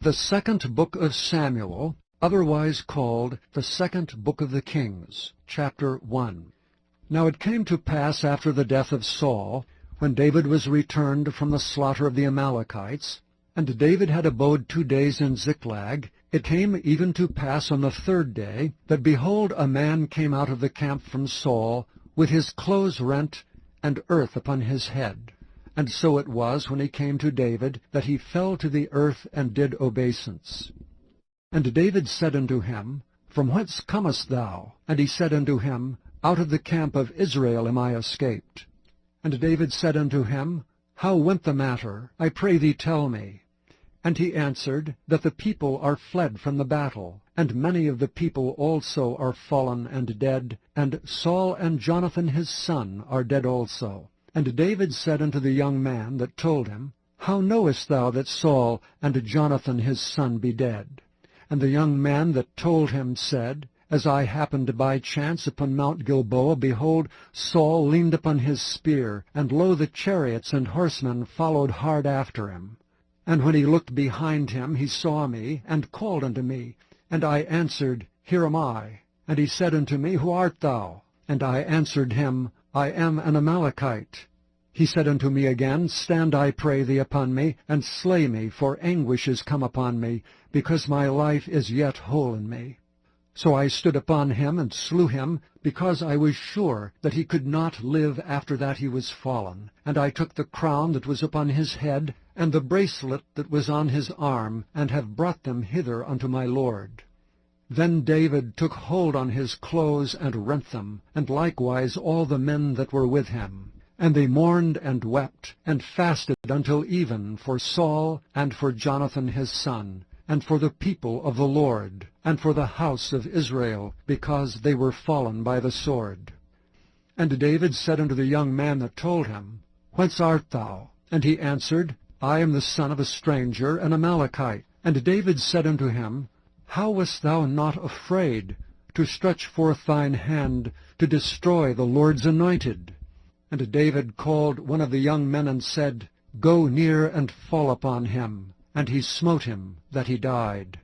The second book of Samuel, otherwise called the second book of the Kings, chapter 1. Now it came to pass after the death of Saul, when David was returned from the slaughter of the Amalekites, and David had abode 2 days in Ziklag, it came even to pass on the 3rd day, that behold, a man came out of the camp from Saul, with his clothes rent, and earth upon his head. And so it was, when he came to David, that he fell to the earth, and did obeisance. And David said unto him, From whence comest thou? And he said unto him, Out of the camp of Israel am I escaped. And David said unto him, How went the matter? I pray thee tell me. And he answered, That the people are fled from the battle, and many of the people also are fallen and dead, and Saul and Jonathan his son are dead also. And David said unto the young man that told him, How knowest thou that Saul and Jonathan his son be dead? And the young man that told him said, As I happened by chance upon Mount Gilboa, behold, Saul leaned upon his spear, and lo, the chariots and horsemen followed hard after him. And when he looked behind him, he saw me, and called unto me. And I answered, Here am I. And he said unto me, Who art thou? And I answered him, I am an Amalekite. He said unto me again, Stand, I pray thee, upon me, and slay me, for anguish is come upon me, because my life is yet whole in me. So I stood upon him, and slew him, because I was sure that he could not live after that he was fallen. And I took the crown that was upon his head, and the bracelet that was on his arm, and have brought them hither unto my lord. Then David took hold on his clothes, and rent them, and likewise all the men that were with him. And they mourned and wept, and fasted until even for Saul, and for Jonathan his son, and for the people of the Lord, and for the house of Israel, because they were fallen by the sword. And David said unto the young man that told him, Whence art thou? And he answered, I am the son of a stranger, an Amalekite. And David said unto him, How wast thou not afraid to stretch forth thine hand to destroy the Lord's anointed? And David called one of the young men, and said, Go near and fall upon him. And he smote him, that he died.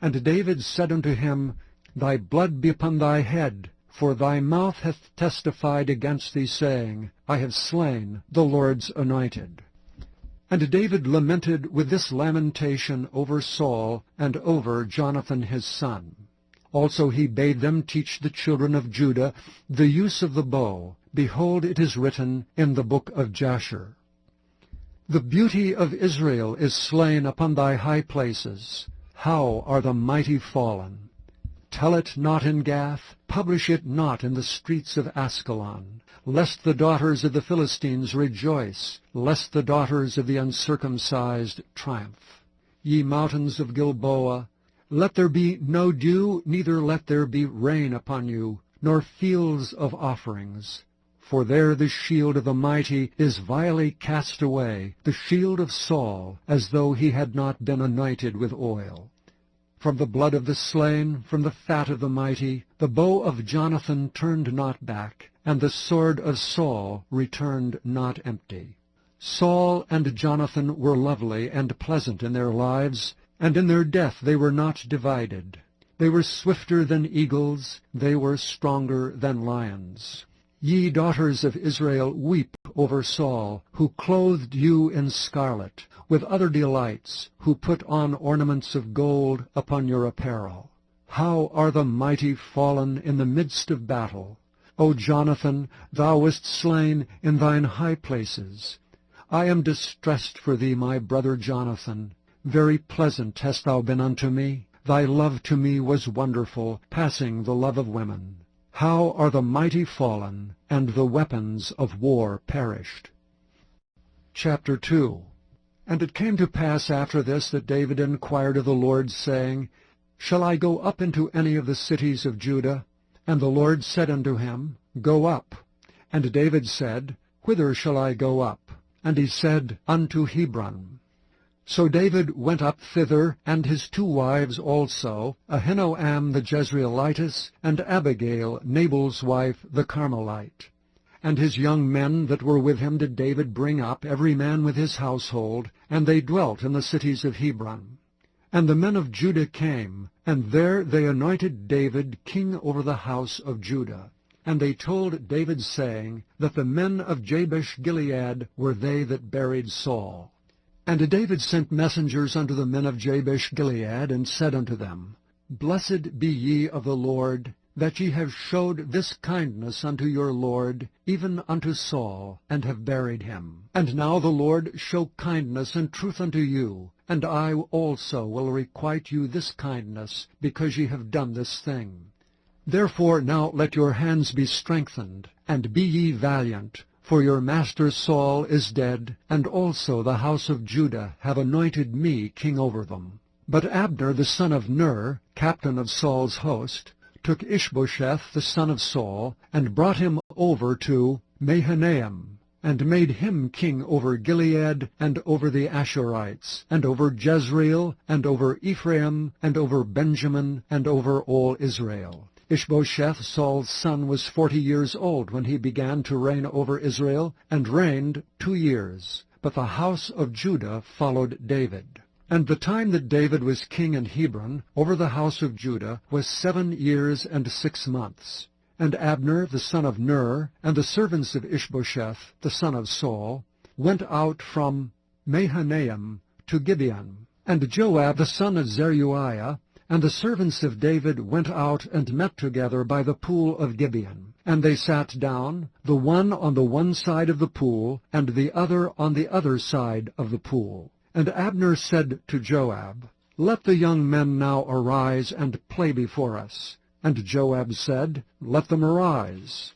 And David said unto him, Thy blood be upon thy head, for thy mouth hath testified against thee, saying, I have slain the Lord's anointed. And David lamented with this lamentation over Saul, and over Jonathan his son. Also he bade them teach the children of Judah the use of the bow. Behold, it is written in the book of Jasher. The beauty of Israel is slain upon thy high places. How are the mighty fallen! Tell it not in Gath, publish it not in the streets of Askelon, lest the daughters of the Philistines rejoice, lest the daughters of the uncircumcised triumph. Ye mountains of Gilboa, let there be no dew, neither let there be rain upon you, nor fields of offerings. For there the shield of the mighty is vilely cast away, the shield of Saul, as though he had not been anointed with oil. From the blood of the slain, from the fat of the mighty, the bow of Jonathan turned not back, and the sword of Saul returned not empty. Saul and Jonathan were lovely and pleasant in their lives, and in their death they were not divided. They were swifter than eagles, they were stronger than lions. Ye daughters of Israel, weep over Saul, who clothed you in scarlet, with other delights, who put on ornaments of gold upon your apparel. How are the mighty fallen in the midst of battle! O Jonathan, thou wast slain in thine high places. I am distressed for thee, my brother Jonathan. Very pleasant hast thou been unto me. Thy love to me was wonderful, passing the love of women. How are the mighty fallen, and the weapons of war perished. Chapter 2. And it came to pass after this that David inquired of the Lord, saying, Shall I go up into any of the cities of Judah? And the Lord said unto him, Go up. And David said, Whither shall I go up? And he said, Unto Hebron. So David went up thither, and his 2 wives also, Ahinoam the Jezreelitess, and Abigail, Nabal's wife, the Carmelite. And his young men that were with him did David bring up, every man with his household, and they dwelt in the cities of Hebron. And the men of Judah came, and there they anointed David king over the house of Judah. And they told David, saying, that the men of Jabesh-Gilead were they that buried Saul. And David sent messengers unto the men of Jabesh-Gilead, and said unto them, Blessed be ye of the Lord, that ye have showed this kindness unto your Lord, even unto Saul, and have buried him. And now the Lord show kindness and truth unto you, and I also will requite you this kindness, because ye have done this thing. Therefore now let your hands be strengthened, and be ye valiant, for your master Saul is dead, and also the house of Judah have anointed me king over them. But Abner the son of Ner, captain of Saul's host, took Ishbosheth the son of Saul, and brought him over to Mahanaim, and made him king over Gilead, and over the Ashurites, and over Jezreel, and over Ephraim, and over Benjamin, and over all Israel. Ishbosheth, Saul's son, was 40 years old when he began to reign over Israel, and reigned 2 years. But the house of Judah followed David. And the time that David was king in Hebron over the house of Judah was 7 years and 6 months. And Abner the son of Ner, and the servants of Ishbosheth the son of Saul, went out from Mahanaim to Gibeon. And Joab the son of Zeruiah, and the servants of David went out and met together by the pool of Gibeon. And they sat down, the one on the one side of the pool, and the other on the other side of the pool. And Abner said to Joab, Let the young men now arise and play before us. And Joab said, Let them arise.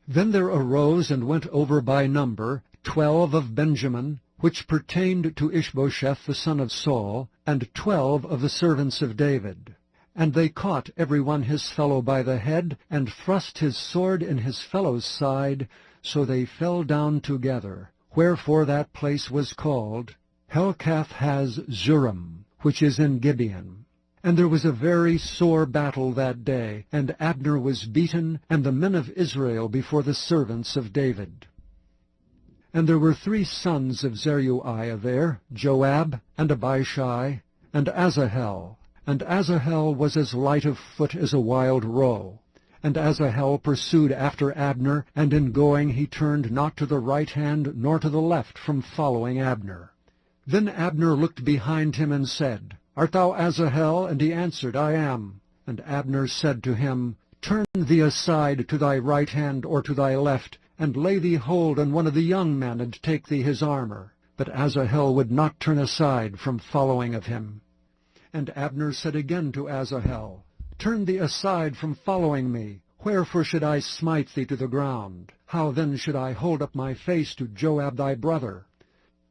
Then there arose and went over by number 12 of Benjamin, which pertained to Ishbosheth the son of Saul, and 12 of the servants of David. And they caught every one his fellow by the head, and thrust his sword in his fellow's side, so they fell down together. Wherefore that place was called Helkath-haz-Zurim, which is in Gibeon. And there was a very sore battle that day, and Abner was beaten, and the men of Israel before the servants of David. And there were 3 sons of Zeruiah there, Joab, and Abishai, and Asahel. And Asahel was as light of foot as a wild roe. And Asahel pursued after Abner, and in going he turned not to the right hand nor to the left from following Abner. Then Abner looked behind him and said, Art thou Asahel? And he answered, I am. And Abner said to him, Turn thee aside to thy right hand or to thy left, and lay thee hold on one of the young men, and take thee his armor. But Asahel would not turn aside from following of him. And Abner said again to Asahel, Turn thee aside from following me. Wherefore should I smite thee to the ground? How then should I hold up my face to Joab thy brother?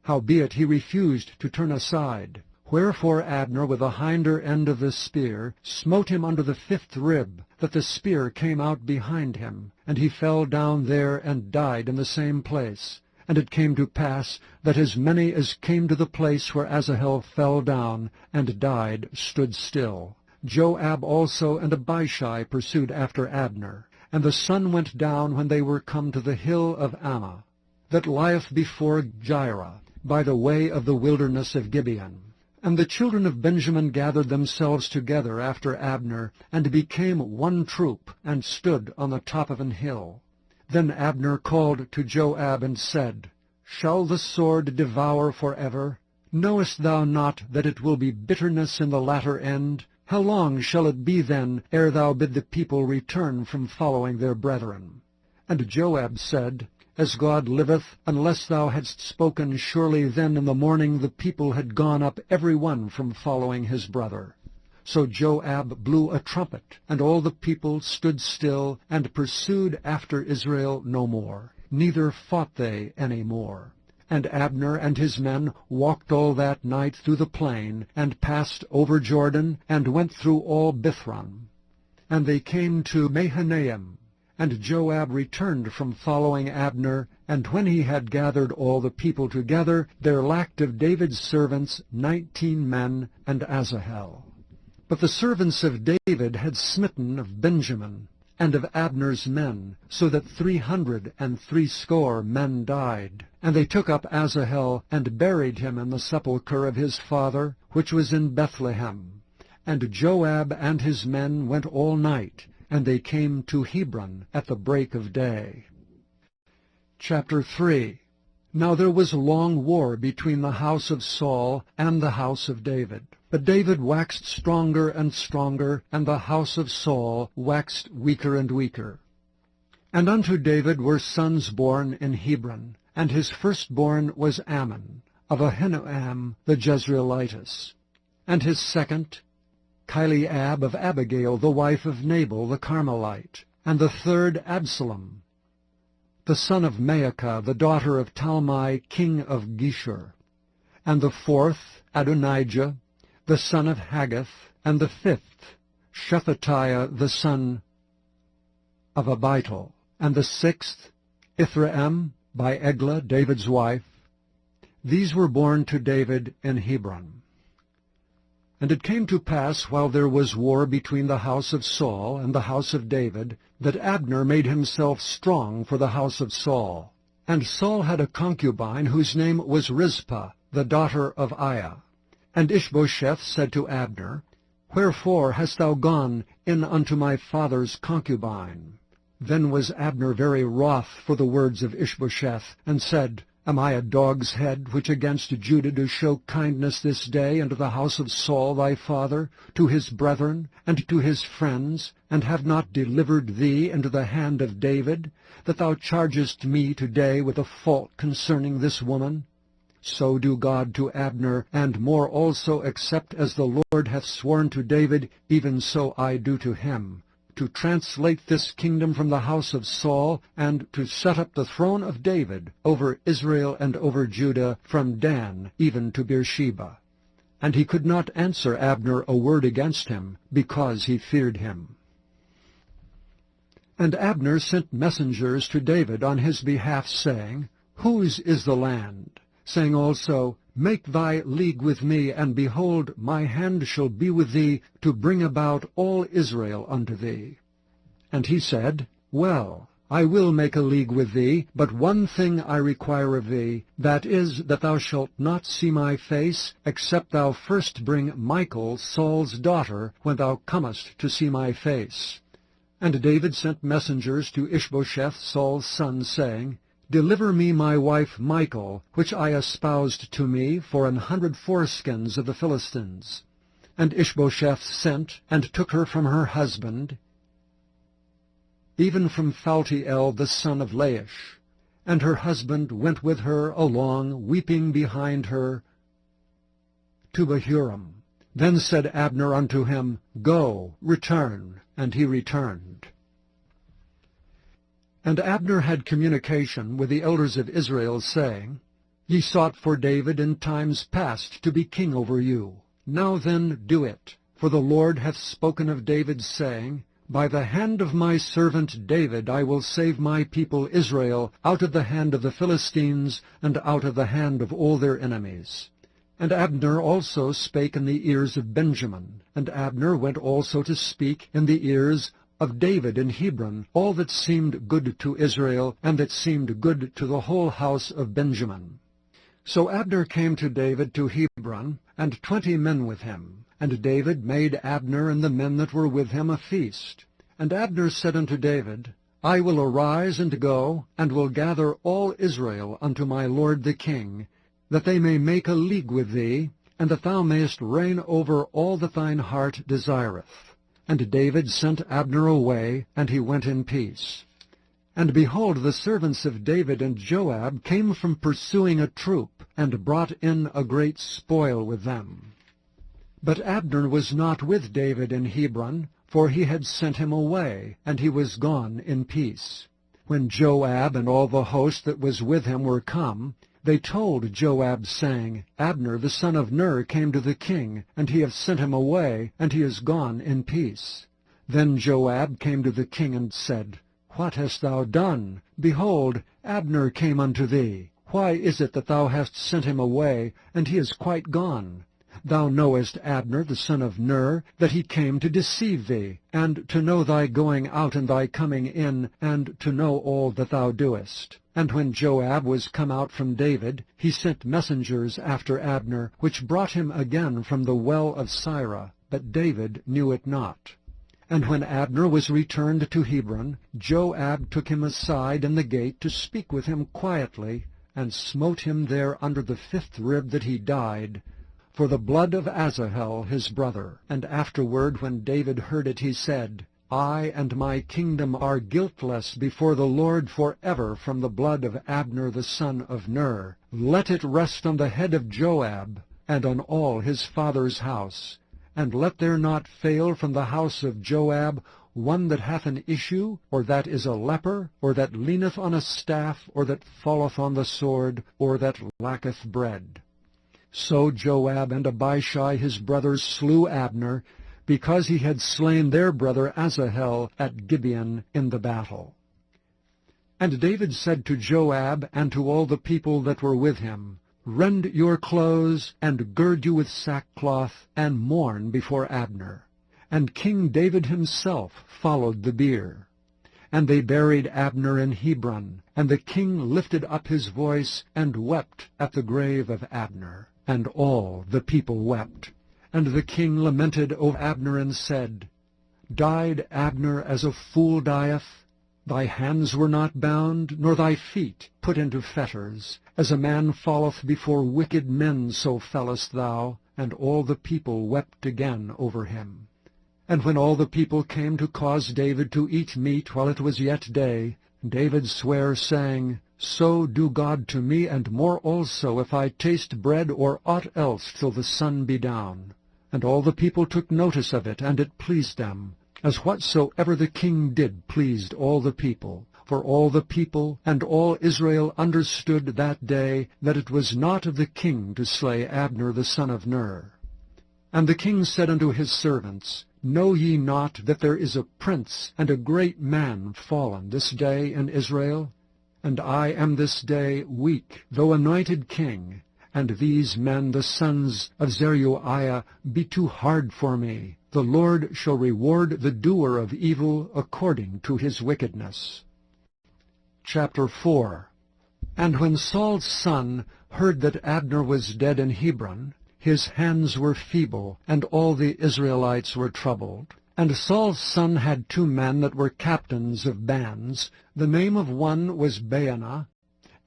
Howbeit he refused to turn aside. Wherefore Abner with the hinder end of the spear smote him under the 5th rib, that the spear came out behind him, and he fell down there and died in the same place. And it came to pass that as many as came to the place where Asahel fell down and died stood still. Joab also and Abishai pursued after Abner. And the sun went down when they were come to the hill of Ammah, that lieth before Jireh, by the way of the wilderness of Gibeon. And the children of Benjamin gathered themselves together after Abner, and became one troop, and stood on the top of an hill. Then Abner called to Joab, and said, Shall the sword devour forever? Knowest thou not that it will be bitterness in the latter end? How long shall it be then, ere thou bid the people return from following their brethren? And Joab said, As God liveth, unless thou hadst spoken, surely then in the morning the people had gone up every one from following his brother. So Joab blew a trumpet, and all the people stood still, and pursued after Israel no more, neither fought they any more. And Abner and his men walked all that night through the plain, and passed over Jordan, and went through all Bithron. And they came to Mahanaim. And Joab returned from following Abner, and when he had gathered all the people together, there lacked of David's servants 19 men and Asahel. But the servants of David had smitten of Benjamin, and of Abner's men, so that 360 men died. And they took up Asahel, and buried him in the sepulchre of his father, which was in Bethlehem. And Joab and his men went all night, and they came to Hebron at the break of day. Chapter 3. Now there was long war between the house of Saul and the house of David. But David waxed stronger and stronger, and the house of Saul waxed weaker and weaker. And unto David were sons born in Hebron, and his firstborn was Ammon, of Ahinoam the Jezreelitess, and his second, Chileab of Abigail, the wife of Nabal the Carmelite, and the third Absalom, the son of Maacah, the daughter of Talmai, king of Geshur, and the fourth Adonijah, the son of Haggith, and the fifth Shephatiah, the son of Abital, and the sixth Ithream, by Eglah, David's wife. These were born to David in Hebron. And it came to pass, while there was war between the house of Saul and the house of David, that Abner made himself strong for the house of Saul. And Saul had a concubine whose name was Rizpah, the daughter of Aiah. And Ishbosheth said to Abner, Wherefore hast thou gone in unto my father's concubine? Then was Abner very wroth for the words of Ishbosheth, and said, Am I a dog's head, which against Judah do show kindness this day unto the house of Saul thy father, to his brethren, and to his friends, and have not delivered thee into the hand of David, that thou chargest me today with a fault concerning this woman? So do God to Abner, and more also, except as the Lord hath sworn to David, even so I do to him, to translate this kingdom from the house of Saul, and to set up the throne of David over Israel and over Judah, from Dan even to Beersheba. And he could not answer Abner a word against him, because he feared him. And Abner sent messengers to David on his behalf, saying, Whose is the land? Saying also, Make thy league with me, and behold, my hand shall be with thee, to bring about all Israel unto thee. And he said, Well, I will make a league with thee, but one thing I require of thee, that is, that thou shalt not see my face, except thou first bring Michal, Saul's daughter, when thou comest to see my face. And David sent messengers to Ishbosheth, Saul's son, saying, Deliver me my wife Michal, which I espoused to me for 100 foreskins of the Philistines. And Ishbosheth sent, and took her from her husband, even from Phaltiel the son of Laish. And her husband went with her along, weeping behind her, to Bahurim. Then said Abner unto him, Go, return. And he returned. And Abner had communication with the elders of Israel, saying, Ye sought for David in times past to be king over you. Now then do it. For the Lord hath spoken of David, saying, By the hand of my servant David I will save my people Israel out of the hand of the Philistines, and out of the hand of all their enemies. And Abner also spake in the ears of Benjamin. And Abner went also to speak in the ears of David in Hebron all that seemed good to Israel, and that seemed good to the whole house of Benjamin. So Abner came to David to Hebron, and 20 men with him. And David made Abner and the men that were with him a feast. And Abner said unto David, I will arise and go, and will gather all Israel unto my lord the king, that they may make a league with thee, and that thou mayest reign over all that thine heart desireth. And David sent Abner away, and he went in peace. And behold, the servants of David and Joab came from pursuing a troop, and brought in a great spoil with them. But Abner was not with David in Hebron, for he had sent him away, and he was gone in peace. When Joab and all the host that was with him were come, they told Joab, saying, Abner the son of Ner came to the king, and he hath sent him away, and he is gone in peace. Then Joab came to the king, and said, What hast thou done? Behold, Abner came unto thee. Why is it that thou hast sent him away, and he is quite gone? Thou knowest Abner the son of Ner, that he came to deceive thee, and to know thy going out and thy coming in, and to know all that thou doest. And when Joab was come out from David, he sent messengers after Abner, which brought him again from the well of Sirah, but David knew it not. And when Abner was returned to Hebron, Joab took him aside in the gate to speak with him quietly, and smote him there under the 5th rib that he died, for the blood of Asahel his brother. And afterward, when David heard it, he said, I and my kingdom are guiltless before the Lord forever from the blood of Abner the son of Ner. Let it rest on the head of Joab, and on all his father's house. And let there not fail from the house of Joab one that hath an issue, or that is a leper, or that leaneth on a staff, or that falleth on the sword, or that lacketh bread. So Joab and Abishai his brothers slew Abner, because he had slain their brother Asahel at Gibeon in the battle. And David said to Joab and to all the people that were with him, Rend your clothes, and gird you with sackcloth, and mourn before Abner. And King David himself followed the bier. And they buried Abner in Hebron, and the king lifted up his voice, and wept at the grave of Abner. And all the people wept. And the king lamented over Abner, and said, Died Abner as a fool dieth? Thy hands were not bound, nor thy feet put into fetters. As a man falleth before wicked men, so fellest thou. And all the people wept again over him. And when all the people came to cause David to eat meat while it was yet day, David sware, saying, So do God to me, and more also, if I taste bread or aught else till the sun be down. And all the people took notice of it, and it pleased them, as whatsoever the king did pleased all the people. For all the people and all Israel understood that day that it was not of the king to slay Abner the son of Ner. And the king said unto his servants, Know ye not that there is a prince and a great man fallen this day in Israel? And I am this day weak, though anointed king, and these men, the sons of Zeruiah, be too hard for me. The Lord shall reward the doer of evil according to his wickedness. Chapter 4. And when Saul's son heard that Abner was dead in Hebron, his hands were feeble, and all the Israelites were troubled. And Saul's son had 2 men that were captains of bands. The name of one was Baanah,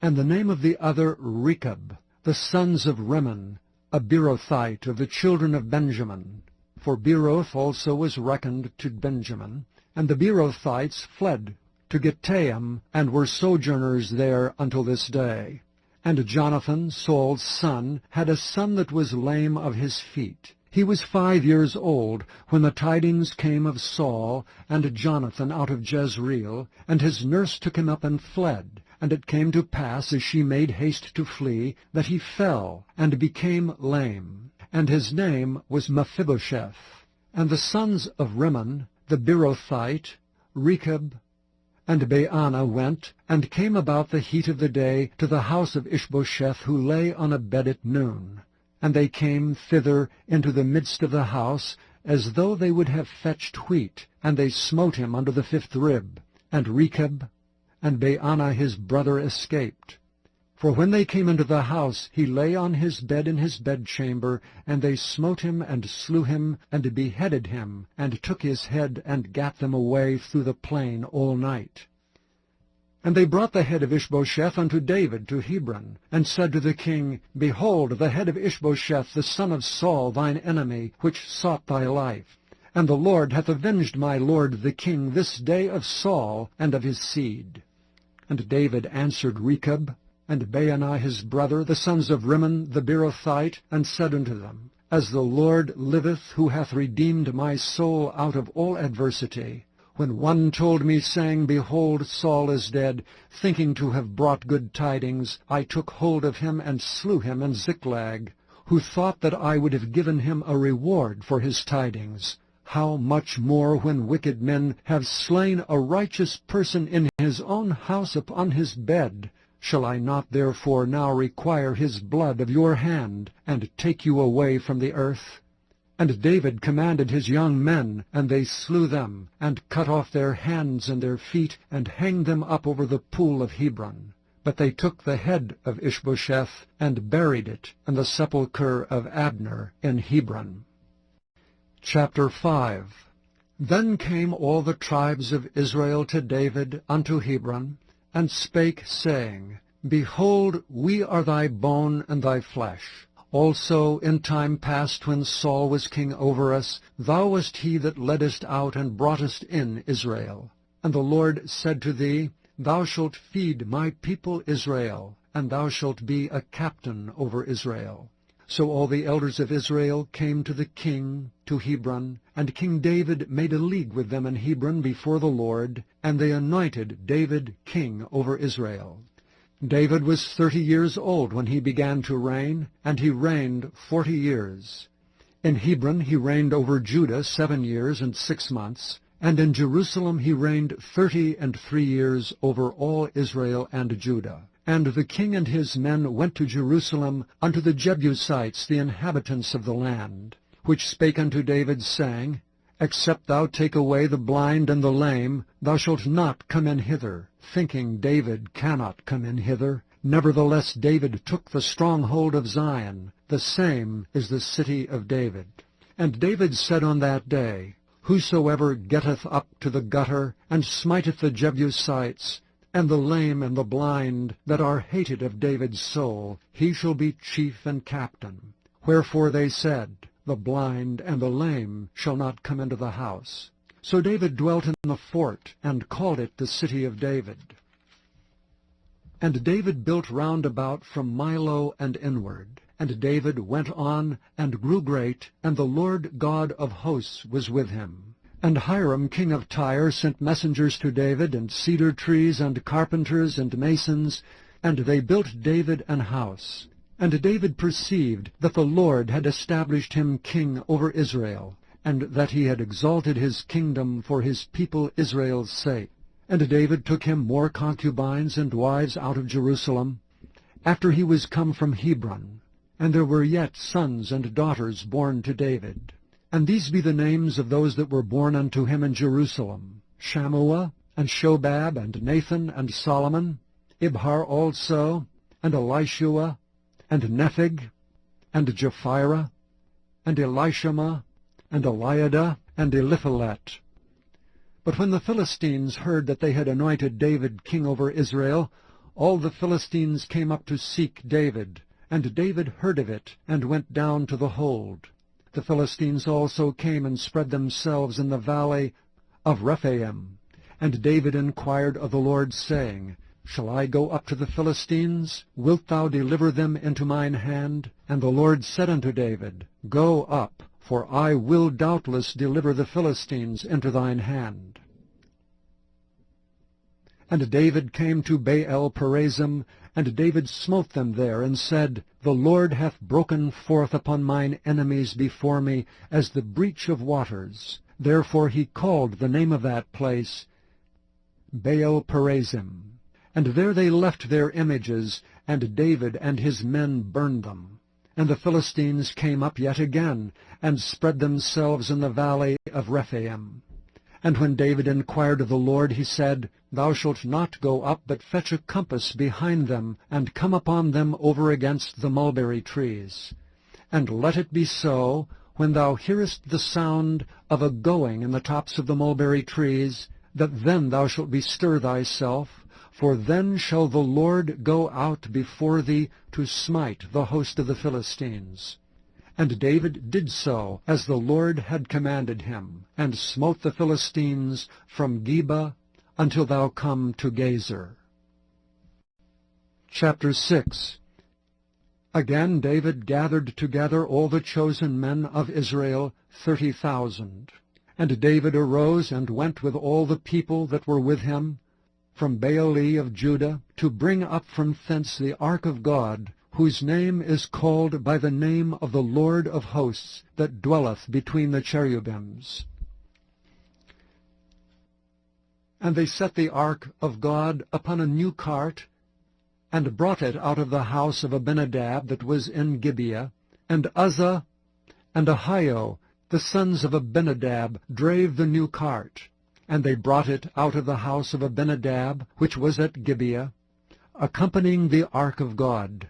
and the name of the other Rechab, the sons of Rimmon, a Beerothite of the children of Benjamin. For Beeroth also was reckoned to Benjamin. And the Beerothites fled to Gittaim, and were sojourners there until this day. And Jonathan, Saul's son, had a son that was lame of his feet. He was 5 years old when the tidings came of Saul and Jonathan out of Jezreel, and his nurse took him up and fled. And it came to pass, as she made haste to flee, that he fell and became lame. And his name was Mephibosheth. And the sons of Rimmon, the Beerothite, Rechab, and Baanah went, and came about the heat of the day to the house of Ishbosheth, who lay on a bed at noon. And they came thither into the midst of the house, as though they would have fetched wheat, and they smote him under the 5th rib. And Rechab and Baanah his brother escaped. For when they came into the house, he lay on his bed in his bedchamber, and they smote him, and slew him, and beheaded him, and took his head, and gat them away through the plain all night. And they brought the head of Ishbosheth unto David to Hebron, and said to the king, Behold, the head of Ishbosheth, the son of Saul, thine enemy, which sought thy life. And the Lord hath avenged my lord the king this day of Saul and of his seed. And David answered Rechab and Baanah his brother, the sons of Rimmon the Beerothite, and said unto them, As the Lord liveth, who hath redeemed my soul out of all adversity, when one told me, saying, Behold, Saul is dead, thinking to have brought good tidings, I took hold of him and slew him in Ziklag, who thought that I would have given him a reward for his tidings. How much more when wicked men have slain a righteous person in his own house upon his bed? Shall I not therefore now require his blood of your hand, and take you away from the earth? And David commanded his young men, and they slew them, and cut off their hands and their feet, and hanged them up over the pool of Hebron. But they took the head of Ishbosheth, and buried it in the sepulchre of Abner in Hebron. Chapter 5. Then came all the tribes of Israel to David unto Hebron, and spake, saying, Behold, we are thy bone and thy flesh. Also in time past, when Saul was king over us, thou wast he that leddest out and broughtest in Israel. And the Lord said to thee, Thou shalt feed my people Israel, and thou shalt be a captain over Israel. So all the elders of Israel came to the king to Hebron, and King David made a league with them in Hebron before the Lord, and they anointed David king over Israel. David was 30 years old when he began to reign, and he reigned 40 years. In Hebron he reigned over Judah 7 years and 6 months, and in Jerusalem he reigned 33 years over all Israel and Judah. And the king and his men went to Jerusalem unto the Jebusites, the inhabitants of the land, which spake unto David, saying, Except thou take away the blind and the lame, thou shalt not come in hither, thinking David cannot come in hither. Nevertheless David took the stronghold of Zion, the same is the city of David. And David said on that day, Whosoever getteth up to the gutter, and smiteth the Jebusites, and the lame and the blind, that are hated of David's soul, he shall be chief and captain. Wherefore they said, The blind and the lame shall not come into the house. So David dwelt in the fort, and called it the city of David. And David built round about from Milo and inward. And David went on, and grew great, and the Lord God of hosts was with him. And Hiram king of Tyre sent messengers to David, and cedar trees, and carpenters, and masons, and they built David an house. And David perceived that the Lord had established him king over Israel, and that he had exalted his kingdom for his people Israel's sake. And David took him more concubines and wives out of Jerusalem, after he was come from Hebron. And there were yet sons and daughters born to David. And these be the names of those that were born unto him in Jerusalem, Shammua, and Shobab, and Nathan, and Solomon, Ibhar also, and Elishua, and Nepheg, and Japhira, and Elishama, and Eliada, and Eliphalet. But when the Philistines heard that they had anointed David king over Israel, all the Philistines came up to seek David. And David heard of it, and went down to the hold. The Philistines also came and spread themselves in the valley of Rephaim. And David inquired of the Lord, saying, Shall I go up to the Philistines? Wilt thou deliver them into mine hand? And the Lord said unto David, Go up, for I will doubtless deliver the Philistines into thine hand. And David came to Baal-perazim, and David smote them there, and said, The Lord hath broken forth upon mine enemies before me as the breach of waters. Therefore he called the name of that place Baal-perazim. And there they left their images, and David and his men burned them. And the Philistines came up yet again, and spread themselves in the valley of Rephaim. And when David inquired of the Lord, he said, Thou shalt not go up, but fetch a compass behind them, and come upon them over against the mulberry trees. And let it be so, when thou hearest the sound of a going in the tops of the mulberry trees, that then thou shalt bestir thyself, for then shall the Lord go out before thee to smite the host of the Philistines. And David did so, as the Lord had commanded him, and smote the Philistines from Geba until thou come to Gezer. Chapter 6. Again David gathered together all the chosen men of Israel, 30,000. And David arose and went with all the people that were with him, from Baali of Judah, to bring up from thence the ark of God, whose name is called by the name of the Lord of hosts, that dwelleth between the cherubims. And they set the ark of God upon a new cart, and brought it out of the house of Abinadab that was in Gibeah. And Uzzah and Ahio, the sons of Abinadab, drave the new cart. And they brought it out of the house of Abinadab, which was at Gibeah, accompanying the ark of God.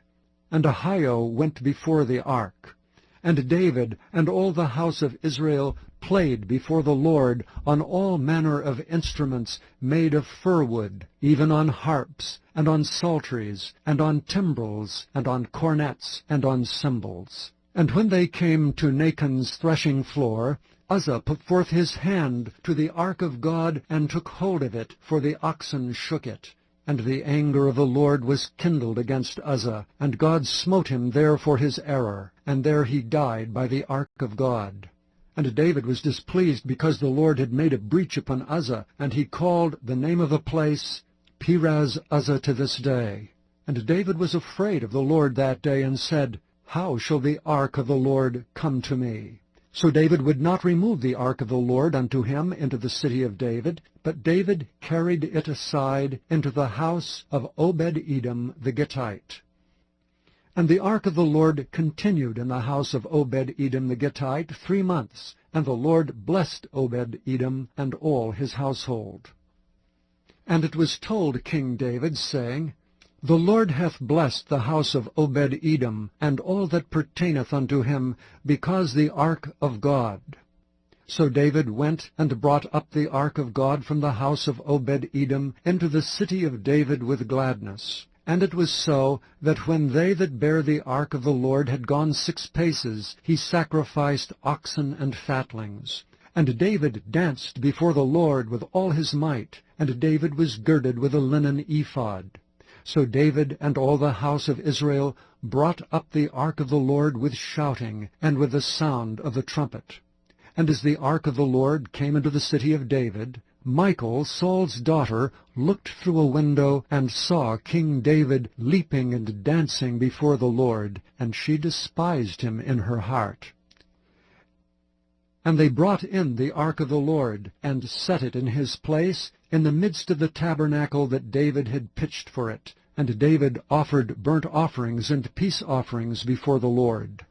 And Ahio went before the ark. And David and all the house of Israel played before the Lord on all manner of instruments made of fir wood, even on harps, and on psalteries, and on timbrels, and on cornets, and on cymbals. And when they came to Nachon's threshing floor, Uzzah put forth his hand to the ark of God, and took hold of it, for the oxen shook it. And the anger of the Lord was kindled against Uzzah, and God smote him there for his error, and there he died by the ark of God. And David was displeased because the Lord had made a breach upon Uzzah, and he called the name of the place Perez Uzzah to this day. And David was afraid of the Lord that day, and said, How shall the ark of the Lord come to me? So David would not remove the ark of the Lord unto him into the city of David, but David carried it aside into the house of Obed-Edom the Gittite. And the ark of the Lord continued in the house of Obed-Edom the Gittite 3 months, and the Lord blessed Obed-Edom and all his household. And it was told King David, saying, The Lord hath blessed the house of Obed-Edom, and all that pertaineth unto him, because the ark of God. So David went and brought up the ark of God from the house of Obed-Edom into the city of David with gladness. And it was so, that when they that bare the ark of the Lord had gone 6 paces, he sacrificed oxen and fatlings. And David danced before the Lord with all his might, and David was girded with a linen ephod. So David and all the house of Israel brought up the ark of the Lord with shouting, and with the sound of the trumpet. And as the ark of the Lord came into the city of David, Michal, Saul's daughter, looked through a window, and saw King David leaping and dancing before the Lord, and she despised him in her heart. And they brought in the ark of the Lord, and set it in his place, in the midst of the tabernacle that David had pitched for it. And David offered burnt offerings and peace offerings before the Lord.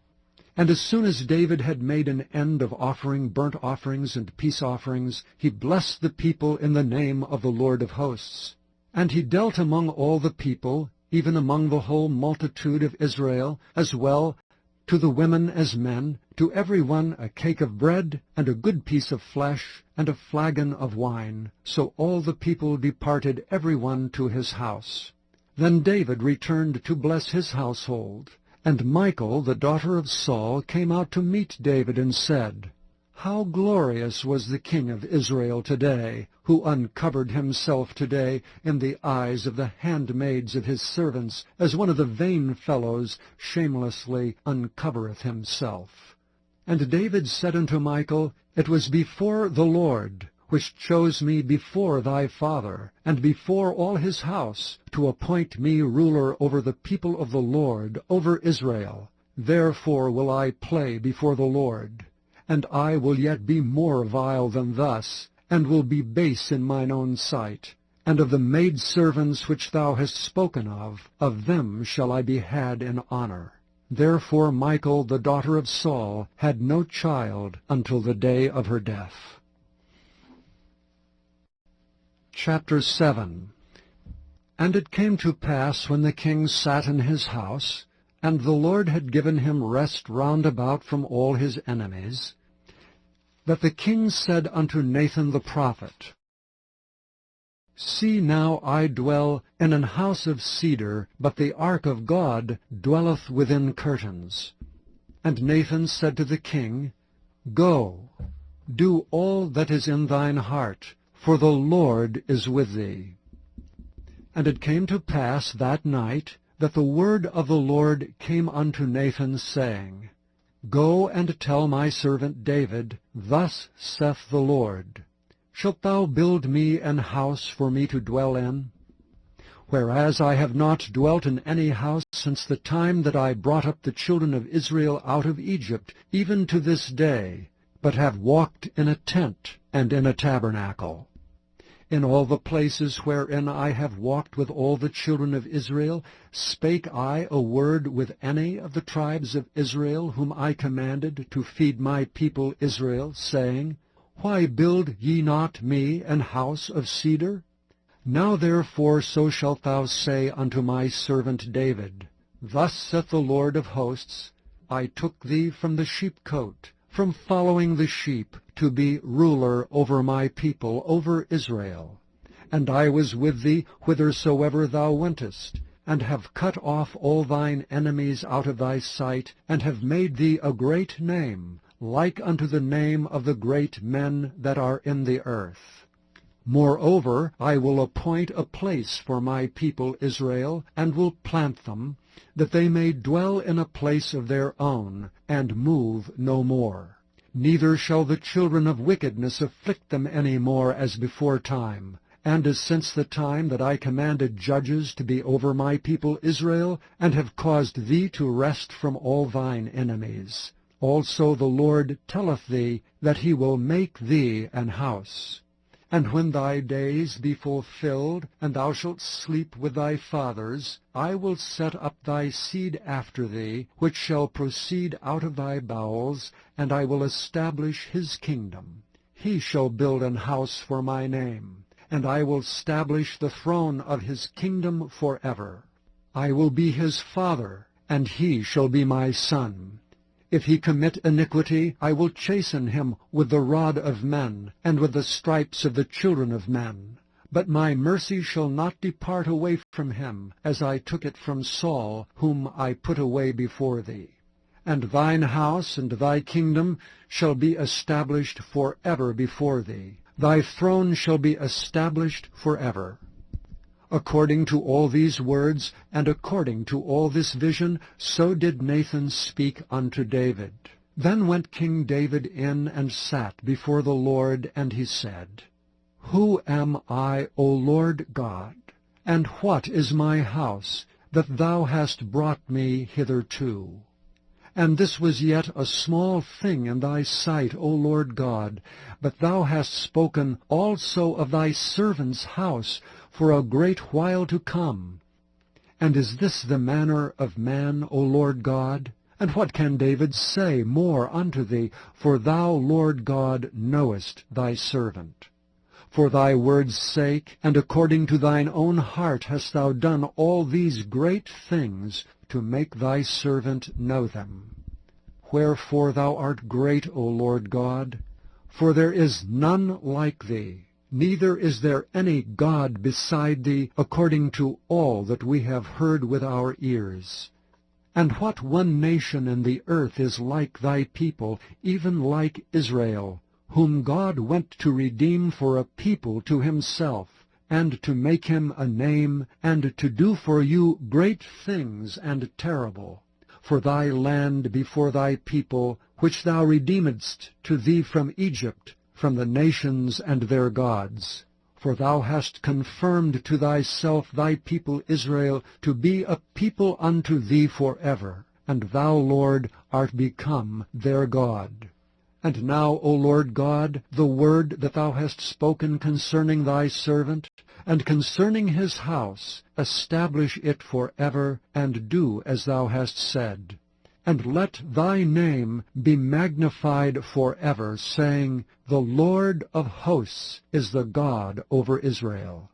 And as soon as David had made an end of offering burnt offerings and peace offerings, he blessed the people in the name of the Lord of hosts. And he dealt among all the people, even among the whole multitude of Israel, as well to the women as men, to every one a cake of bread, and a good piece of flesh, and a flagon of wine. So all the people departed every one to his house. Then David returned to bless his household. And Michal, the daughter of Saul, came out to meet David, and said, How glorious was the king of Israel today, who uncovered himself today in the eyes of the handmaids of his servants, as one of the vain fellows shamelessly uncovereth himself. And David said unto Michal, It was before the Lord, which chose me before thy father, and before all his house, to appoint me ruler over the people of the Lord, over Israel. Therefore will I play before the Lord. And I will yet be more vile than thus, and will be base in mine own sight. And of the maidservants which thou hast spoken of them shall I be had in honor. Therefore Michal, the daughter of Saul, had no child until the day of her death. Chapter 7. And it came to pass, when the king sat in his house, and the Lord had given him rest round about from all his enemies, that the king said unto Nathan the prophet, See now I dwell in an house of cedar, but the ark of God dwelleth within curtains. And Nathan said to the king, Go, do all that is in thine heart, for the Lord is with thee. And it came to pass that night, that the word of the Lord came unto Nathan, saying, Go and tell my servant David, Thus saith the Lord, Shalt thou build me an house for me to dwell in? Whereas I have not dwelt in any house since the time that I brought up the children of Israel out of Egypt, even to this day, but have walked in a tent and in a tabernacle. In all the places wherein I have walked with all the children of Israel, spake I a word with any of the tribes of Israel, whom I commanded to feed my people Israel, saying, Why build ye not me an house of cedar? Now therefore so shalt thou say unto my servant David, Thus saith the Lord of hosts, I took thee from the sheepcote, from following the sheep, to be ruler over my people, over Israel. And I was with thee whithersoever thou wentest, and have cut off all thine enemies out of thy sight, and have made thee a great name, like unto the name of the great men that are in the earth. Moreover, I will appoint a place for my people Israel, and will plant them, that they may dwell in a place of their own, and move no more. Neither shall the children of wickedness afflict them any more as before time, and as since the time that I commanded judges to be over my people Israel, and have caused thee to rest from all thine enemies. Also the Lord telleth thee that he will make thee an house. And when thy days be fulfilled, and thou shalt sleep with thy fathers, I will set up thy seed after thee, which shall proceed out of thy bowels, and I will establish his kingdom. He shall build an house for my name, and I will establish the throne of his kingdom forever. I will be his father, and he shall be my son. If he commit iniquity, I will chasten him with the rod of men, and with the stripes of the children of men. But my mercy shall not depart away from him, as I took it from Saul, whom I put away before thee. And thine house and thy kingdom shall be established forever before thee. Thy throne shall be established forever. According to all these words, and according to all this vision, so did Nathan speak unto David. Then went King David in and sat before the Lord, and he said, Who am I, O Lord God? And what is my house, that thou hast brought me hitherto? And this was yet a small thing in thy sight, O Lord God, but thou hast spoken also of thy servant's house for a great while to come. And is this the manner of man, O Lord God? And what can David say more unto thee? For thou, Lord God, knowest thy servant. For thy word's sake, and according to thine own heart hast thou done all these great things, to make thy servant know them. Wherefore thou art great, O Lord God, for there is none like thee, neither is there any God beside thee, according to all that we have heard with our ears. And what one nation in the earth is like thy people, even like Israel, whom God went to redeem for a people to himself, and to make him a name, and to do for you great things and terrible, for thy land before thy people, which thou redeemedst to thee from Egypt, from the nations and their gods. For thou hast confirmed to thyself thy people Israel to be a people unto thee forever, and thou, Lord, art become their God. And now, O Lord God, the word that thou hast spoken concerning thy servant, and concerning his house, establish it forever, and do as thou hast said. And let thy name be magnified forever, saying, The Lord of hosts is the God over Israel.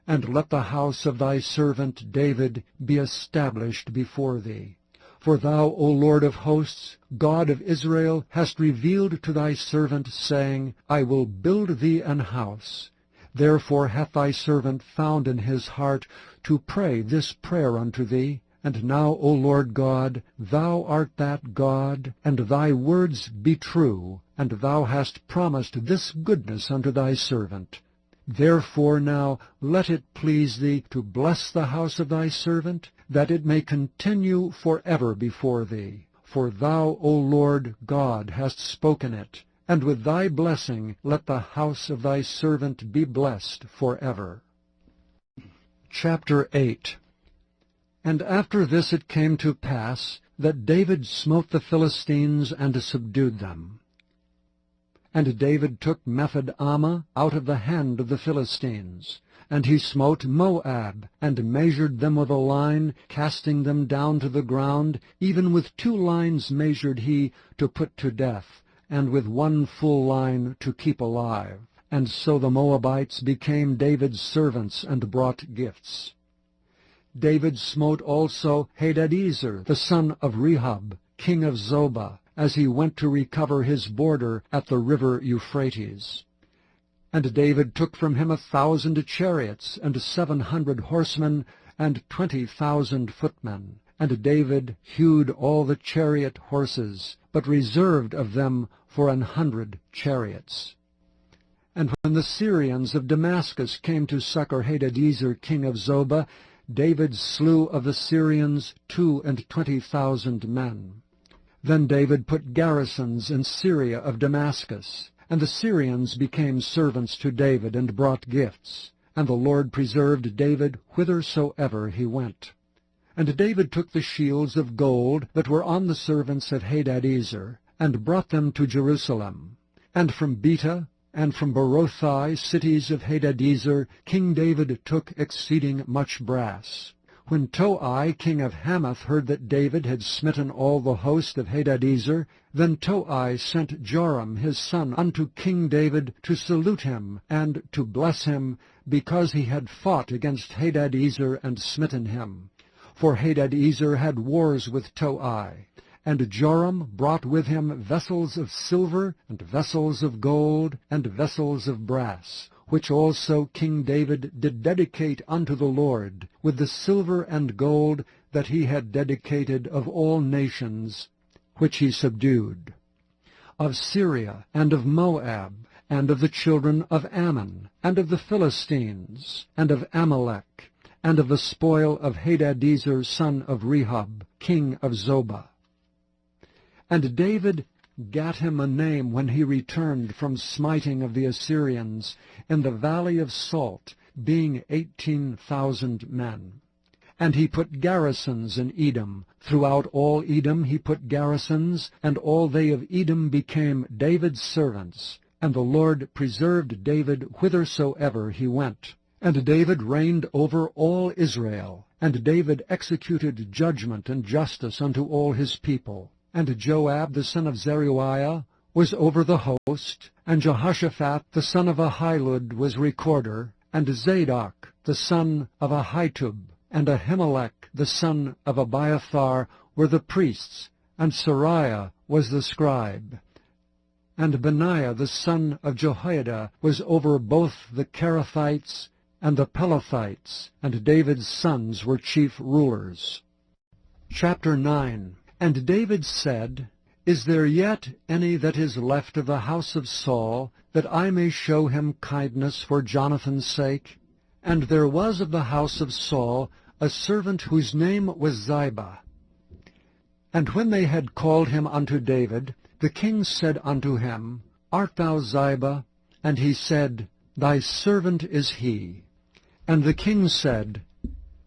And let the house of thy servant David be established before thee. For thou, O Lord of hosts, God of Israel, hast revealed to thy servant, saying, I will build thee an house. Therefore hath thy servant found in his heart to pray this prayer unto thee. And now, O Lord God, thou art that God, and thy words be true, and thou hast promised this goodness unto thy servant. Therefore now let it please thee to bless the house of thy servant, that it may continue forever before thee. For thou, O Lord God, hast spoken it, and with thy blessing let the house of thy servant be blessed forever. Chapter 8. And after this it came to pass that David smote the Philistines and subdued them. And David took Mephidammah out of the hand of the Philistines. And he smote Moab, and measured them with a line, casting them down to the ground. Even with 2 lines measured he to put to death, and with 1 full line to keep alive. And so the Moabites became David's servants, and brought gifts. David smote also Hadadezer, the son of Rehob, king of Zobah, as he went to recover his border at the river Euphrates. And David took from him 1,000 chariots, and 700 horsemen, and 20,000 footmen. And David hewed all the chariot horses, but reserved of them for 100 chariots. And when the Syrians of Damascus came to succor Hadadezer, king of Zobah, David slew of the Syrians 22,000 men. Then David put garrisons in Syria of Damascus, and the Syrians became servants to David, and brought gifts. And the Lord preserved David whithersoever he went. And David took the shields of gold that were on the servants of Hadadezer, and brought them to Jerusalem. And from Betah, and from Berothai, cities of Hadadezer, King David took exceeding much brass. When Toi, king of Hamath, heard that David had smitten all the host of Hadadezer, then Toi sent Joram his son unto King David to salute him, and to bless him, because he had fought against Hadadezer and smitten him. For Hadadezer had wars with Toi. And Joram brought with him vessels of silver, and vessels of gold, and vessels of brass, which also King David did dedicate unto the Lord, with the silver and gold that he had dedicated of all nations, which he subdued, of Syria, and of Moab, and of the children of Ammon, and of the Philistines, and of Amalek, and of the spoil of Hadadezer son of Rehob, king of Zobah. And David gat him a name when he returned from smiting of the Assyrians in the valley of Salt, being 18,000 men. And he put garrisons in Edom. Throughout all Edom he put garrisons, and all they of Edom became David's servants. And the Lord preserved David whithersoever he went. And David reigned over all Israel. And David executed judgment and justice unto all his people. And Joab the son of Zeruiah was over the host, and Jehoshaphat the son of Ahilud was recorder, and Zadok the son of Ahitub, and Ahimelech the son of Abiathar were the priests, and Sariah was the scribe. And Benaiah the son of Jehoiada was over both the Kerethites and the Pelethites, and David's sons were chief rulers. Chapter 9. And David said, Is there yet any that is left of the house of Saul, that I may show him kindness for Jonathan's sake? And there was of the house of Saul a servant whose name was Ziba. And when they had called him unto David, the king said unto him, Art thou Ziba? And he said, Thy servant is he. And the king said,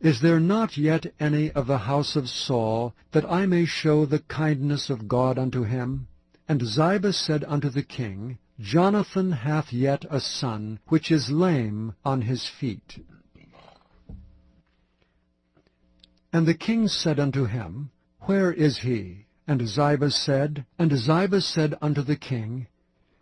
Is there not yet any of the house of Saul, that I may show the kindness of God unto him? And Ziba said unto the king, Jonathan hath yet a son, which is lame on his feet. And the king said unto him, Where is he? And Ziba said unto the king,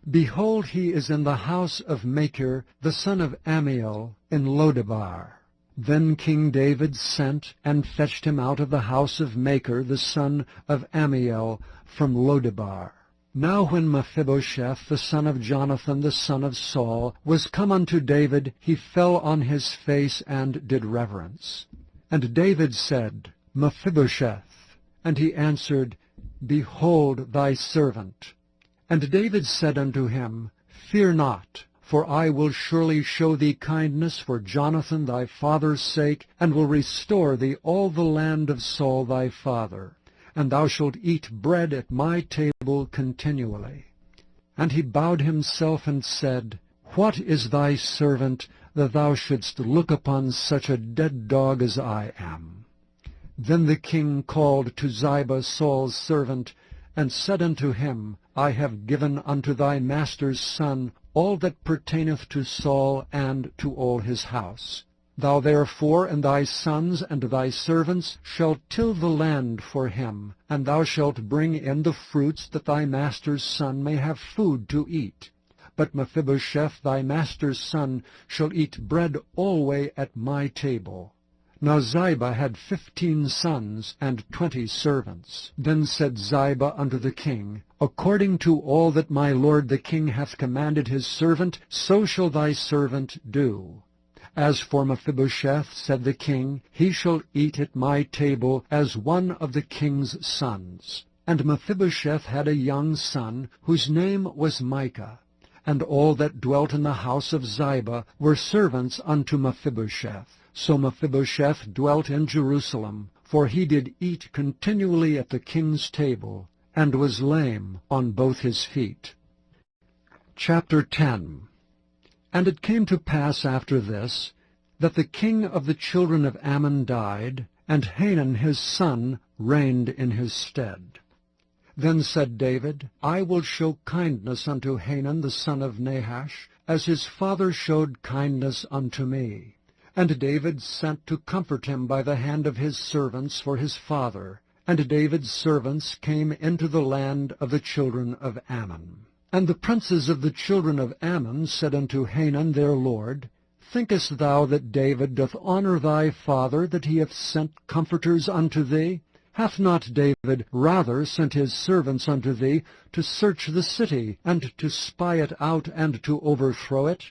Behold, he is in the house of Machir, the son of Ammiel, in Lodebar. Then King David sent and fetched him out of the house of Machir, the son of Ammiel, from Lodebar. Now when Mephibosheth, the son of Jonathan, the son of Saul, was come unto David, he fell on his face and did reverence. And David said, Mephibosheth. And he answered, Behold thy servant. And David said unto him, Fear not, for I will surely show thee kindness for Jonathan thy father's sake, and will restore thee all the land of Saul thy father. And thou shalt eat bread at my table continually. And he bowed himself and said, What is thy servant, that thou shouldst look upon such a dead dog as I am? Then the king called to Ziba Saul's servant, and said unto him, I have given unto thy master's son all that pertaineth to Saul and to all his house. Thou therefore and thy sons and thy servants shall till the land for him, and thou shalt bring in the fruits, that thy master's son may have food to eat. But Mephibosheth thy master's son shall eat bread alway at my table. Now Ziba had 15 sons and 20 servants. Then said Ziba unto the king, According to all that my lord the king hath commanded his servant, so shall thy servant do. As for Mephibosheth, said the king, he shall eat at my table as one of the king's sons. And Mephibosheth had a young son, whose name was Micah. And all that dwelt in the house of Ziba were servants unto Mephibosheth. So Mephibosheth dwelt in Jerusalem, for he did eat continually at the king's table, and was lame on both his feet. Chapter 10. And it came to pass after this, that the king of the children of Ammon died, and Hanun his son reigned in his stead. Then said David, I will show kindness unto Hanun the son of Nahash, as his father showed kindness unto me. And David sent to comfort him by the hand of his servants for his father. And David's servants came into the land of the children of Ammon. And the princes of the children of Ammon said unto Hanun their lord, Thinkest thou that David doth honor thy father, that he hath sent comforters unto thee? Hath not David rather sent his servants unto thee to search the city, and to spy it out, and to overthrow it?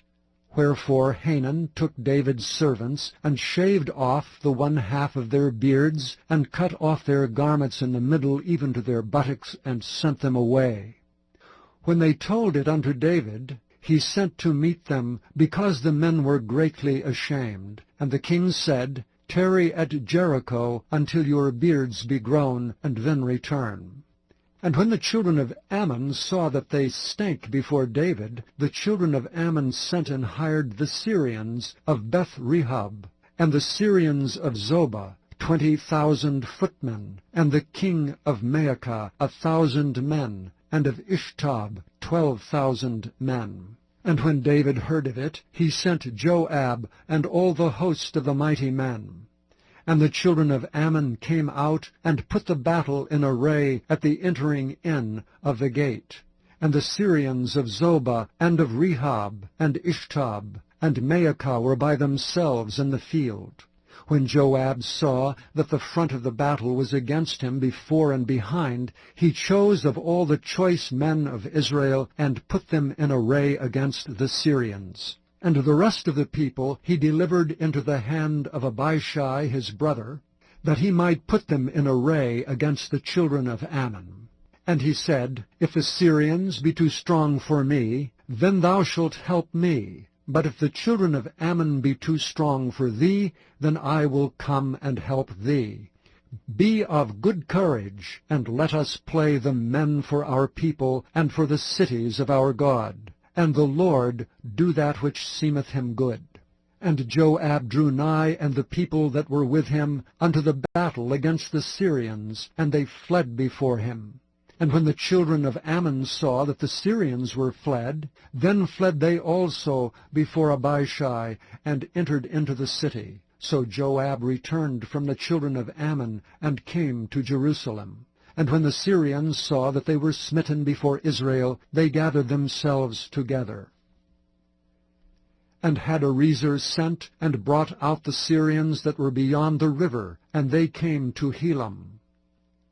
Wherefore Hanun took David's servants, and shaved off the 1/2 of their beards, and cut off their garments in the middle, even to their buttocks, and sent them away. When they told it unto David, he sent to meet them, because the men were greatly ashamed. And the king said, Tarry at Jericho until your beards be grown, and then return. And when the children of Ammon saw that they stank before David, the children of Ammon sent and hired the Syrians of Beth-rehob, and the Syrians of Zobah, 20,000 footmen, and the king of Maacah 1,000 men, and of Ishtab 12,000 men. And when David heard of it, he sent Joab and all the host of the mighty men. And the children of Ammon came out, and put the battle in array at the entering in of the gate. And the Syrians of Zobah, and of Rehob, and Ishtab, and Maacah were by themselves in the field. When Joab saw that the front of the battle was against him before and behind, he chose of all the choice men of Israel, and put them in array against the Syrians. And the rest of the people he delivered into the hand of Abishai his brother, that he might put them in array against the children of Ammon. And he said, If the Syrians be too strong for me, then thou shalt help me. But if the children of Ammon be too strong for thee, then I will come and help thee. Be of good courage, and let us play the men for our people, and for the cities of our God. And the Lord do that which seemeth him good. And Joab drew nigh, and the people that were with him, unto the battle against the Syrians, and they fled before him. And when the children of Ammon saw that the Syrians were fled, then fled they also before Abishai, and entered into the city. So Joab returned from the children of Ammon, and came to Jerusalem. And when the Syrians saw that they were smitten before Israel, they gathered themselves together. And Hadarezer sent, and brought out the Syrians that were beyond the river, and they came to Helam.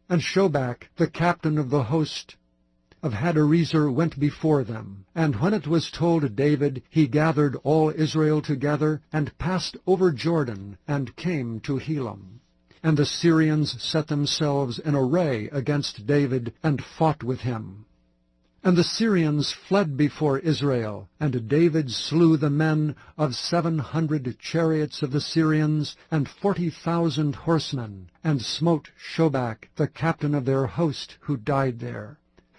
And Shobach, the captain of the host of Hadarezer, went before them. And when it was told David, he gathered all Israel together, and passed over Jordan, and came to Helam. And the Syrians set themselves in array against David, and fought with him. And the Syrians fled before Israel, and David slew the men of 700 chariots of the Syrians, and 40,000 horsemen, and smote Shobach, the captain of their host, who died there.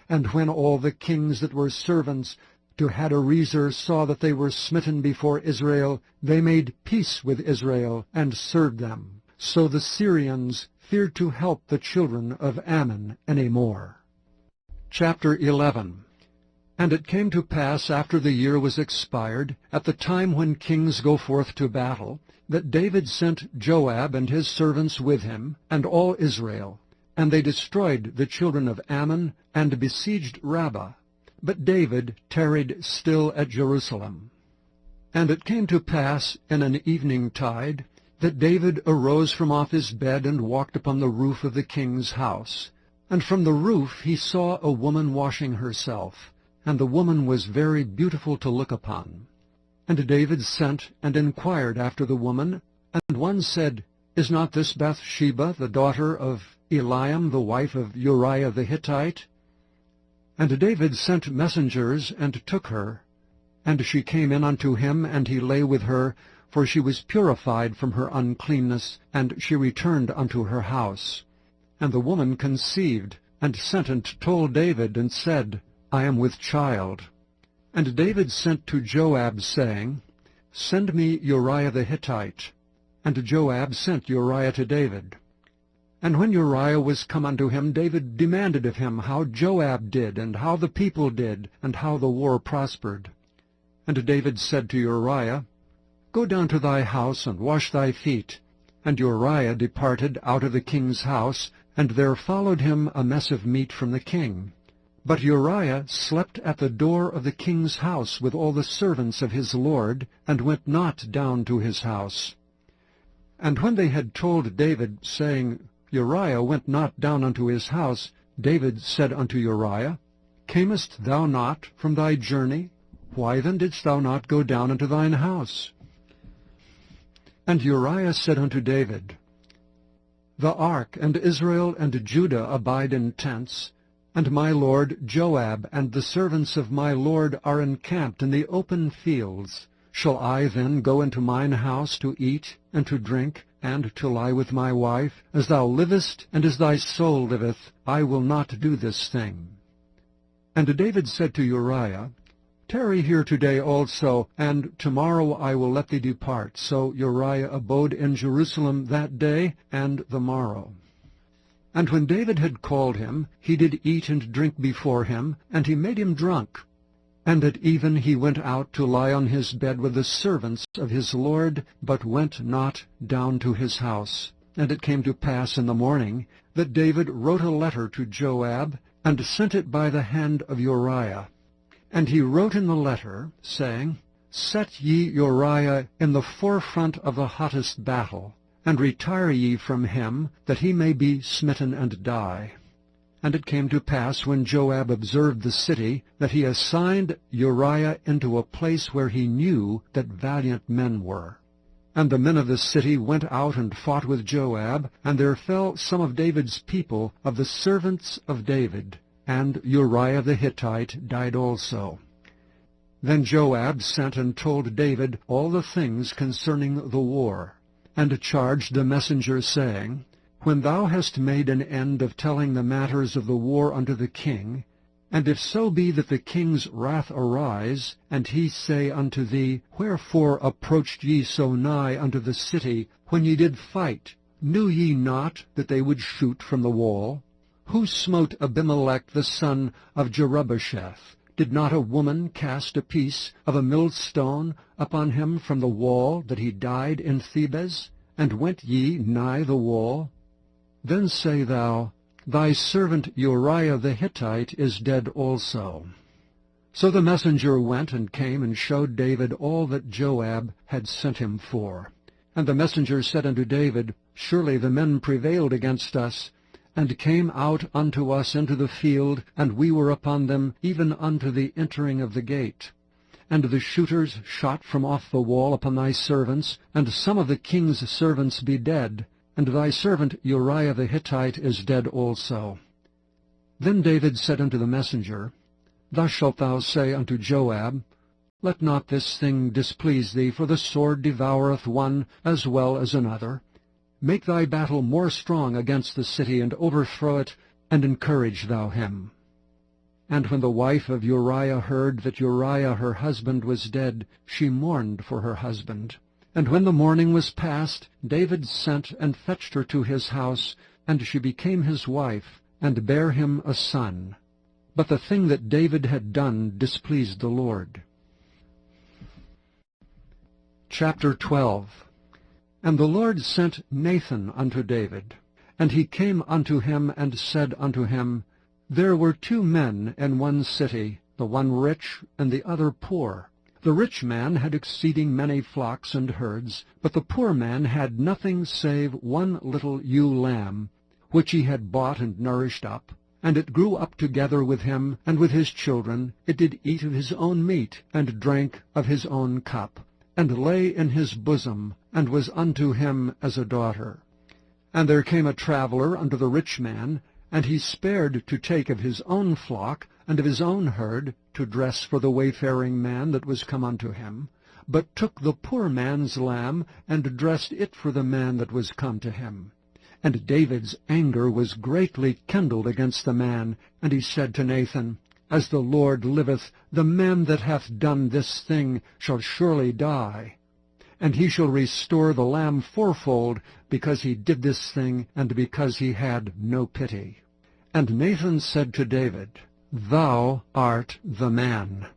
And when all the kings that were servants to Hadarezer saw that they were smitten before Israel, they made peace with Israel, and served them. So the Syrians feared to help the children of Ammon any more. Chapter 11. And it came to pass after the year was expired, at the time when kings go forth to battle, that David sent Joab and his servants with him, and all Israel. And they destroyed the children of Ammon, and besieged Rabbah. But David tarried still at Jerusalem. And it came to pass in an evening tide, that David arose from off his bed and walked upon the roof of the king's house. And from the roof he saw a woman washing herself, and the woman was very beautiful to look upon. And David sent and inquired after the woman, and one said, Is not this Bathsheba, the daughter of Eliam, the wife of Uriah the Hittite? And David sent messengers, and took her. And she came in unto him, and he lay with her, for she was purified from her uncleanness, and she returned unto her house. And the woman conceived, and sent and told David, and said, I am with child. And David sent to Joab, saying, Send me Uriah the Hittite. And Joab sent Uriah to David. And when Uriah was come unto him, David demanded of him how Joab did, and how the people did, and how the war prospered. And David said to Uriah, Go down to thy house, and wash thy feet. And Uriah departed out of the king's house, and there followed him a mess of meat from the king. But Uriah slept at the door of the king's house with all the servants of his lord, and went not down to his house. And when they had told David, saying, Uriah went not down unto his house, David said unto Uriah, Camest thou not from thy journey? Why then didst thou not go down unto thine house? And Uriah said unto David, The ark and Israel and Judah abide in tents, and my lord Joab and the servants of my lord are encamped in the open fields. Shall I then go into mine house to eat and to drink, and to lie with my wife? As thou livest, and as thy soul liveth, I will not do this thing. And David said to Uriah, Tarry here today also, and tomorrow I will let thee depart. So Uriah abode in Jerusalem that day and the morrow. And when David had called him, he did eat and drink before him, and he made him drunk. And at even he went out to lie on his bed with the servants of his lord, but went not down to his house. And it came to pass in the morning that David wrote a letter to Joab, and sent it by the hand of Uriah. And he wrote in the letter, saying, Set ye Uriah in the forefront of the hottest battle, and retire ye from him, that he may be smitten and die. And it came to pass, when Joab observed the city, that he assigned Uriah into a place where he knew that valiant men were. And the men of the city went out and fought with Joab, and there fell some of David's people, of the servants of David, and Uriah the Hittite died also. Then Joab sent and told David all the things concerning the war, and charged the messenger, saying, When thou hast made an end of telling the matters of the war unto the king, and if so be that the king's wrath arise, and he say unto thee, Wherefore approached ye so nigh unto the city, when ye did fight? Knew ye not that they would shoot from the wall? Who smote Abimelech the son of Jerubbesheth? Did not a woman cast a piece of a millstone upon him from the wall, that he died in Thebez? And went ye nigh the wall? Then say thou, Thy servant Uriah the Hittite is dead also. So the messenger went and came and showed David all that Joab had sent him for. And the messenger said unto David, Surely the men prevailed against us, and came out unto us into the field, and we were upon them even unto the entering of the gate. And the shooters shot from off the wall upon thy servants, and some of the king's servants be dead, and thy servant Uriah the Hittite is dead also. Then David said unto the messenger, Thus shalt thou say unto Joab, Let not this thing displease thee, for the sword devoureth one as well as another. Make thy battle more strong against the city, and overthrow it, and encourage thou him. And when the wife of Uriah heard that Uriah her husband was dead, she mourned for her husband. And when the mourning was past, David sent and fetched her to his house, and she became his wife, and bare him a son. But the thing that David had done displeased the Lord. Chapter 12. And the Lord sent Nathan unto David. And he came unto him, and said unto him, There were 2 men in one city, the one rich, and the other poor. The rich man had exceeding many flocks and herds, but the poor man had nothing save one little ewe lamb, which he had bought and nourished up. And it grew up together with him, and with his children. It did eat of his own meat, and drank of his own cup, and lay in his bosom, and was unto him as a daughter. And there came a traveller unto the rich man, and he spared to take of his own flock, and of his own herd, to dress for the wayfaring man that was come unto him, but took the poor man's lamb, and dressed it for the man that was come to him. And David's anger was greatly kindled against the man, and he said to Nathan, As the Lord liveth, the man that hath done this thing shall surely die. And he shall restore the lamb fourfold, because he did this thing, and because he had no pity. And Nathan said to David, Thou art the man.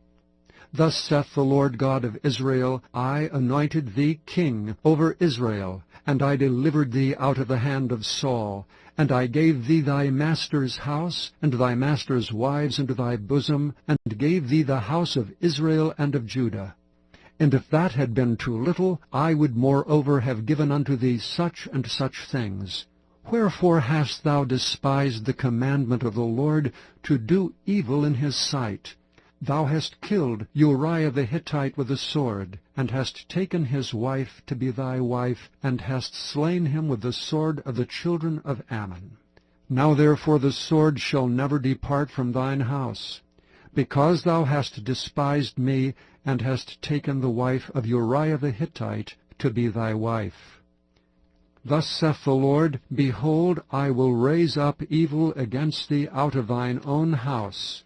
Thus saith the Lord God of Israel, I anointed thee king over Israel, and I delivered thee out of the hand of Saul, and I gave thee thy master's house, and thy master's wives into thy bosom, and gave thee the house of Israel and of Judah. And if that had been too little, I would moreover have given unto thee such and such things. Wherefore hast thou despised the commandment of the Lord, to do evil in his sight? Thou hast killed Uriah the Hittite with a sword, and hast taken his wife to be thy wife, and hast slain him with the sword of the children of Ammon. Now therefore the sword shall never depart from thine house, because thou hast despised me, and hast taken the wife of Uriah the Hittite to be thy wife. Thus saith the Lord, Behold, I will raise up evil against thee out of thine own house,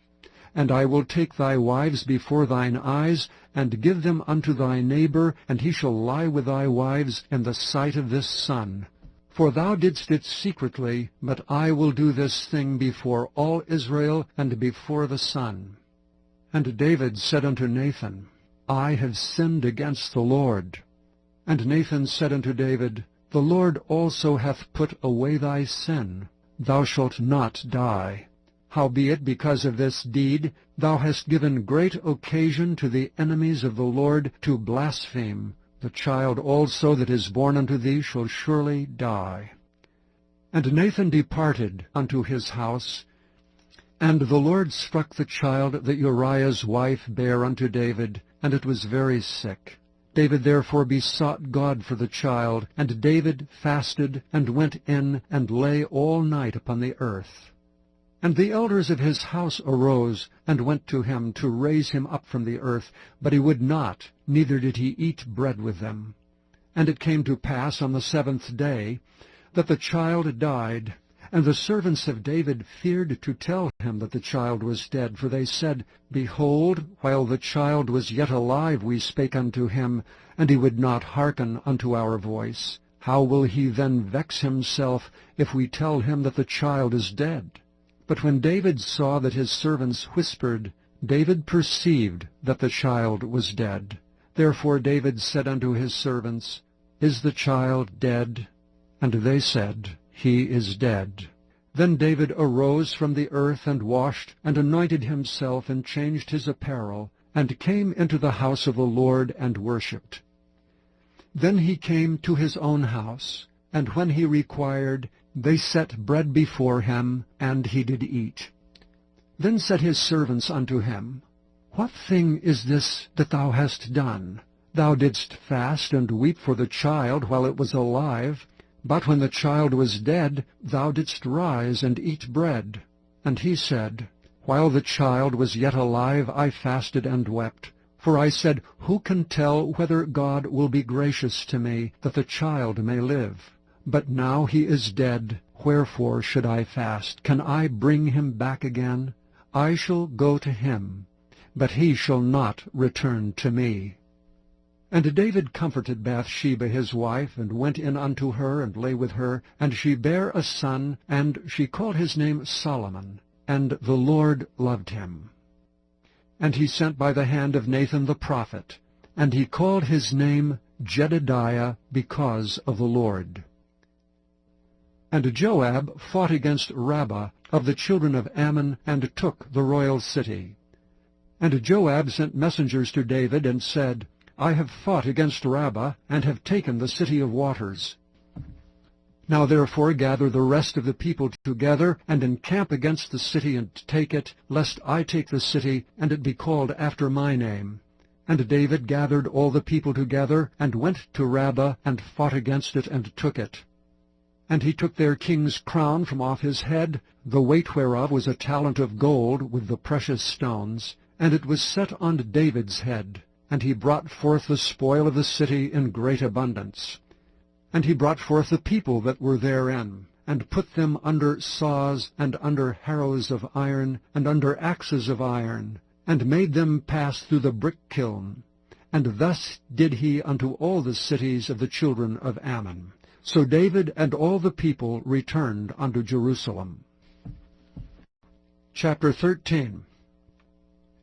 and I will take thy wives before thine eyes, and give them unto thy neighbor, and he shall lie with thy wives in the sight of this sun. For thou didst it secretly, but I will do this thing before all Israel, and before the sun. And David said unto Nathan, I have sinned against the Lord. And Nathan said unto David, The Lord also hath put away thy sin. Thou shalt not die. Howbeit, because of this deed, thou hast given great occasion to the enemies of the Lord to blaspheme. The child also that is born unto thee shall surely die. And Nathan departed unto his house, and the Lord struck the child that Uriah's wife bare unto David, and it was very sick. David therefore besought God for the child, and David fasted, and went in, and lay all night upon the earth. And the elders of his house arose, and went to him to raise him up from the earth, but he would not, neither did he eat bread with them. And it came to pass on the 7th day, that the child died. And the servants of David feared to tell him that the child was dead, for they said, Behold, while the child was yet alive we spake unto him, and he would not hearken unto our voice. How will he then vex himself, if we tell him that the child is dead? But when David saw that his servants whispered, David perceived that the child was dead. Therefore David said unto his servants, Is the child dead? And they said, He is dead. Then David arose from the earth, and washed, and anointed himself, and changed his apparel, and came into the house of the Lord, and worshipped. Then he came to his own house, and when he required, they set bread before him, and he did eat. Then said his servants unto him, What thing is this that thou hast done? Thou didst fast and weep for the child while it was alive, but when the child was dead, thou didst rise and eat bread. And he said, While the child was yet alive, I fasted and wept. For I said, Who can tell whether God will be gracious to me, that the child may live? But now he is dead, wherefore should I fast? Can I bring him back again? I shall go to him, but he shall not return to me. And David comforted Bathsheba his wife, and went in unto her, and lay with her, and she bare a son, and she called his name Solomon. and the Lord loved him. And he sent by the hand of Nathan the prophet, and he called his name Jedediah because of the Lord. And Joab fought against Rabbah of the children of Ammon, and took the royal city. And Joab sent messengers to David, and said, I have fought against Rabbah, and have taken the city of waters. Now therefore gather the rest of the people together, and encamp against the city, and take it, lest I take the city, and it be called after my name. And David gathered all the people together, and went to Rabbah, and fought against it, and took it. And he took their king's crown from off his head, the weight whereof was a talent of gold with the precious stones, and it was set on David's head. And he brought forth the spoil of the city in great abundance. And he brought forth the people that were therein, and put them under saws, and under harrows of iron, and under axes of iron, and made them pass through the brick kiln. And thus did he unto all the cities of the children of Ammon. So David and all the people returned unto Jerusalem. Chapter 13.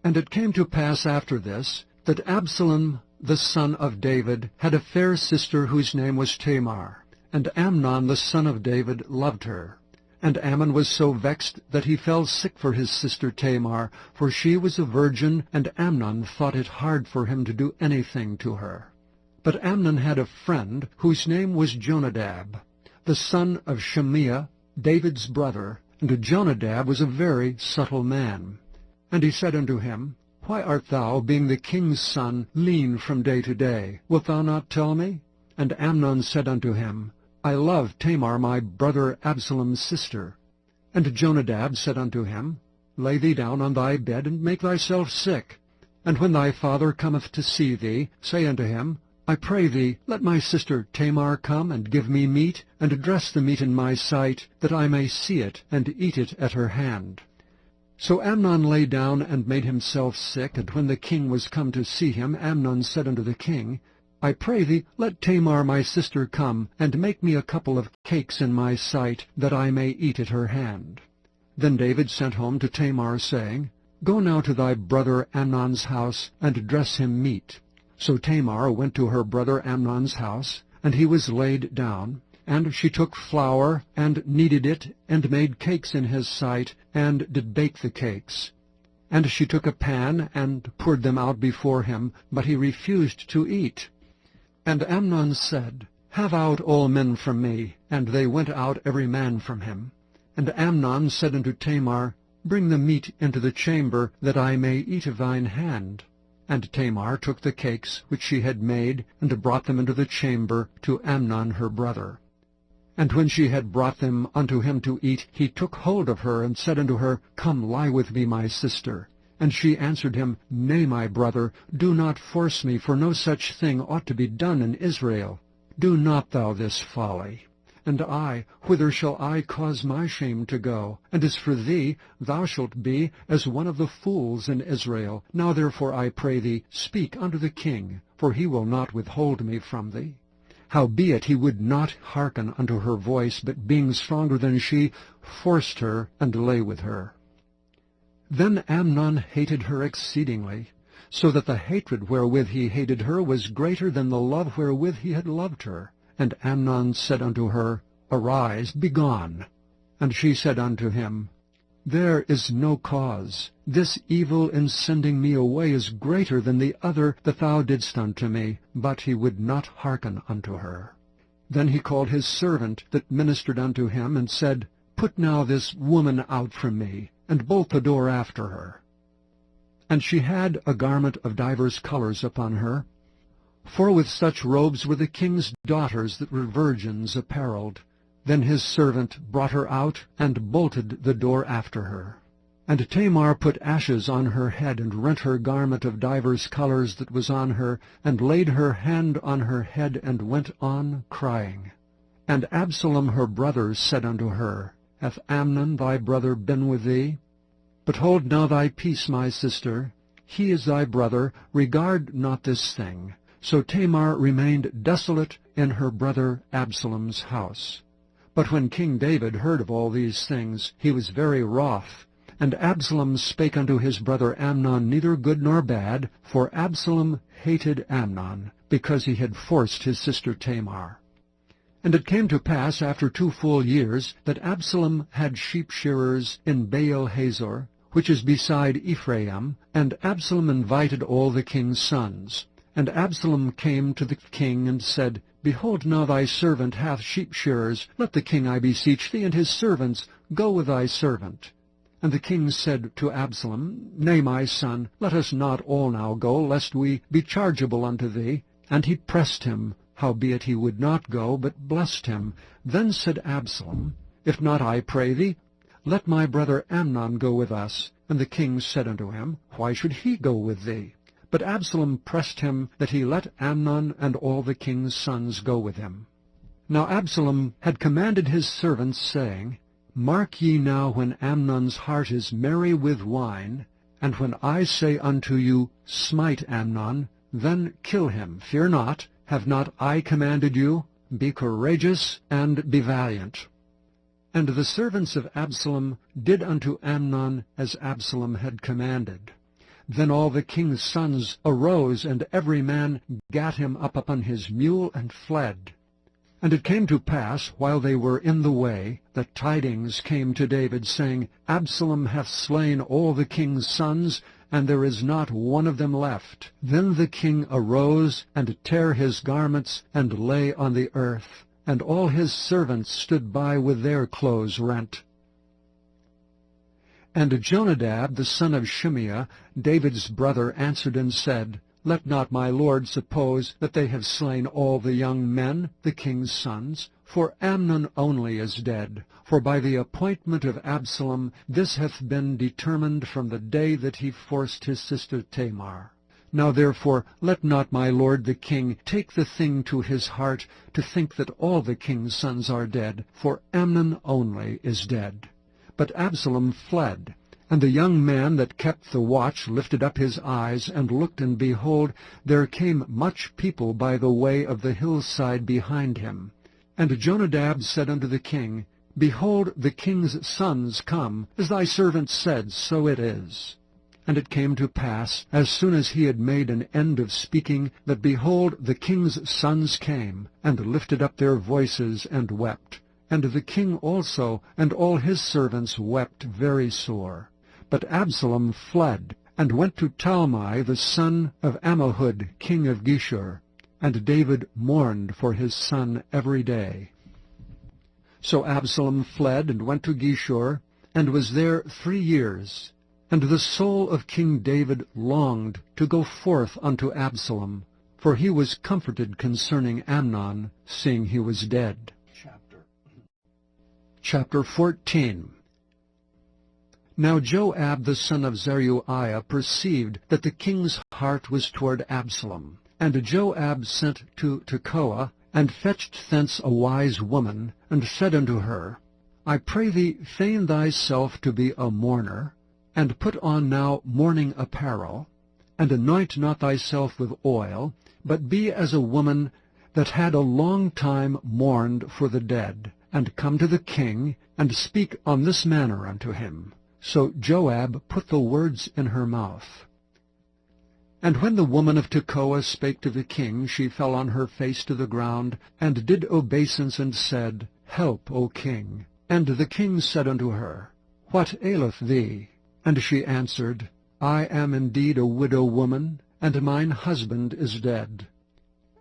And it came to pass after this, that Absalom the son of David had a fair sister whose name was Tamar, and Amnon the son of David loved her. And Ammon was so vexed that he fell sick for his sister Tamar, for she was a virgin, and Amnon thought it hard for him to do anything to her. But Amnon had a friend whose name was Jonadab, the son of Shemiah, David's brother, and Jonadab was a very subtle man. And he said unto him, Why art thou, being the king's son, lean from day to day? Wilt thou not tell me? And Amnon said unto him, I love Tamar my brother Absalom's sister. And Jonadab said unto him, Lay thee down on thy bed, and make thyself sick. And when thy father cometh to see thee, say unto him, I pray thee, let my sister Tamar come, and give me meat, and dress the meat in my sight, that I may see it, and eat it at her hand. So Amnon lay down, and made himself sick, and when the king was come to see him, Amnon said unto the king, I pray thee, let Tamar my sister come, and make me a couple of cakes in my sight, that I may eat at her hand. Then David sent home to Tamar, saying, Go now to thy brother Amnon's house, and dress him meat. So Tamar went to her brother Amnon's house, and he was laid down. And she took flour, and kneaded it, and made cakes in his sight, and did bake the cakes. And she took a pan, and poured them out before him, but he refused to eat. And Amnon said, Have out all men from me. And they went out every man from him. And Amnon said unto Tamar, Bring the meat into the chamber, that I may eat of thine hand. And Tamar took the cakes which she had made, and brought them into the chamber to Amnon her brother. And when she had brought them unto him to eat, he took hold of her, and said unto her, Come lie with me, my sister. And she answered him, Nay, my brother, do not force me, for no such thing ought to be done in Israel. Do not thou this folly. And I, whither shall I cause my shame to go? And as for thee, thou shalt be as one of the fools in Israel. Now therefore I pray thee, speak unto the king, for he will not withhold me from thee. Howbeit he would not hearken unto her voice, but being stronger than she, forced her, and lay with her. Then Amnon hated her exceedingly, so that the hatred wherewith he hated her was greater than the love wherewith he had loved her. And Amnon said unto her, Arise, begone. And she said unto him, There is no cause. This evil in sending me away is greater than the other that thou didst unto me. But he would not hearken unto her. Then he called his servant that ministered unto him, and said, Put now this woman out from me, and bolt the door after her. And she had a garment of divers colors upon her, for with such robes were the king's daughters that were virgins apparelled. Then his servant brought her out, and bolted the door after her. And Tamar put ashes on her head, and rent her garment of divers colors that was on her, and laid her hand on her head, and went on crying. And Absalom her brother said unto her, Hath Amnon thy brother been with thee? But hold now thy peace, my sister. He is thy brother, regard not this thing. So Tamar remained desolate in her brother Absalom's house. But when King David heard of all these things, he was very wroth, And Absalom spake unto his brother Amnon neither good nor bad, for Absalom hated Amnon, because he had forced his sister Tamar. And it came to pass after 2 full years, that Absalom had sheep-shearers in Baal-hazor, which is beside Ephraim, and Absalom invited all the king's sons. And Absalom came to the king, and said, Behold, now thy servant hath sheep-shearers. Let the king, I beseech thee, and his servants go with thy servant. And the king said to Absalom, Nay, my son, let us not all now go, lest we be chargeable unto thee. And he pressed him, howbeit he would not go, but blessed him. Then said Absalom, If not, I pray thee, let my brother Amnon go with us. And the king said unto him, Why should he go with thee? But Absalom pressed him that he let Amnon and all the king's sons go with him. Now Absalom had commanded his servants, saying, Mark ye now when Amnon's heart is merry with wine, and when I say unto you, Smite Amnon, then kill him. Fear not. Have not I commanded you? Be courageous and be valiant. And the servants of Absalom did unto Amnon as Absalom had commanded. Then all the king's sons arose, and every man gat him up upon his mule, and fled. And it came to pass, while they were in the way, that tidings came to David, saying, Absalom hath slain all the king's sons, and there is not one of them left. Then the king arose, and tare his garments, and lay on the earth. And all his servants stood by with their clothes rent. And Jonadab the son of Shimeah, David's brother, answered and said, Let not my lord suppose that they have slain all the young men, the king's sons, for Amnon only is dead. For by the appointment of Absalom this hath been determined from the day that he forced his sister Tamar. Now therefore let not my lord the king take the thing to his heart, to think that all the king's sons are dead, for Amnon only is dead. But Absalom fled. And the young man that kept the watch lifted up his eyes, and looked, and behold, there came much people by the way of the hillside behind him. And Jonadab said unto the king, Behold, the king's sons come, as thy servant said, so it is. And it came to pass, as soon as he had made an end of speaking, that, behold, the king's sons came, and lifted up their voices, and wept. And the king also, and all his servants, wept very sore. But Absalom fled, and went to Talmai the son of Ammihud, king of Geshur. And David mourned for his son every day. So Absalom fled, and went to Geshur, and was there 3 years. And the soul of King David longed to go forth unto Absalom, for he was comforted concerning Amnon, seeing he was dead. Chapter 14. Now Joab the son of Zeruiah perceived that the king's heart was toward Absalom. And Joab sent to Tekoa, and fetched thence a wise woman, and said unto her, I pray thee, feign thyself to be a mourner, and put on now mourning apparel, and anoint not thyself with oil, but be as a woman that had a long time mourned for the dead, and come to the king, and speak on this manner unto him. So Joab put the words in her mouth. And when the woman of Tekoa spake to the king, she fell on her face to the ground, and did obeisance, and said, Help, O king. And the king said unto her, What aileth thee? And she answered, I am indeed a widow woman, and mine husband is dead.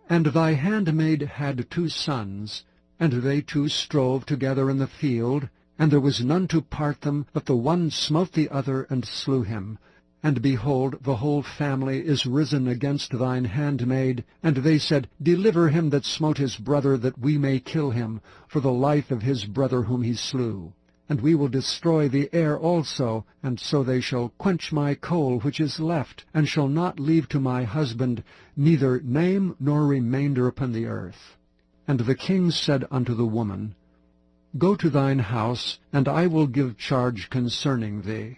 And thy handmaid had 2 sons, and they 2 strove together in the field, and there was none to part them, but the one smote the other, and slew him. And behold, the whole family is risen against thine handmaid. And they said, Deliver him that smote his brother, that we may kill him, for the life of his brother whom he slew. And we will destroy the heir also, and so they shall quench my coal which is left, and shall not leave to my husband neither name nor remainder upon the earth. And the king said unto the woman, Go to thine house, and I will give charge concerning thee.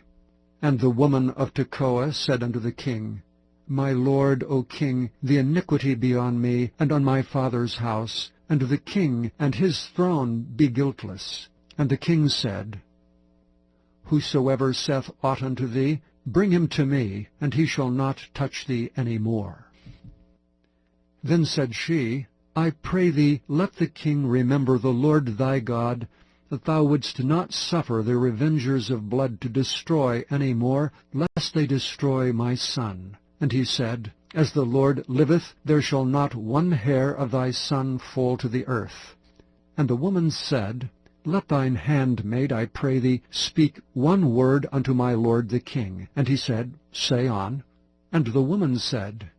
And the woman of Tekoa said unto the king, My lord, O king, the iniquity be on me, and on my father's house, and the king and his throne be guiltless. And the king said, Whosoever saith aught unto thee, bring him to me, and he shall not touch thee any more. Then said she, I pray thee, let the king remember the Lord thy God, that thou wouldst not suffer the revengers of blood to destroy any more, lest they destroy my son. And he said, As the Lord liveth, there shall not one hair of thy son fall to the earth. And the woman said, Let thine handmaid, I pray thee, speak one word unto my lord the king. And he said, Say on. And the woman said,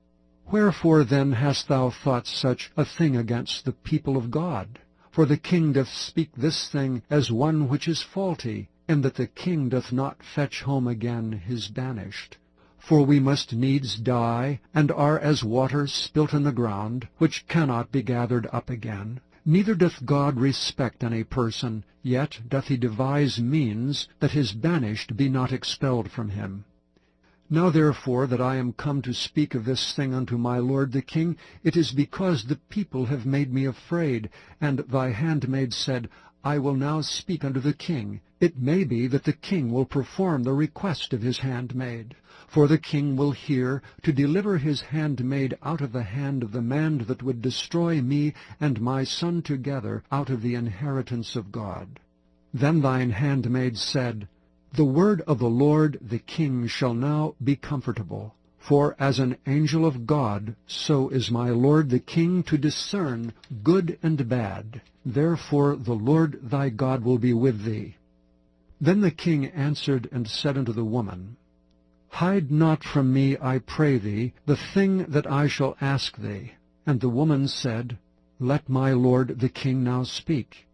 Wherefore then hast thou thought such a thing against the people of God? For the king doth speak this thing as one which is faulty, and that the king doth not fetch home again his banished. For we must needs die, and are as water spilt in the ground, which cannot be gathered up again. Neither doth God respect any person, yet doth he devise means that his banished be not expelled from him. Now therefore that I am come to speak of this thing unto my lord the king, it is because the people have made me afraid, and thy handmaid said, I will now speak unto the king. It may be that the king will perform the request of his handmaid. For the king will hear to deliver his handmaid out of the hand of the man that would destroy me and my son together out of the inheritance of God. Then thine handmaid said, The word of the Lord the king shall now be comfortable. For as an angel of God, so is my lord the king to discern good and bad. Therefore the Lord thy God will be with thee. Then the king answered and said unto the woman, Hide not from me, I pray thee, the thing that I shall ask thee. And the woman said, Let my lord the king now speak.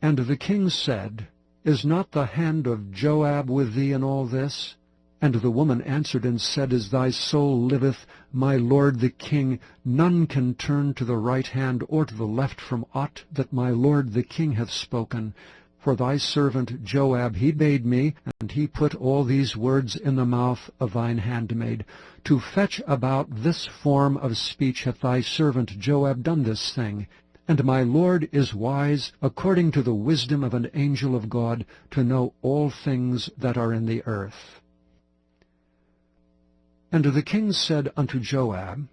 And the king said, Is not the hand of Joab with thee in all this? And the woman answered and said, As thy soul liveth, my lord the king, none can turn to the right hand or to the left from aught that my lord the king hath spoken. For thy servant Joab he bade me, and he put all these words in the mouth of thine handmaid. To fetch about this form of speech hath thy servant Joab done this thing. And my lord is wise, according to the wisdom of an angel of God, to know all things that are in the earth. And the king said unto Joab,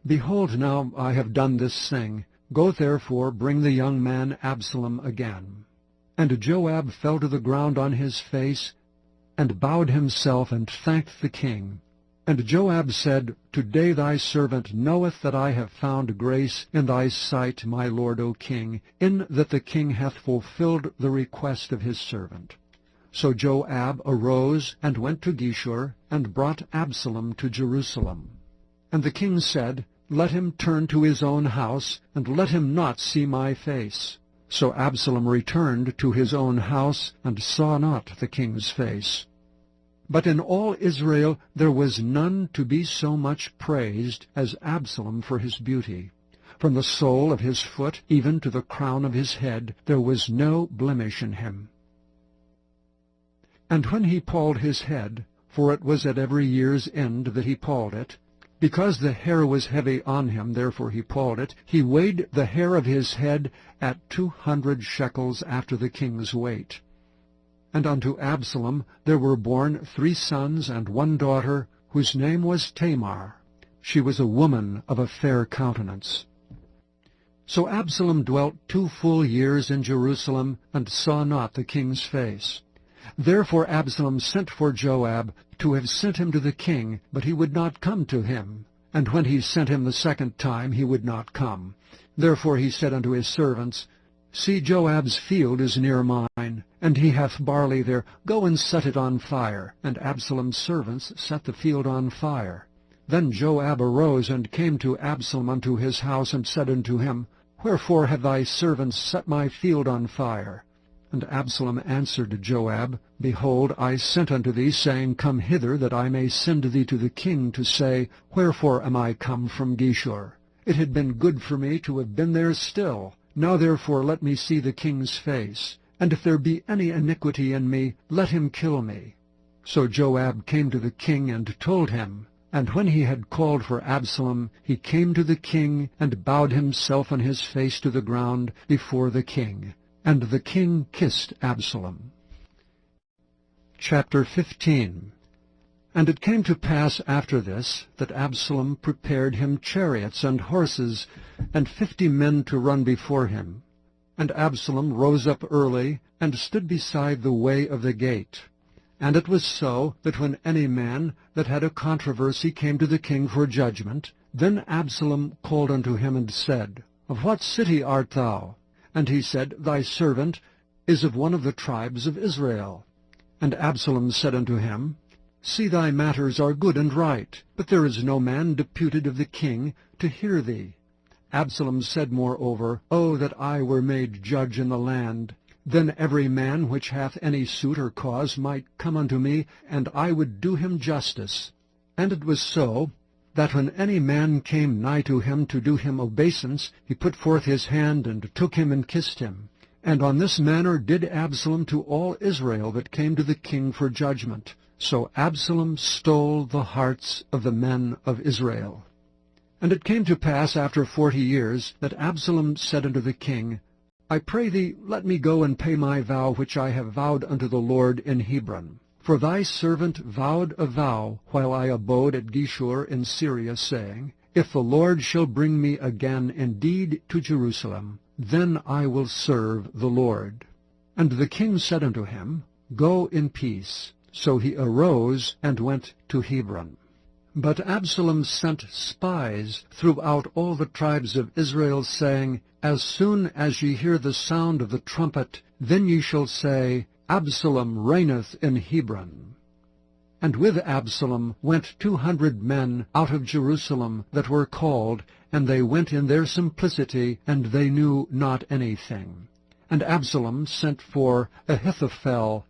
Behold, now I have done this thing. Go therefore, bring the young man Absalom again. And Joab fell to the ground on his face, and bowed himself, and thanked the king. And Joab said, Today thy servant knoweth that I have found grace in thy sight, my lord, O king, in that the king hath fulfilled the request of his servant. So Joab arose, and went to Geshur, and brought Absalom to Jerusalem. And the king said, Let him turn to his own house, and let him not see my face. So Absalom returned to his own house, and saw not the king's face. But in all Israel there was none to be so much praised as Absalom for his beauty. From the sole of his foot even to the crown of his head there was no blemish in him. And when he palled his head, for it was at every year's end that he palled it, because the hair was heavy on him, therefore he palled it, he weighed the hair of his head at 200 shekels after the king's weight. And unto Absalom there were born 3 sons and 1 daughter, whose name was Tamar. She was a woman of a fair countenance. So Absalom dwelt 2 full years in Jerusalem, and saw not the king's face. Therefore Absalom sent for Joab, to have sent him to the king, but he would not come to him. And when he sent him the 2nd time, he would not come. Therefore he said unto his servants, See, Joab's field is near mine, and he hath barley there. Go and set it on fire. And Absalom's servants set the field on fire. Then Joab arose and came to Absalom unto his house, and said unto him, Wherefore have thy servants set my field on fire? And Absalom answered Joab, Behold, I sent unto thee, saying, Come hither, that I may send thee to the king, to say, Wherefore am I come from Geshur? It had been good for me to have been there still. Now therefore let me see the king's face, and if there be any iniquity in me, let him kill me. So Joab came to the king and told him. And when he had called for Absalom, he came to the king, and bowed himself on his face to the ground before the king. And the king kissed Absalom. Chapter 15. And it came to pass after this, that Absalom prepared him chariots and horses, and 50 men to run before him. And Absalom rose up early, and stood beside the way of the gate. And it was so, that when any man that had a controversy came to the king for judgment, then Absalom called unto him, and said, Of what city art thou? And he said, Thy servant is of one of the tribes of Israel. And Absalom said unto him, See, thy matters are good and right, but there is no man deputed of the king to hear thee. Absalom said moreover, O that I were made judge in the land! Then every man which hath any suit or cause might come unto me, and I would do him justice. And it was so, that when any man came nigh to him to do him obeisance, he put forth his hand, and took him and kissed him. And on this manner did Absalom to all Israel that came to the king for judgment. So Absalom stole the hearts of the men of Israel. And it came to pass after 40 years, that Absalom said unto the king, I pray thee, let me go and pay my vow which I have vowed unto the Lord in Hebron. For thy servant vowed a vow while I abode at Geshur in Syria, saying, If the Lord shall bring me again indeed to Jerusalem, then I will serve the Lord. And the king said unto him, Go in peace. So he arose and went to Hebron. But Absalom sent spies throughout all the tribes of Israel, saying, As soon as ye hear the sound of the trumpet, then ye shall say, Absalom reigneth in Hebron. And with Absalom went 200 men out of Jerusalem that were called, and they went in their simplicity, and they knew not anything. And Absalom sent for Ahithophel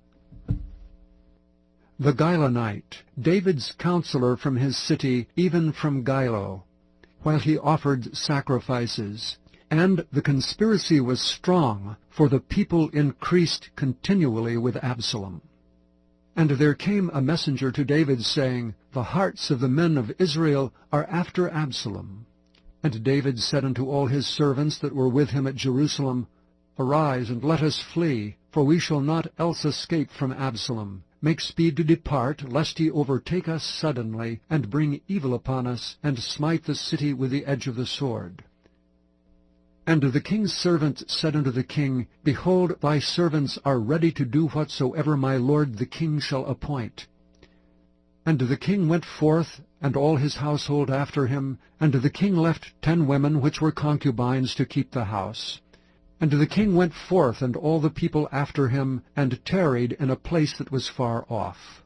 the Gilonite, David's counselor from his city, even from Gilo, while he offered sacrifices. And the conspiracy was strong, for the people increased continually with Absalom. And there came a messenger to David, saying, The hearts of the men of Israel are after Absalom. And David said unto all his servants that were with him at Jerusalem, Arise, and let us flee, for we shall not else escape from Absalom. Make speed to depart, lest he overtake us suddenly, and bring evil upon us, and smite the city with the edge of the sword. And the king's servant said unto the king, Behold, thy servants are ready to do whatsoever my lord the king shall appoint. And the king went forth, and all his household after him, and the king left 10 women which were concubines to keep the house. And the king went forth, and all the people after him, and tarried in a place that was far off.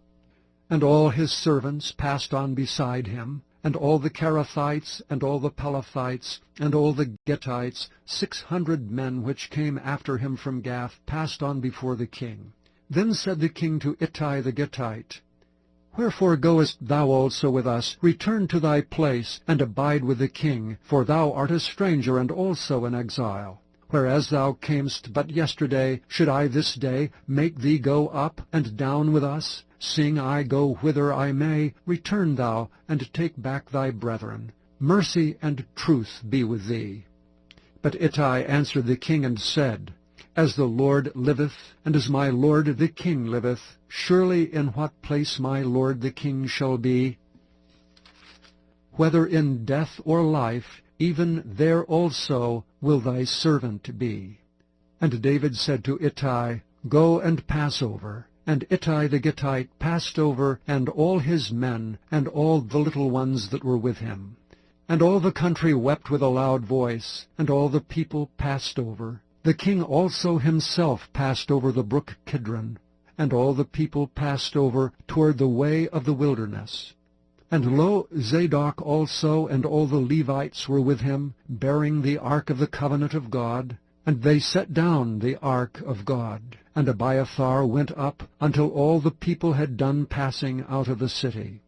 And all his servants passed on beside him, and all the Cherethites, and all the Pelethites, and all the Gittites, 600 men which came after him from Gath, passed on before the king. Then said the king to Ittai the Gittite, Wherefore goest thou also with us? Return to thy place, and abide with the king, for thou art a stranger, and also an exile. Whereas thou camest but yesterday, should I this day make thee go up and down with us? Seeing I go whither I may, return thou, and take back thy brethren. Mercy and truth be with thee. But Ittai answered the king, and said, As the Lord liveth, and as my lord the king liveth, surely in what place my lord the king shall be, whether in death or life, even there also will thy servant be. And David said to Ittai, Go and pass over. And Ittai the Gittite passed over, and all his men, and all the little ones that were with him. And all the country wept with a loud voice, and all the people passed over. The king also himself passed over the brook Kidron, and all the people passed over toward the way of the wilderness. And lo, Zadok also and all the Levites were with him, bearing the ark of the covenant of God. And they set down the ark of God. And Abiathar went up until all the people had done passing out of the city.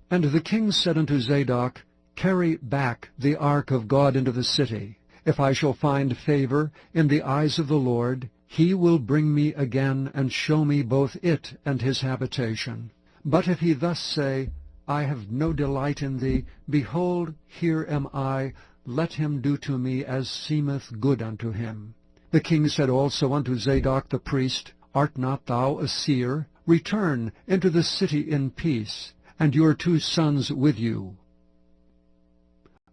And the king said unto Zadok, Carry back the ark of God into the city. If I shall find favor in the eyes of the Lord, he will bring me again, and show me both it and his habitation. But if he thus say, I have no delight in thee, behold, here am I, let him do to me as seemeth good unto him. The king said also unto Zadok the priest, Art not thou a seer? Return into the city in peace, and your 2 sons with you.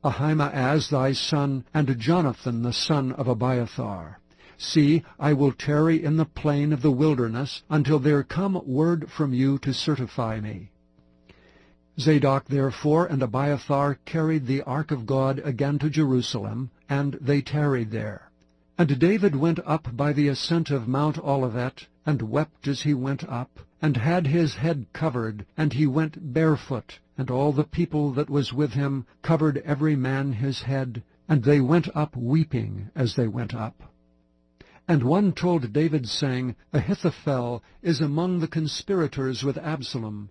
Ahimaaz thy son, and Jonathan the son of Abiathar. See, I will tarry in the plain of the wilderness until there come word from you to certify me. Zadok therefore and Abiathar carried the ark of God again to Jerusalem, and they tarried there. And David went up by the ascent of Mount Olivet, and wept as he went up, and had his head covered, and he went barefoot, and all the people that was with him covered every man his head, and they went up weeping as they went up. And one told David, saying, Ahithophel is among the conspirators with Absalom.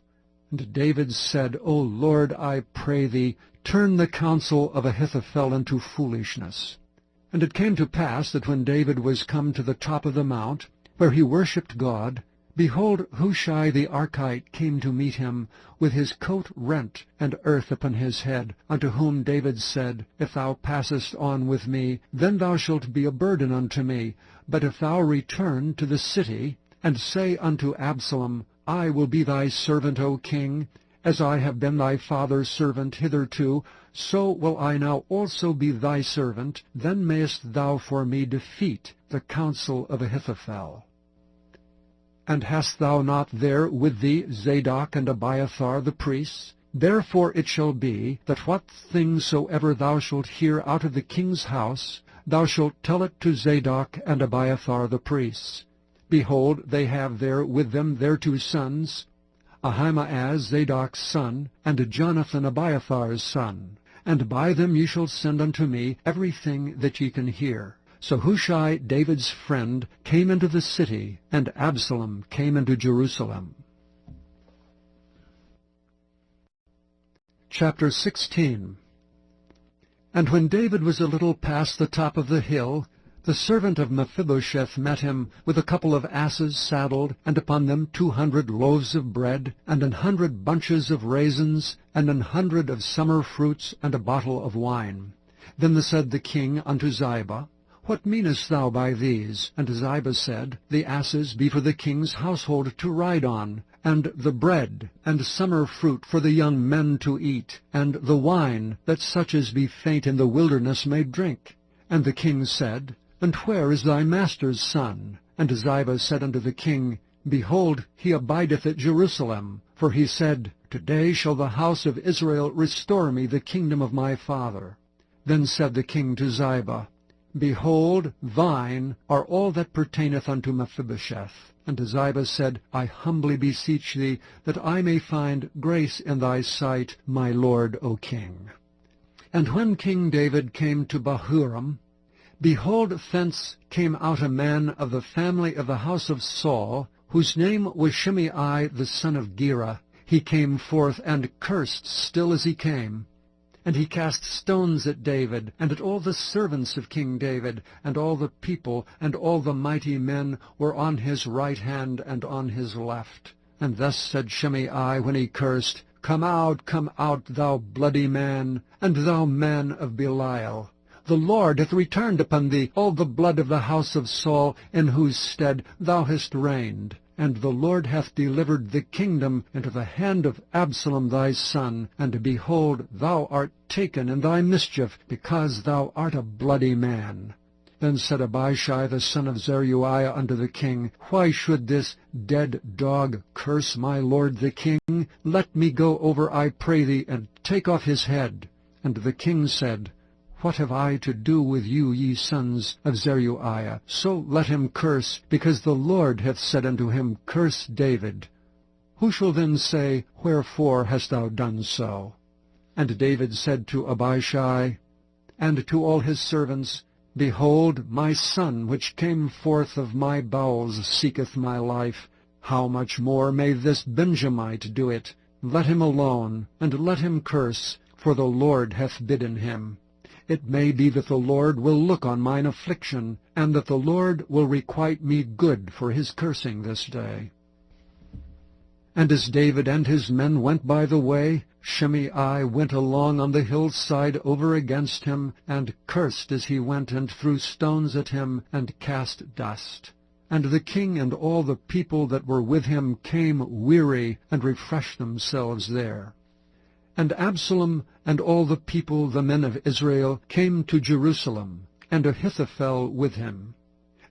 And David said, O Lord, I pray thee, turn the counsel of Ahithophel into foolishness. And it came to pass that when David was come to the top of the mount, where he worshipped God, behold, Hushai the Archite came to meet him, with his coat rent, and earth upon his head, unto whom David said, If thou passest on with me, then thou shalt be a burden unto me. But if thou return to the city, and say unto Absalom, I will be thy servant, O king, as I have been thy father's servant hitherto, so will I now also be thy servant, then mayest thou for me defeat the counsel of Ahithophel. And hast thou not there with thee Zadok and Abiathar the priests? Therefore it shall be, that what things soever thou shalt hear out of the king's house, thou shalt tell it to Zadok and Abiathar the priests. Behold, they have there with them their 2 sons, Ahimaaz Zadok's son, and Jonathan Abiathar's son. And by them ye shall send unto me everything that ye can hear. So Hushai, David's friend, came into the city, and Absalom came into Jerusalem. Chapter 16. And when David was a little past the top of the hill, the servant of Mephibosheth met him with a couple of asses saddled, and upon them 200 loaves of bread, and 100 bunches of raisins, and 100 of summer fruits, and a bottle of wine. Then said the king unto Ziba, What meanest thou by these? And Ziba said, The asses be for the king's household to ride on, and the bread and summer fruit for the young men to eat, and the wine, that such as be faint in the wilderness may drink. And the king said, And where is thy master's son? And Ziba said unto the king, Behold, he abideth at Jerusalem. For he said, Today shall the house of Israel restore me the kingdom of my father. Then said the king to Ziba, Behold, thine are all that pertaineth unto Mephibosheth. And Ziba said, I humbly beseech thee, that I may find grace in thy sight, my lord, O king. And when King David came to Bahurim, behold, thence came out a man of the family of the house of Saul, whose name was Shimei the son of Gera. He came forth and cursed still as he came. And he cast stones at David, and at all the servants of King David, and all the people, and all the mighty men were on his right hand and on his left. And thus said Shimei when he cursed, Come out, thou bloody man, and thou man of Belial. The Lord hath returned upon thee all the blood of the house of Saul, in whose stead thou hast reigned. And the Lord hath delivered the kingdom into the hand of Absalom thy son. And behold, thou art taken in thy mischief, because thou art a bloody man. Then said Abishai the son of Zeruiah unto the king, Why should this dead dog curse my lord the king? Let me go over, I pray thee, and take off his head. And the king said, What have I to do with you, ye sons of Zeruiah? So let him curse, because the Lord hath said unto him, Curse David. Who shall then say, Wherefore hast thou done so? And David said to Abishai and to all his servants, Behold, my son, which came forth of my bowels, seeketh my life. How much more may this Benjamite do it? Let him alone, and let him curse, for the Lord hath bidden him. It may be that the Lord will look on mine affliction, and that the Lord will requite me good for his cursing this day. And as David and his men went by the way, Shimei went along on the hillside over against him, and cursed as he went, and threw stones at him, and cast dust. And the king and all the people that were with him came weary, and refreshed themselves there. And Absalom and all the people, the men of Israel, came to Jerusalem, and Ahithophel with him.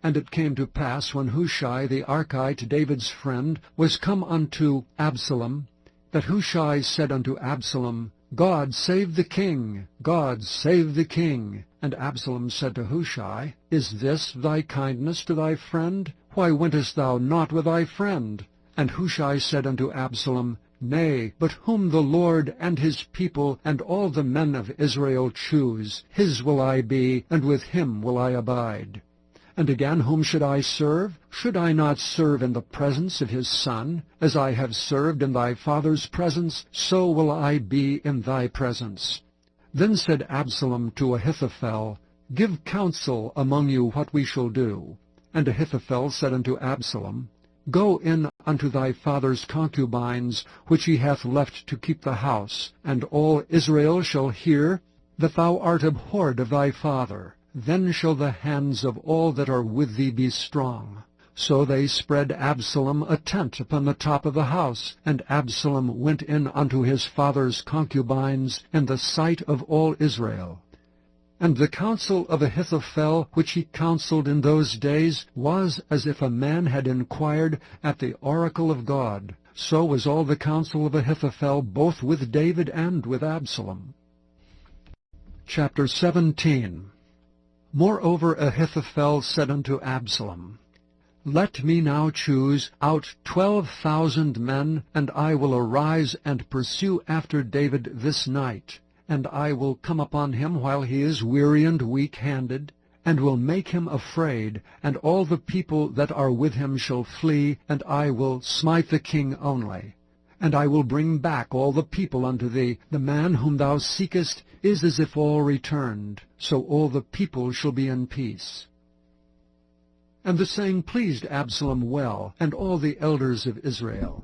And it came to pass, when Hushai the Archite, David's friend, was come unto Absalom, that Hushai said unto Absalom, God save the king! God save the king! And Absalom said to Hushai, Is this thy kindness to thy friend? Why wentest thou not with thy friend? And Hushai said unto Absalom, Nay, but whom the Lord and his people and all the men of Israel choose, his will I be, and with him will I abide. And again, whom should I serve? Should I not serve in the presence of his son? As I have served in thy father's presence, so will I be in thy presence. Then said Absalom to Ahithophel, Give counsel among you what we shall do. And Ahithophel said unto Absalom, Go in unto thy father's concubines, which he hath left to keep the house, and all Israel shall hear that thou art abhorred of thy father. Then shall the hands of all that are with thee be strong. So they spread Absalom a tent upon the top of the house, and Absalom went in unto his father's concubines in the sight of all Israel. And the counsel of Ahithophel, which he counselled in those days, was as if a man had inquired at the oracle of God. So was all the counsel of Ahithophel, both with David and with Absalom. Chapter 17. Moreover Ahithophel said unto Absalom, Let me now choose out 12,000 men, and I will arise and pursue after David this night. And I will come upon him while he is weary and weak-handed, and will make him afraid, and all the people that are with him shall flee, and I will smite the king only. And I will bring back all the people unto thee. The man whom thou seekest is as if all returned, so all the people shall be in peace. And the saying pleased Absalom well, and all the elders of Israel.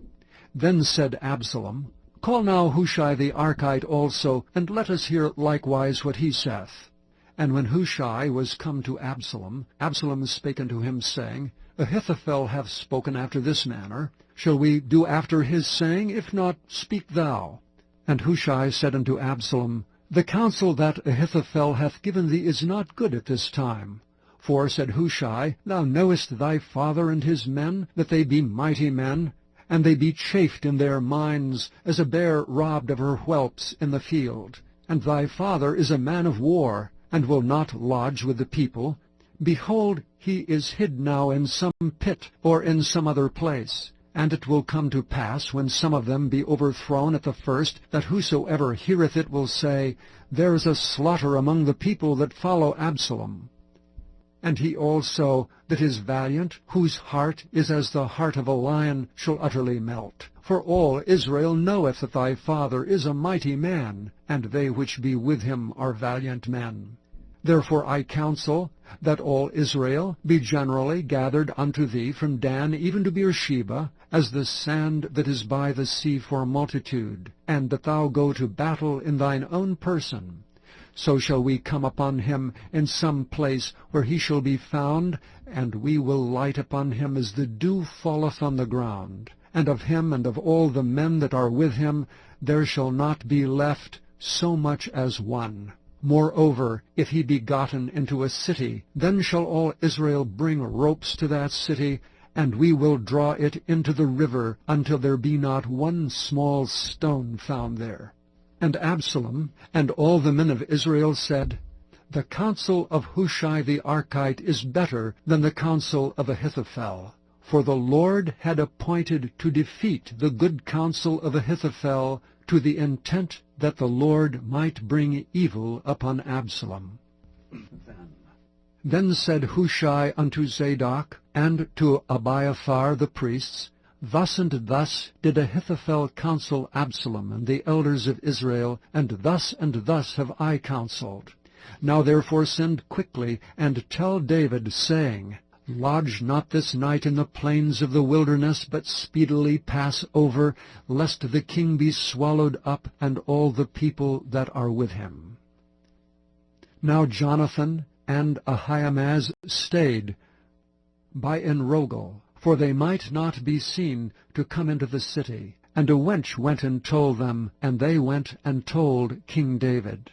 Then said Absalom, Call now Hushai the Archite also, and let us hear likewise what he saith. And when Hushai was come to Absalom, Absalom spake unto him, saying, Ahithophel hath spoken after this manner. Shall we do after his saying? If not, speak thou. And Hushai said unto Absalom, The counsel that Ahithophel hath given thee is not good at this time. For, said Hushai, Thou knowest thy father and his men, that they be mighty men, and they be chafed in their minds, as a bear robbed of her whelps in the field. And thy father is a man of war, and will not lodge with the people. Behold, he is hid now in some pit, or in some other place. And it will come to pass, when some of them be overthrown at the first, that whosoever heareth it will say, There is a slaughter among the people that follow Absalom. And he also that is valiant, whose heart is as the heart of a lion, shall utterly melt. For all Israel knoweth that thy father is a mighty man, and they which be with him are valiant men. Therefore I counsel that all Israel be generally gathered unto thee from Dan even to Beersheba, as the sand that is by the sea for multitude, and that thou go to battle in thine own person. So shall we come upon him in some place where he shall be found, and we will light upon him as the dew falleth on the ground. And of him and of all the men that are with him there shall not be left so much as one. Moreover, if he be gotten into a city, then shall all Israel bring ropes to that city, and we will draw it into the river until there be not one small stone found there. And Absalom and all the men of Israel said, The counsel of Hushai the Archite is better than the counsel of Ahithophel. For the Lord had appointed to defeat the good counsel of Ahithophel, to the intent that the Lord might bring evil upon Absalom. Then said Hushai unto Zadok and to Abiathar the priests, Thus and thus did Ahithophel counsel Absalom and the elders of Israel, and thus have I counselled. Now therefore send quickly, and tell David, saying, Lodge not this night in the plains of the wilderness, but speedily pass over, lest the king be swallowed up, and all the people that are with him. Now Jonathan and Ahimaaz stayed by Enrogel, for they might not be seen to come into the city. And a wench went and told them, and they went and told King David.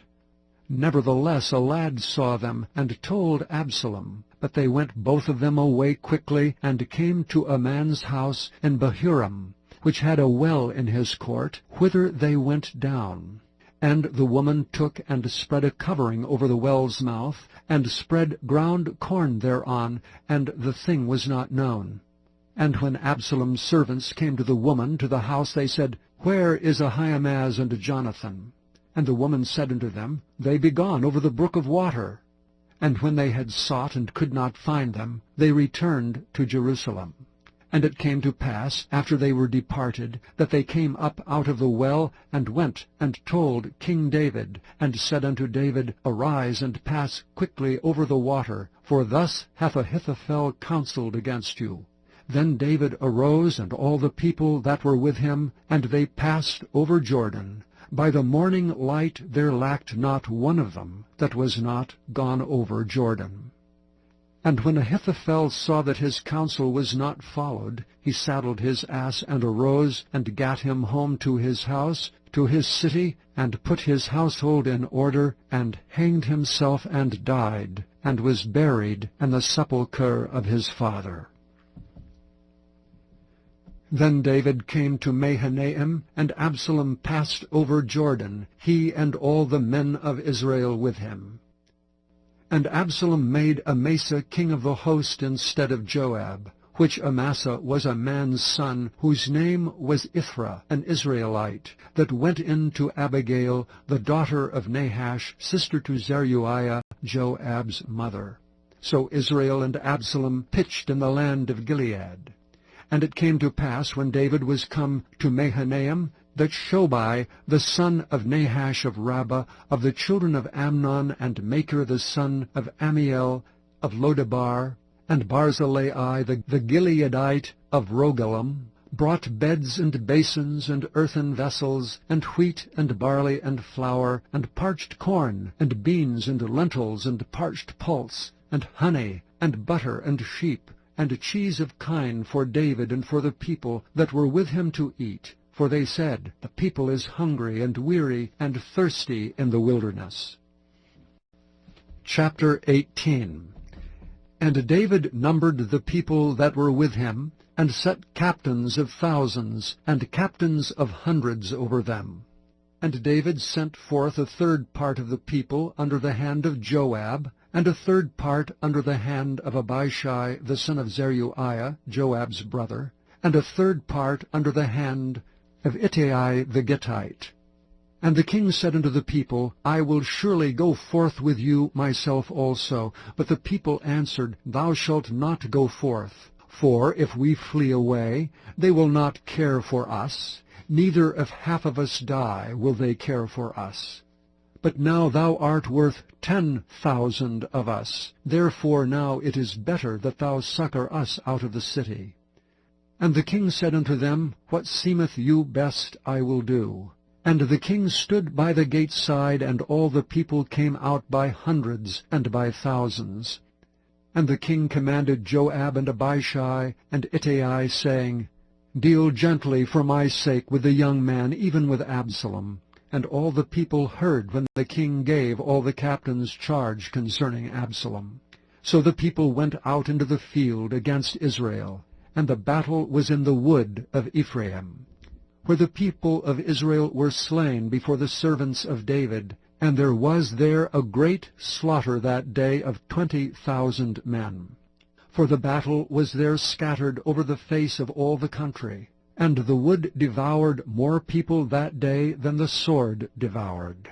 Nevertheless a lad saw them, and told Absalom. But they went both of them away quickly, and came to a man's house in Bahurim, which had a well in his court, whither they went down. And the woman took and spread a covering over the well's mouth, and spread ground corn thereon, and the thing was not known. And when Absalom's servants came to the woman to the house, they said, Where is Ahimaaz and Jonathan? And the woman said unto them, They be gone over the brook of water. And when they had sought and could not find them, they returned to Jerusalem. And it came to pass, after they were departed, that they came up out of the well, and went and told King David, and said unto David, Arise and pass quickly over the water, for thus hath Ahithophel counseled against you. Then David arose, and all the people that were with him, and they passed over Jordan. By the morning light there lacked not one of them that was not gone over Jordan. And when Ahithophel saw that his counsel was not followed, he saddled his ass, and arose, and gat him home to his house, to his city, and put his household in order, and hanged himself, and died, and was buried in the sepulchre of his father. Then David came to Mahanaim, and Absalom passed over Jordan, he and all the men of Israel with him. And Absalom made Amasa king of the host instead of Joab, which Amasa was a man's son, whose name was Ithra, an Israelite, that went in to Abigail, the daughter of Nahash, sister to Zeruiah, Joab's mother. So Israel and Absalom pitched in the land of Gilead. And it came to pass, when David was come to Mahanaim, that Shobai, the son of Nahash of Rabbah, of the children of Amnon, and Machir the son of Ammiel, of Lodebar, and Barzillai the Gileadite of Rogelim, brought beds and basins and earthen vessels, and wheat and barley and flour, and parched corn, and beans and lentils, and parched pulse, and honey, and butter, and sheep, and cheese of kine for David and for the people that were with him to eat. For they said, The people is hungry and weary and thirsty in the wilderness. Chapter 18. And David numbered the people that were with him, and set captains of thousands, and captains of hundreds over them. And David sent forth a third part of the people under the hand of Joab, and a third part under the hand of Abishai the son of Zeruiah, Joab's brother, and a third part under the hand of Ittai the Gittite. And the king said unto the people, I will surely go forth with you myself also. But the people answered, Thou shalt not go forth. For if we flee away, they will not care for us, neither if half of us die will they care for us. But now thou art worth 10,000 of us. Therefore now it is better that thou succor us out of the city. And the king said unto them, What seemeth you best I will do. And the king stood by the gate side, and all the people came out by hundreds and by thousands. And the king commanded Joab and Abishai and Ittai, saying, Deal gently for my sake with the young man, even with Absalom. And all the people heard when the king gave all the captains charge concerning Absalom. So the people went out into the field against Israel, and the battle was in the wood of Ephraim, where the people of Israel were slain before the servants of David, and there was there a great slaughter that day of 20,000 men. For the battle was there scattered over the face of all the country, and the wood devoured more people that day than the sword devoured.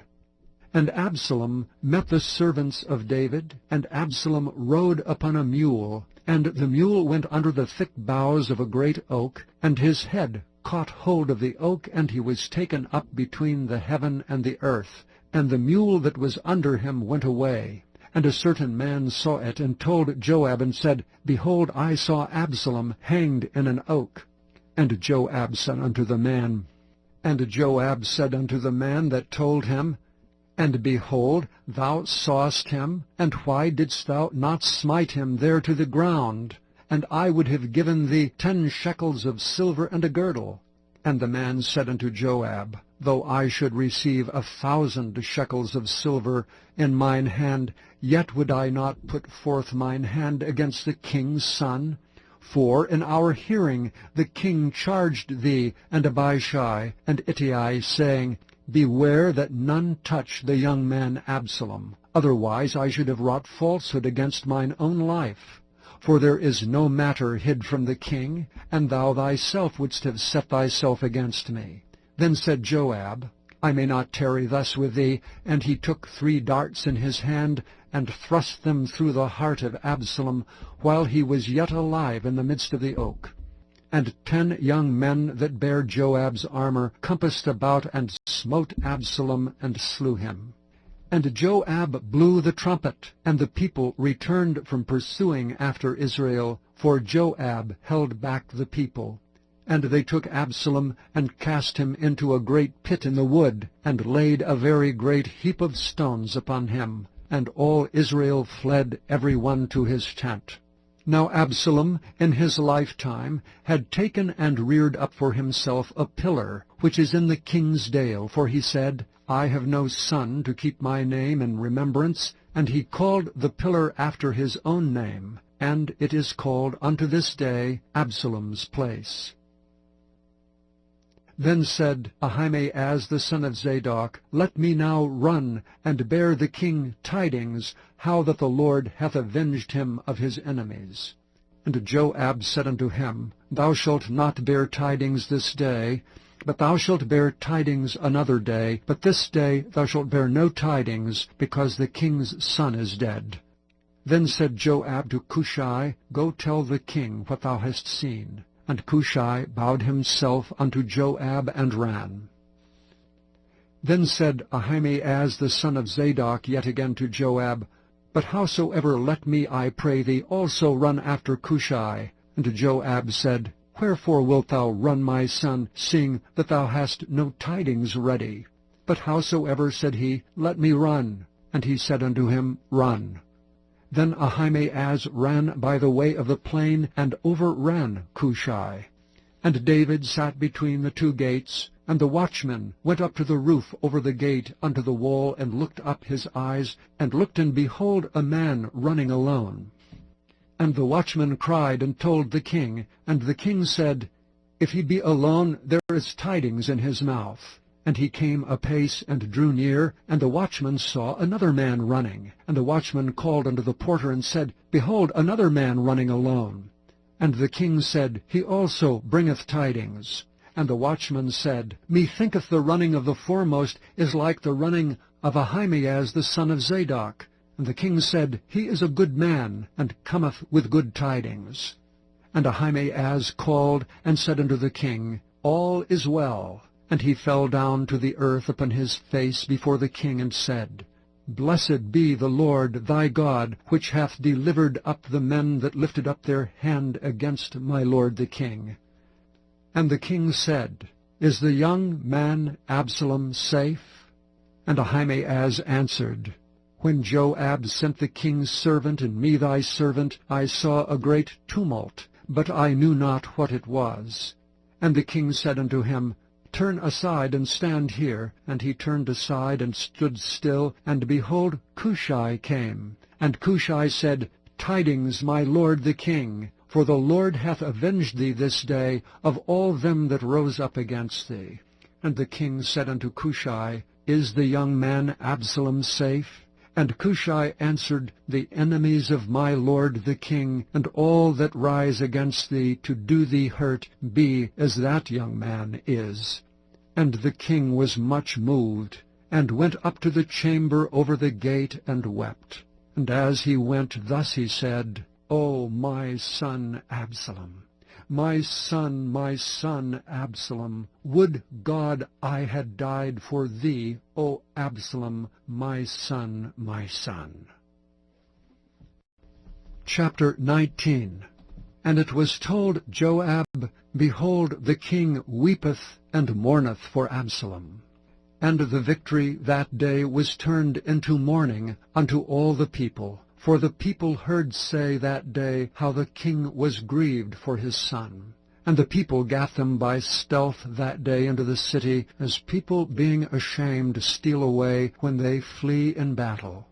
And Absalom met the servants of David, and Absalom rode upon a mule, and the mule went under the thick boughs of a great oak, and his head caught hold of the oak, and he was taken up between the heaven and the earth, and the mule that was under him went away. And a certain man saw it, and told Joab, and said, Behold, I saw Absalom hanged in an oak. And Joab said unto the man that told him, And behold, thou sawest him, and why didst thou not smite him there to the ground? and I would have given thee 10 shekels of silver and a girdle. And the man said unto Joab, Though I should receive 1,000 shekels of silver in mine hand, yet would I not put forth mine hand against the king's son. For in our hearing the king charged thee and Abishai and Ittai, saying, Beware that none touch the young man Absalom. Otherwise I should have wrought falsehood against mine own life. For there is no matter hid from the king, and thou thyself wouldst have set thyself against me. Then said Joab, I may not tarry thus with thee. And he took 3 darts in his hand, and thrust them through the heart of Absalom, while he was yet alive in the midst of the oak. And 10 young men that bare Joab's armor compassed about, and smote Absalom, and slew him. And Joab blew the trumpet, and the people returned from pursuing after Israel, for Joab held back the people. And they took Absalom, and cast him into a great pit in the wood, and laid a very great heap of stones upon him. And all Israel fled every one to his tent. Now Absalom in his lifetime had taken and reared up for himself a pillar, which is in the king's dale, for he said, I have no son to keep my name in remembrance. And he called the pillar after his own name, and it is called unto this day Absalom's place. Then said Ahimaaz the son of Zadok, Let me now run, and bear the king tidings, how that the Lord hath avenged him of his enemies. And Joab said unto him, Thou shalt not bear tidings this day, but thou shalt bear tidings another day. But this day thou shalt bear no tidings, because the king's son is dead. Then said Joab to Cushai, Go tell the king what thou hast seen. And Cushai bowed himself unto Joab, and ran. Then said Ahimaaz the son of Zadok yet again to Joab, But howsoever let me, I pray thee, also run after Cushai. And Joab said, Wherefore wilt thou run, my son, seeing that thou hast no tidings ready? But howsoever, said he, let me run. And he said unto him, Run. Then Ahimaaz ran by the way of the plain, and overran Cushai. And David sat between the 2 gates, and the watchman went up to the roof over the gate unto the wall, and looked up his eyes, and looked, and behold, a man running alone. And the watchman cried and told the king, and the king said, If he be alone, there is tidings in his mouth. And he came apace and drew near, and the watchman saw another man running. And the watchman called unto the porter, and said, Behold, another man running alone. And the king said, He also bringeth tidings. And the watchman said, Methinketh the running of the foremost is like the running of Ahimaaz the son of Zadok. And the king said, He is a good man, and cometh with good tidings. And Ahimaaz called, and said unto the king, All is well. And he fell down to the earth upon his face before the king, and said, Blessed be the Lord thy God, which hath delivered up the men that lifted up their hand against my lord the king. And the king said, Is the young man Absalom safe? And Ahimaaz answered, When Joab sent the king's servant and me thy servant, I saw a great tumult, but I knew not what it was. And the king said unto him, Turn aside and stand here. And he turned aside and stood still, and behold, Cushai came. And Cushai said, Tidings, my lord the king, for the Lord hath avenged thee this day of all them that rose up against thee. And the king said unto Cushai, Is the young man Absalom safe? And Cushai answered, The enemies of my lord the king, and all that rise against thee to do thee hurt, be as that young man is. And the king was much moved, and went up to the chamber over the gate, and wept. And as he went, thus he said, O my son Absalom, my son Absalom, would God I had died for thee, O Absalom, my son, my son. Chapter 19. And it was told Joab, Behold, the king weepeth and mourneth for Absalom. And the victory that day was turned into mourning unto all the people, For the people heard say that day how the king was grieved for his son. And the people gat them by stealth that day into the city, as people being ashamed steal away when they flee in battle.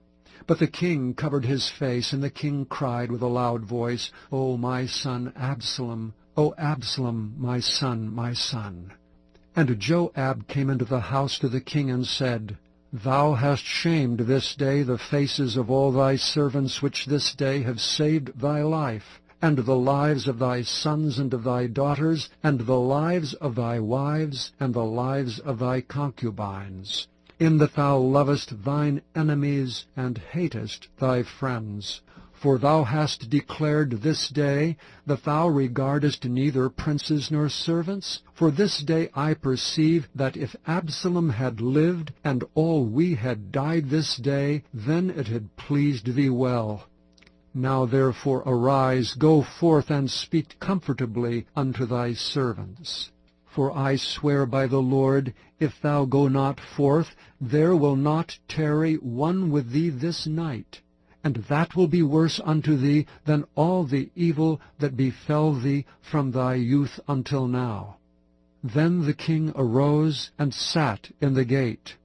But the king covered his face, and the king cried with a loud voice, O my son Absalom, O Absalom, my son, my son. And Joab came into the house to the king, and said, Thou hast shamed this day the faces of all thy servants, which this day have saved thy life, and the lives of thy sons and of thy daughters, and the lives of thy wives, and the lives of thy concubines, in that thou lovest thine enemies, and hatest thy friends. For thou hast declared this day that thou regardest neither princes nor servants. For this day I perceive that if Absalom had lived, and all we had died this day, then it had pleased thee well. Now therefore arise, go forth, and speak comfortably unto thy servants. For I swear by the Lord, if thou go not forth, there will not tarry one with thee this night. And that will be worse unto thee than all the evil that befell thee from thy youth until now. Then the king arose and sat in the gate.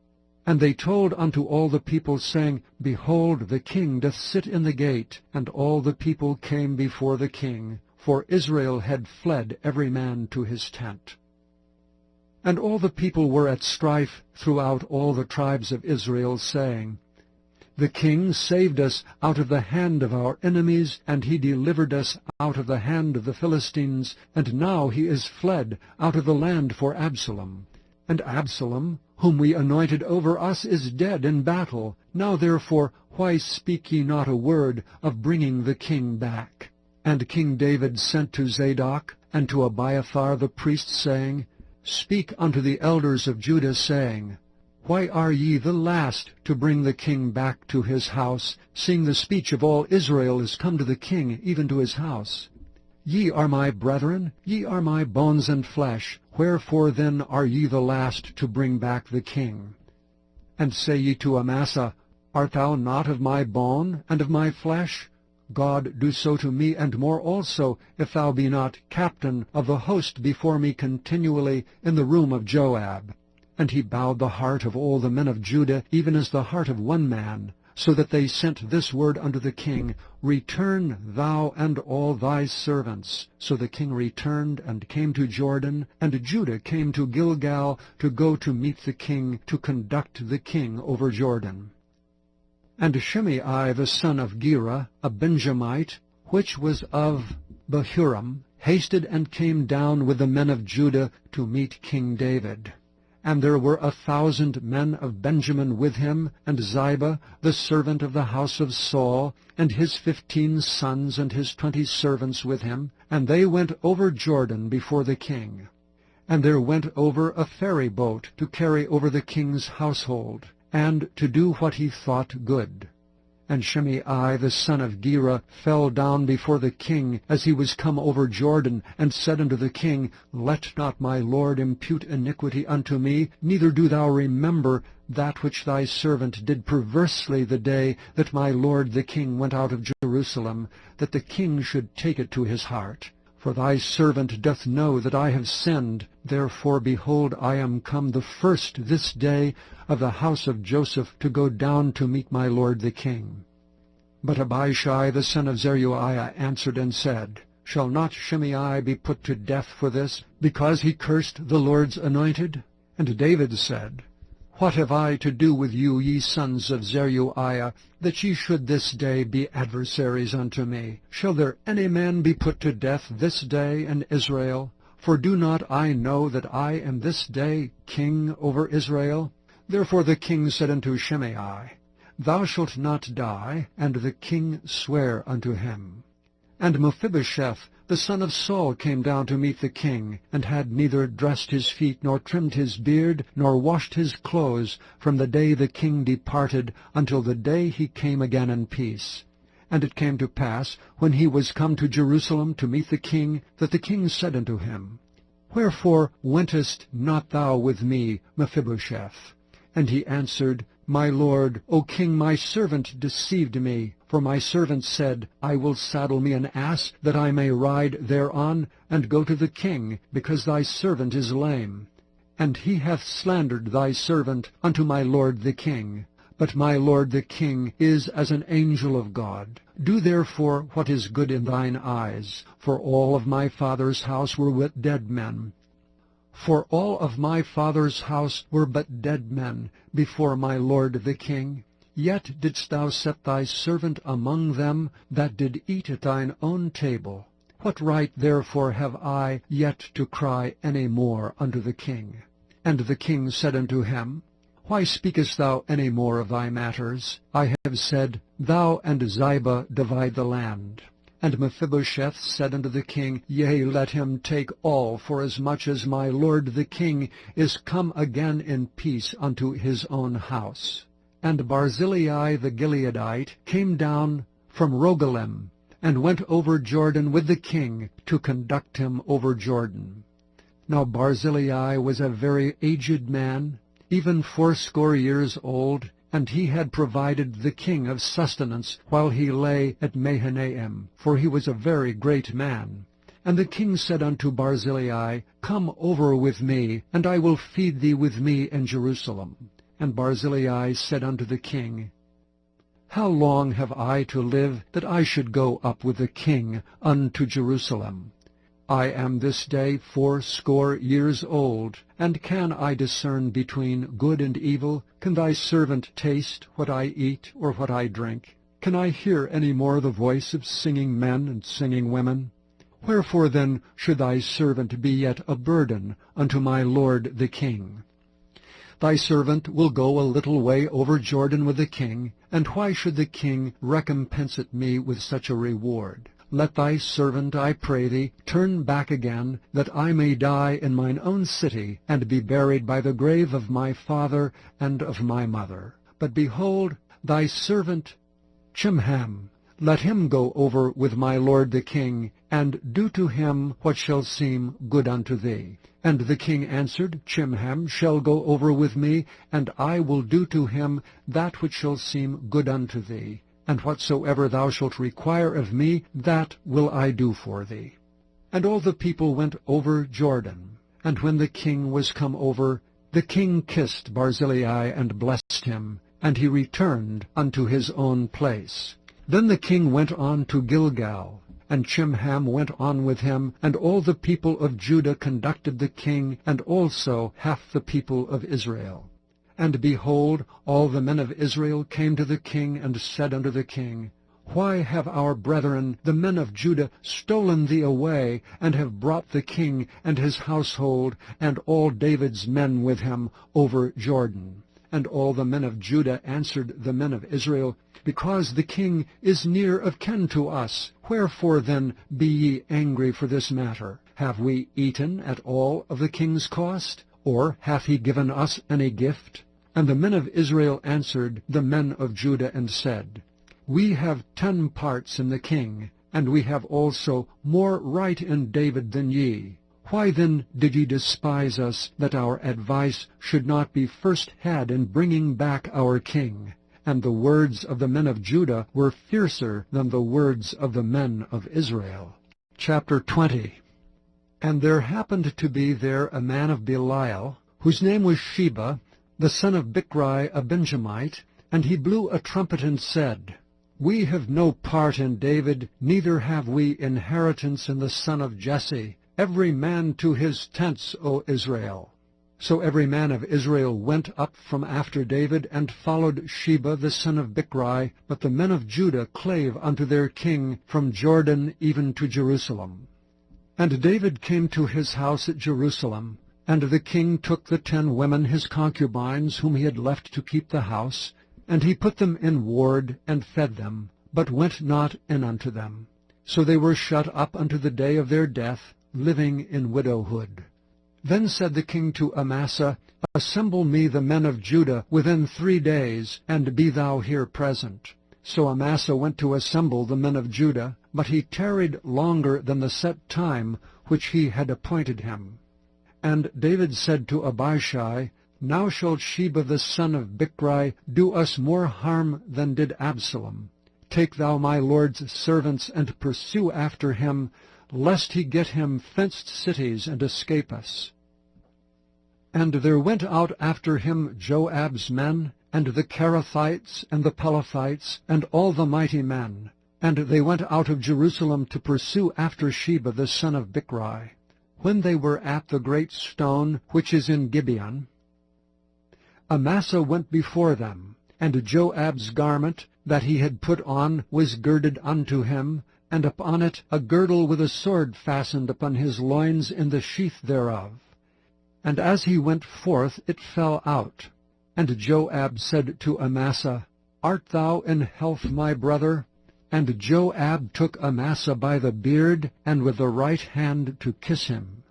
And they told unto all the people, saying, Behold, the king doth sit in the gate. And all the people came before the king, for Israel had fled every man to his tent. And all the people were at strife throughout all the tribes of Israel, saying, The king saved us out of the hand of our enemies, and he delivered us out of the hand of the Philistines, and now he is fled out of the land for Absalom. And Absalom, whom we anointed over us, is dead in battle. Now therefore why speak ye not a word of bringing the king back? And King David sent to Zadok and to Abiathar the priest, saying, Speak unto the elders of Judah, saying, Why are ye the last to bring the king back to his house, seeing the speech of all Israel is come to the king, even to his house? Ye are my brethren, ye are my bones and flesh. Wherefore then are ye the last to bring back the king? And say ye to Amasa, Art thou not of my bone and of my flesh? God do so to me, and more also, if thou be not captain of the host before me continually in the room of Joab. And he bowed the heart of all the men of Judah, even as the heart of one man, so that they sent this word unto the king, Return thou and all thy servants. So the king returned and came to Jordan, and Judah came to Gilgal to go to meet the king, to conduct the king over Jordan. And Shimei the son of Gera, a Benjamite, which was of Bahurim, hasted and came down with the men of Judah to meet King David. And there were 1,000 men of Benjamin with him, and Ziba, the servant of the house of Saul, and his 15 sons and his 20 servants with him, and they went over Jordan before the king. And there went over a ferry boat to carry over the king's household, and to do what he thought good. And Shimei the son of Gera fell down before the king as he was come over Jordan, and said unto the king, Let not my lord impute iniquity unto me, neither do thou remember that which thy servant did perversely the day that my lord the king went out of Jerusalem, that the king should take it to his heart. For thy servant doth know that I have sinned. Therefore, behold, I am come the first this day of the house of Joseph to go down to meet my lord the king. But Abishai the son of Zeruiah answered and said, Shall not Shimei be put to death for this, because he cursed the Lord's anointed? And David said, What have I to do with you, ye sons of Zeruiah, that ye should this day be adversaries unto me? Shall there any man be put to death this day in Israel? For do not I know that I am this day king over Israel? Therefore the king said unto Shimei, Thou shalt not die. And the king sware unto him. And Mephibosheth, the son of Saul, came down to meet the king, and had neither dressed his feet, nor trimmed his beard, nor washed his clothes, from the day the king departed until the day he came again in peace. And it came to pass, when he was come to Jerusalem to meet the king, that the king said unto him, Wherefore wentest not thou with me, Mephibosheth? And he answered, My lord, O king, my servant deceived me. For my servant said, I will saddle me an ass, that I may ride thereon, and go to the king, because thy servant is lame. And he hath slandered thy servant unto my lord the king. But my lord the king is as an angel of God. Do therefore what is good in thine eyes, for all of my father's house were but dead men. For all of my father's house were but dead men before my lord the king. Yet didst thou set thy servant among them that did eat at thine own table. What right therefore have I yet to cry any more unto the king? And the king said unto him, Why speakest thou any more of thy matters? I have said, Thou and Ziba divide the land. And Mephibosheth said unto the king, Yea, let him take all, forasmuch as my lord the king is come again in peace unto his own house. And Barzillai the Gileadite came down from Rogelim, and went over Jordan with the king to conduct him over Jordan. Now Barzillai was a very aged man, even 80 years old, and he had provided the king of sustenance while he lay at Mahanaim, for he was a very great man. And the king said unto Barzillai, Come over with me, and I will feed thee with me in Jerusalem. And Barzillai said unto the king, How long have I to live, that I should go up with the king unto Jerusalem? I am this day 80 years old, and can I discern between good and evil? Can thy servant taste what I eat or what I drink? Can I hear any more the voice of singing men and singing women? Wherefore then should thy servant be yet a burden unto my lord the king? Thy servant will go a little way over Jordan with the king, and why should the king recompense me with such a reward? Let thy servant, I pray thee, turn back again, that I may die in mine own city, and be buried by the grave of my father and of my mother. But behold, thy servant Chimham, let him go over with my lord the king, and do to him what shall seem good unto thee. And the king answered, Chimham shall go over with me, and I will do to him that which shall seem good unto thee. And whatsoever thou shalt require of me, that will I do for thee. And all the people went over Jordan. And when the king was come over, the king kissed Barzillai and blessed him, and he returned unto his own place. Then the king went on to Gilgal, and Chimham went on with him, and all the people of Judah conducted the king, and also half the people of Israel. And behold, all the men of Israel came to the king, and said unto the king, Why have our brethren, the men of Judah, stolen thee away, and have brought the king and his household, and all David's men with him, over Jordan? And all the men of Judah answered the men of Israel, Because the king is near of kin to us. Wherefore then be ye angry for this matter? Have we eaten at all of the king's cost? Or hath he given us any gift? And the men of Israel answered the men of Judah, and said, We have 10 parts in the king, and we have also more right in David than ye. Why then did ye despise us, that our advice should not be first had in bringing back our king? And the words of the men of Judah were fiercer than the words of the men of Israel. Chapter 20. And there happened to be there a man of Belial, whose name was Sheba, the son of Bichri, a Benjamite, and he blew a trumpet and said, We have no part in David, neither have we inheritance in the son of Jesse. Every man to his tents, O Israel. So every man of Israel went up from after David, and followed Sheba the son of Bichri, but the men of Judah clave unto their king from Jordan even to Jerusalem. And David came to his house at Jerusalem, and the king took the 10 women his concubines, whom he had left to keep the house, and he put them in ward, and fed them, but went not in unto them. So they were shut up unto the day of their death, living in widowhood. Then said the king to Amasa, Assemble me the men of Judah within 3 days, and be thou here present. So Amasa went to assemble the men of Judah, but he tarried longer than the set time which he had appointed him. And David said to Abishai, Now shall Sheba the son of Bichri do us more harm than did Absalom. Take thou my lord's servants, and pursue after him, lest he get him fenced cities, and escape us. And there went out after him Joab's men, and the Cherethites, and the Pelethites, and all the mighty men. And they went out of Jerusalem to pursue after Sheba the son of Bichri. When they were at the great stone which is in Gibeon, Amasa went before them, and Joab's garment that he had put on was girded unto him, and upon it a girdle with a sword fastened upon his loins in the sheath thereof. And as he went forth it fell out. And Joab said to Amasa, Art thou in health, my brother? And Joab took Amasa by the beard, and with the right hand to kiss him.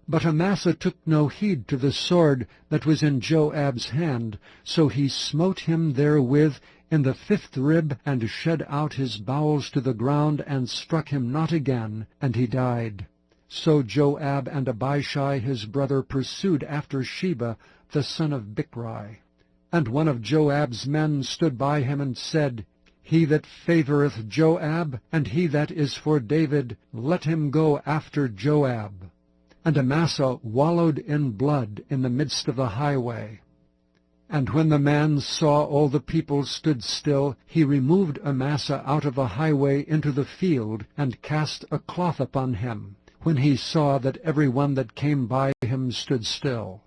But Amasa took no heed to the sword that was in Joab's hand, so he smote him therewith in the 5th rib, and shed out his bowels to the ground, and struck him not again, and he died. So Joab and Abishai his brother pursued after Sheba the son of Bichri. And one of Joab's men stood by him, and said, He that favoureth Joab, and he that is for David, let him go after Joab. And Amasa wallowed in blood in the midst of the highway. And when the man saw all the people stood still, he removed Amasa out of the highway into the field, and cast a cloth upon him, when he saw that every one that came by him stood still.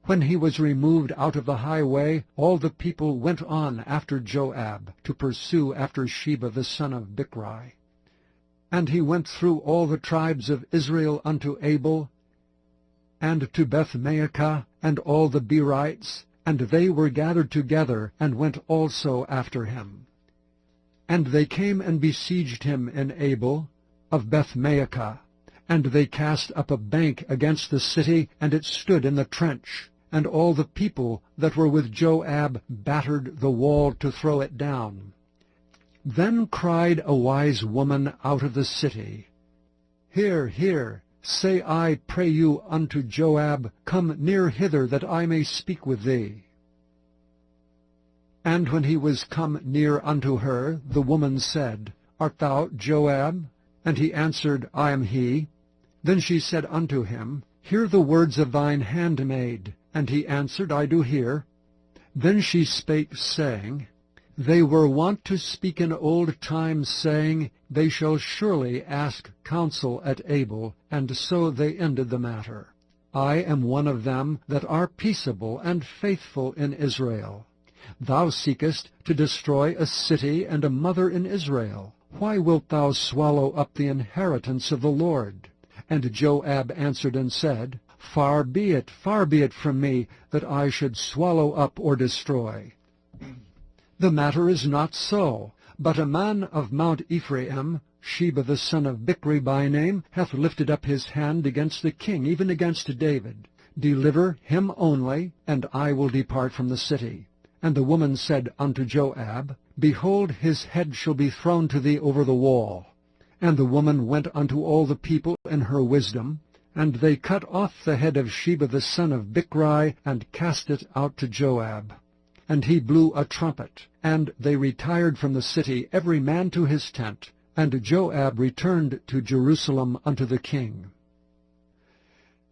When he was removed out of the highway, all the people went on after Joab, to pursue after Sheba the son of Bichri. And he went through all the tribes of Israel unto Abel, and to Beth-maachah, and all the Berites, and they were gathered together, and went also after him. And they came and besieged him in Abel of Beth-maachah, and they cast up a bank against the city, and it stood in the trench. And all the people that were with Joab battered the wall to throw it down. Then cried a wise woman out of the city, Hear, hear, say I pray you unto Joab, Come near hither, that I may speak with thee. And when he was come near unto her, the woman said, Art thou Joab? And he answered, I am he. Then she said unto him, Hear the words of thine handmaid. And he answered, I do hear. Then she spake, saying, They were wont to speak in old times, saying, They shall surely ask counsel at Abel, and so they ended the matter. I am one of them that are peaceable and faithful in Israel. Thou seekest to destroy a city and a mother in Israel. Why wilt thou swallow up the inheritance of the Lord? And Joab answered and said, Far be it from me, that I should swallow up or destroy. The matter is not so, but a man of Mount Ephraim, Sheba the son of Bichri by name, hath lifted up his hand against the king, even against David. Deliver him only, and I will depart from the city. And the woman said unto Joab, Behold, his head shall be thrown to thee over the wall. And the woman went unto all the people in her wisdom, and they cut off the head of Sheba the son of Bichri, and cast it out to Joab. And he blew a trumpet, and they retired from the city, every man to his tent. And Joab returned to Jerusalem unto the king.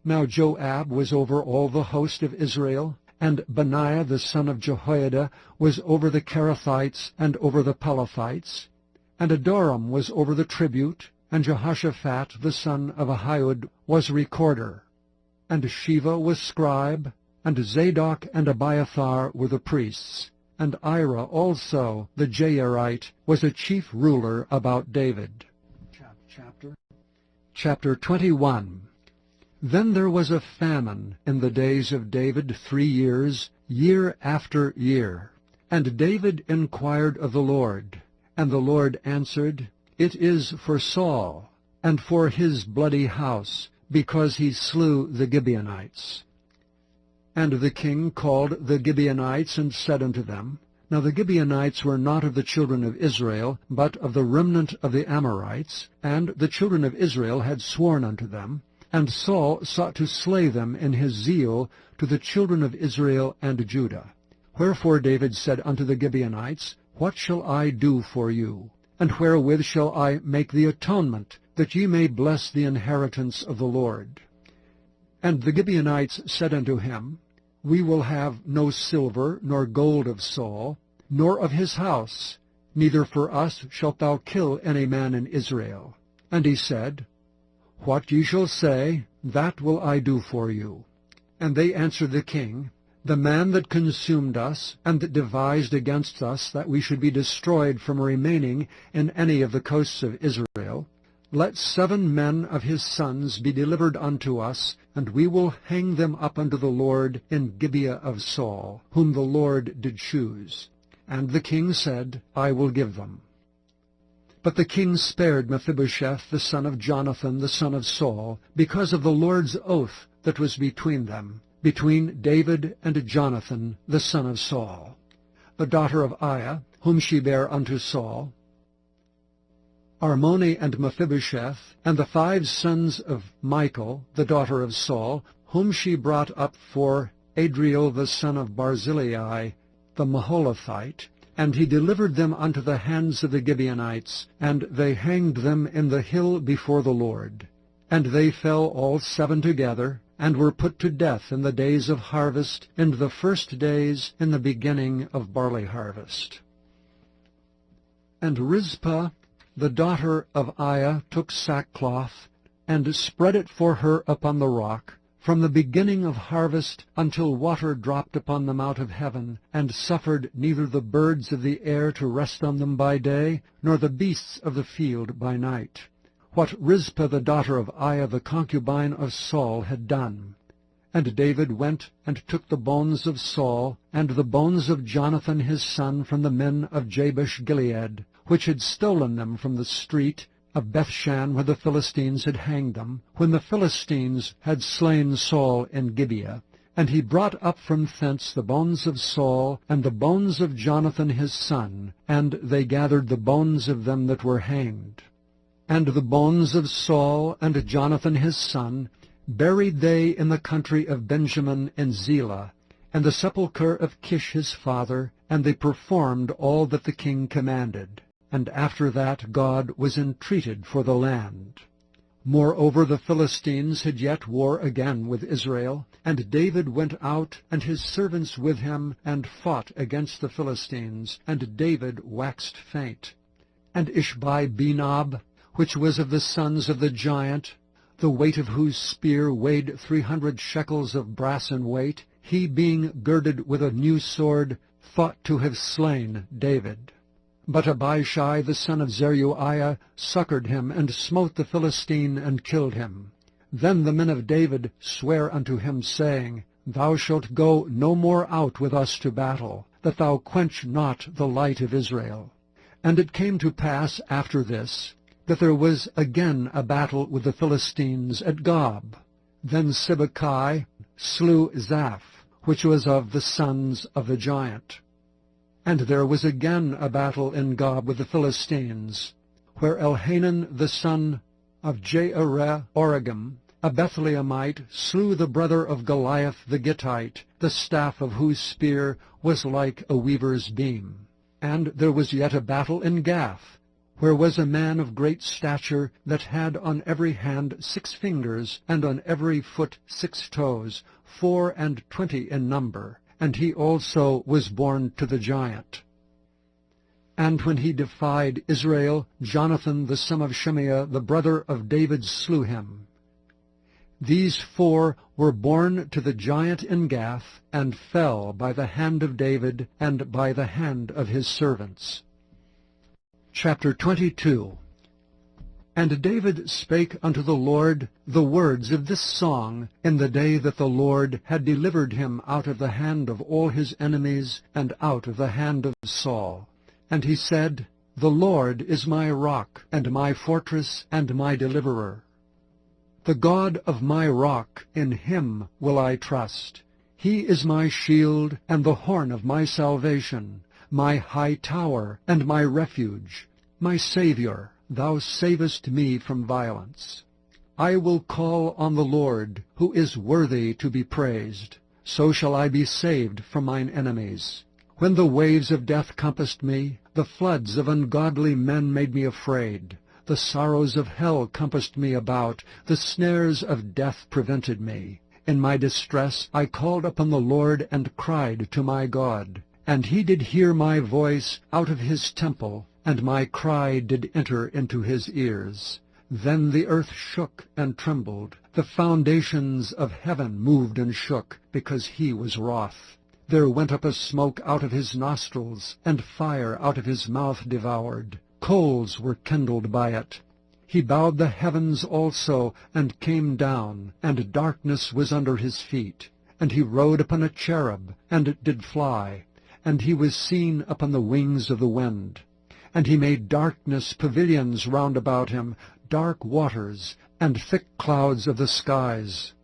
Now Joab was over all the host of Israel, and Benaiah the son of Jehoiada was over the Cherethites and over the Pelethites, and Adoram was over the tribute, and Jehoshaphat the son of Ahihud was recorder, and Sheva was scribe, and Zadok and Abiathar were the priests, and Ira also the Jairite was a chief ruler about David. Chapter 21. Then there was a famine in the days of David 3 years, year after year. And David inquired of the Lord, and the Lord answered, It is for Saul, and for his bloody house, because he slew the Gibeonites. And the king called the Gibeonites, and said unto them, Now the Gibeonites were not of the children of Israel, but of the remnant of the Amorites, and the children of Israel had sworn unto them. And Saul sought to slay them in his zeal to the children of Israel and Judah. Wherefore David said unto the Gibeonites, What shall I do for you? And wherewith shall I make the atonement, that ye may bless the inheritance of the Lord? And the Gibeonites said unto him, We will have no silver nor gold of Saul, nor of his house, neither for us shalt thou kill any man in Israel. And he said, What ye shall say, that will I do for you. And they answered the king, The man that consumed us, and that devised against us that we should be destroyed from remaining in any of the coasts of Israel, let 7 men of his sons be delivered unto us, and we will hang them up unto the Lord in Gibeah of Saul, whom the Lord did choose. And the king said, I will give them. But the king spared Mephibosheth the son of Jonathan the son of Saul, because of the Lord's oath that was between them, between David and Jonathan the son of Saul. The daughter of Aiah, whom she bare unto Saul, Armoni and Mephibosheth, and the 5 sons of Michal, the daughter of Saul, whom she brought up for Adriel the son of Barzillai, the Maholathite, and he delivered them unto the hands of the Gibeonites, and they hanged them in the hill before the Lord. And they fell all 7 together, and were put to death in the days of harvest, in the first days in the beginning of barley harvest. And Rizpah, the daughter of Aiah, took sackcloth, and spread it for her upon the rock, from the beginning of harvest until water dropped upon them out of heaven, and suffered neither the birds of the air to rest on them by day, nor the beasts of the field by night. What Rizpah the daughter of Aiah the concubine of Saul had done. And David went and took the bones of Saul, and the bones of Jonathan his son from the men of Jabesh-Gilead, which had stolen them from the street of Bethshan where the Philistines had hanged them, when the Philistines had slain Saul in Gibeah. And he brought up from thence the bones of Saul, and the bones of Jonathan his son, and they gathered the bones of them that were hanged. And the bones of Saul and Jonathan his son buried they in the country of Benjamin in Zelah, and the sepulchre of Kish his father, and they performed all that the king commanded. And after that God was entreated for the land. Moreover, the Philistines had yet war again with Israel, and David went out, and his servants with him, and fought against the Philistines, and David waxed faint. And Ishbi-Benob, which was of the sons of the giant, the weight of whose spear weighed 300 shekels of brass in weight, he being girded with a new sword, thought to have slain David. But Abishai the son of Zeruiah succored him, and smote the Philistine, and killed him. Then the men of David sware unto him, saying, Thou shalt go no more out with us to battle, that thou quench not the light of Israel. And it came to pass after this, that there was again a battle with the Philistines at Gob. Then Sibbecai slew Zaph, which was of the sons of the giant. And there was again a battle in Gob with the Philistines, where Elhanan the son of Jaareh-Oregim, a Bethlehemite, slew the brother of Goliath the Gittite, the staff of whose spear was like a weaver's beam. And there was yet a battle in Gath, where was a man of great stature, that had on every hand 6 fingers, and on every foot 6 toes, 24 in number. And he also was born to the giant. And when he defied Israel, Jonathan the son of Shimeah, the brother of David, slew him. These 4 were born to the giant in Gath, and fell by the hand of David, and by the hand of his servants. Chapter 22. And David spake unto the Lord the words of this song in the day that the Lord had delivered him out of the hand of all his enemies, and out of the hand of Saul. And he said, The Lord is my rock, and my fortress, and my deliverer. The God of my rock, in him will I trust. He is my shield, and the horn of my salvation, my high tower, and my refuge, my Saviour. Thou savest me from violence. I will call on the Lord, who is worthy to be praised. So shall I be saved from mine enemies. When the waves of death compassed me, The floods of ungodly men made me afraid. The sorrows of hell compassed me about. The snares of death prevented me. In my distress I called upon the Lord and cried to my God. And he did hear my voice out of his temple, and my cry did enter into his ears. Then the earth shook and trembled. The foundations of heaven moved and shook, because he was wroth. There went up a smoke out of his nostrils, and fire out of his mouth devoured. Coals were kindled by it. He bowed the heavens also, and came down, and darkness was under his feet. And he rode upon a cherub, and did fly, and he was seen upon the wings of the wind. And he made darkness pavilions round about him, dark waters, and thick clouds of the skies.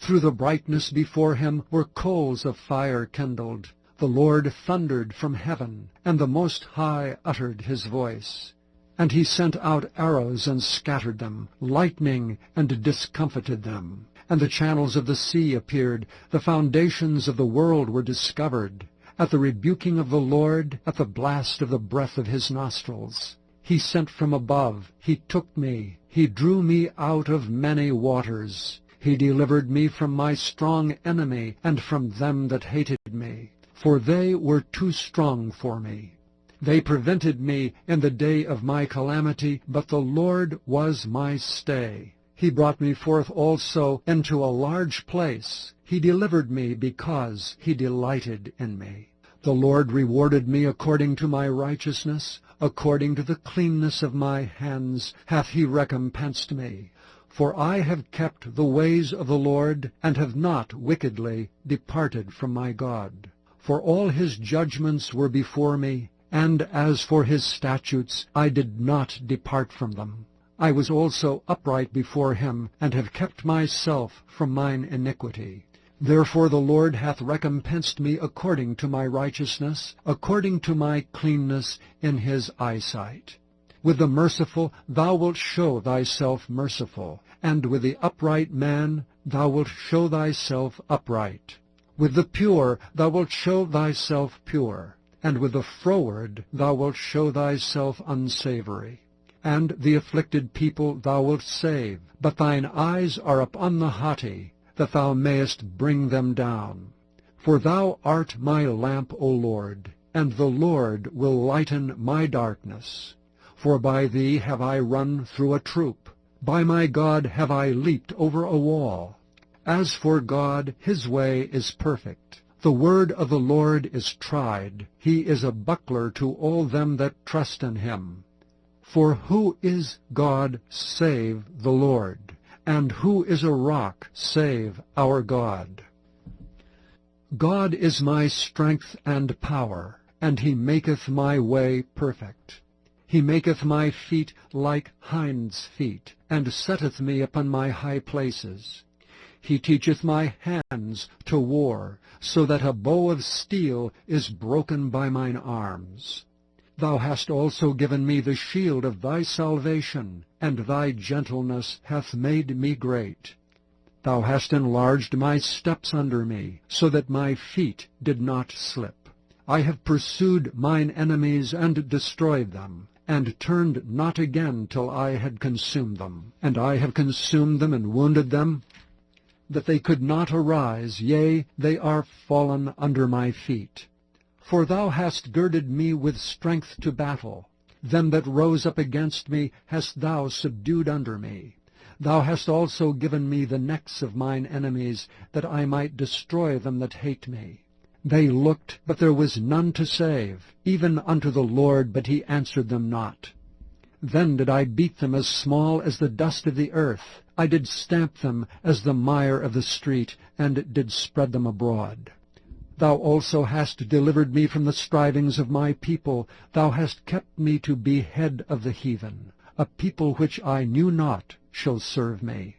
Through the brightness before him were coals of fire kindled. The Lord thundered from heaven, and the Most High uttered his voice. And he sent out arrows and scattered them, lightning and discomfited them. And the channels of the sea appeared, the foundations of the world were discovered. At the rebuking of the Lord, at the blast of the breath of his nostrils. He sent from above, he took me, he drew me out of many waters. He delivered me from my strong enemy, and from them that hated me. For they were too strong for me. They prevented me in the day of my calamity, but the Lord was my stay. He brought me forth also into a large place. He delivered me because he delighted in me. The Lord rewarded me according to my righteousness, according to the cleanness of my hands hath he recompensed me. For I have kept the ways of the Lord, and have not wickedly departed from my God. For all his judgments were before me, and as for his statutes I did not depart from them. I was also upright before him, and have kept myself from mine iniquity. Therefore the Lord hath recompensed me according to my righteousness, according to my cleanness in his eyesight. With the merciful thou wilt show thyself merciful, and with the upright man thou wilt show thyself upright. With the pure thou wilt show thyself pure, and with the froward thou wilt show thyself unsavory. And the afflicted people thou wilt save, but thine eyes are upon the haughty, that thou mayest bring them down. For thou art my lamp, O Lord, and the Lord will lighten my darkness. For by thee have I run through a troop. By my God have I leaped over a wall. As for God, his way is perfect. The word of the Lord is tried. He is a buckler to all them that trust in him. For who is God save the Lord? And who is a rock save our God? God is my strength and power, and he maketh my way perfect. He maketh my feet like hinds' feet, and setteth me upon my high places. He teacheth my hands to war, so that a bow of steel is broken by mine arms. Thou hast also given me the shield of thy salvation, and thy gentleness hath made me great. Thou hast enlarged my steps under me, so that my feet did not slip. I have pursued mine enemies and destroyed them, and turned not again till I had consumed them. And I have consumed them and wounded them, that they could not arise, yea, they are fallen under my feet. For thou hast girded me with strength to battle. Them that rose up against me hast thou subdued under me. Thou hast also given me the necks of mine enemies, that I might destroy them that hate me. They looked, but there was none to save, even unto the Lord, but he answered them not. Then did I beat them as small as the dust of the earth. I did stamp them as the mire of the street, and did spread them abroad. Thou also hast delivered me from the strivings of my people. Thou hast kept me to be head of the heathen. A people which I knew not shall serve me.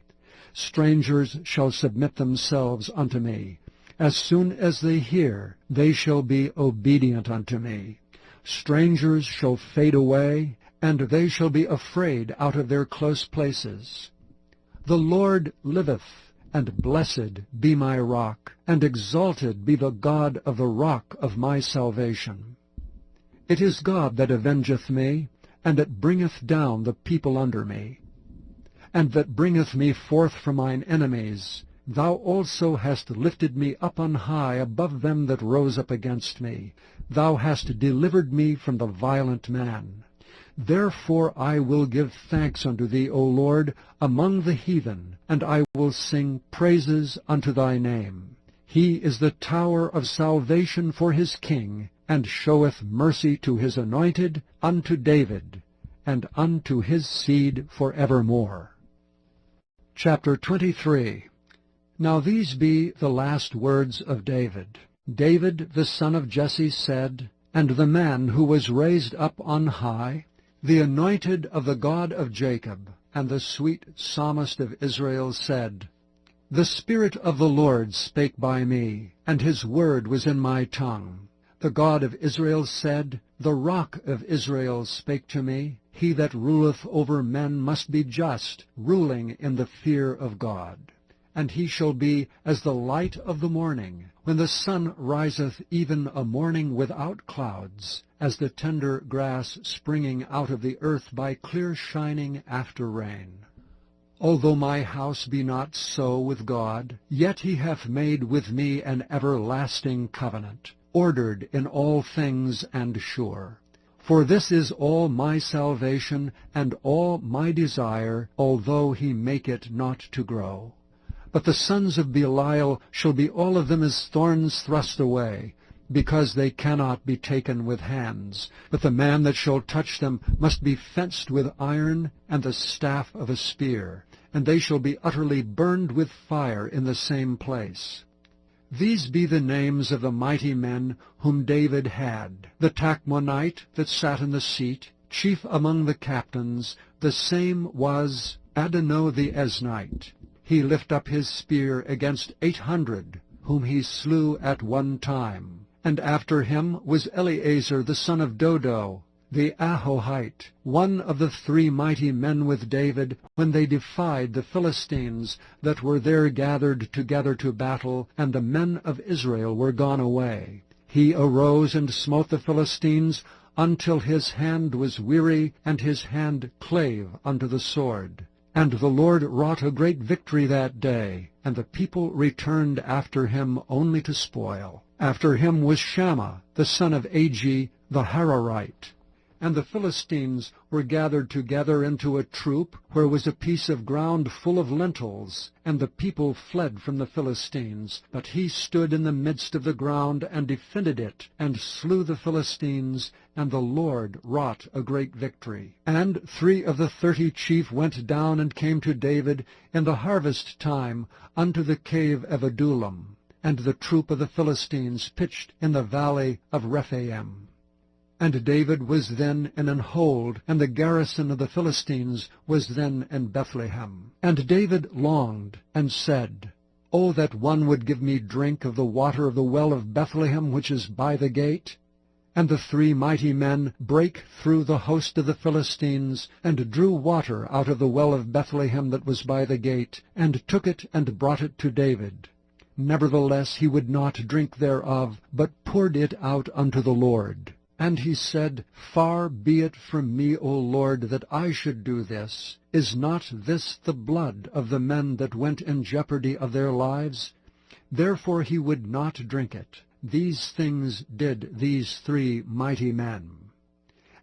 Strangers shall submit themselves unto me. As soon as they hear, they shall be obedient unto me. Strangers shall fade away, and they shall be afraid out of their close places. The Lord liveth, and blessed be my rock, and exalted be the God of the rock of my salvation. It is God that avengeth me, and that bringeth down the people under me, and that bringeth me forth from mine enemies. Thou also hast lifted me up on high above them that rose up against me. Thou hast delivered me from the violent man. Therefore I will give thanks unto thee, O Lord, among the heathen, and I will sing praises unto thy name. He is the tower of salvation for his king, and showeth mercy to his anointed, unto David, and unto his seed forevermore. Chapter 23. Now these be the last words of David. David the son of Jesse said, and the man who was raised up on high, the anointed of the God of Jacob, and the sweet psalmist of Israel said, The Spirit of the Lord spake by me, and his word was in my tongue. The God of Israel said, The Rock of Israel spake to me. He that ruleth over men must be just, ruling in the fear of God. And he shall be as the light of the morning, when the sun riseth, even a morning without clouds, as the tender grass springing out of the earth by clear shining after rain. Although my house be not so with God, yet he hath made with me an everlasting covenant, ordered in all things and sure. For this is all my salvation and all my desire, although he make it not to grow. But the sons of Belial shall be all of them as thorns thrust away, because they cannot be taken with hands. But the man that shall touch them must be fenced with iron and the staff of a spear, and they shall be utterly burned with fire in the same place. These be the names of the mighty men whom David had. The Tachmonite that sat in the seat, chief among the captains, the same was Adonai the Eznite. He lift up his spear against 800, whom he slew at one time. And after him was Eleazar the son of Dodo, the Ahohite, one of the 3 mighty men with David, when they defied the Philistines that were there gathered together to battle, and the men of Israel were gone away. He arose and smote the Philistines until his hand was weary, and his hand clave unto the sword. And the Lord wrought a great victory that day, and the people returned after him only to spoil. After him was Shammah, the son of Agi, the Hararite. And the Philistines were gathered together into a troop, where was a piece of ground full of lentils, and the people fled from the Philistines. But he stood in the midst of the ground, and defended it, and slew the Philistines, and the Lord wrought a great victory. And 3 of the 30 chief went down and came to David in the harvest time unto the cave of Adullam, and the troop of the Philistines pitched in the valley of Rephaim. And David was then in an hold, and the garrison of the Philistines was then in Bethlehem. And David longed, and said, O that one would give me drink of the water of the well of Bethlehem, which is by the gate. And the 3 mighty men brake through the host of the Philistines, and drew water out of the well of Bethlehem that was by the gate, and took it and brought it to David. Nevertheless he would not drink thereof, but poured it out unto the Lord. And he said, Far be it from me, O Lord, that I should do this. Is not this the blood of the men that went in jeopardy of their lives? Therefore he would not drink it. These things did these 3 mighty men.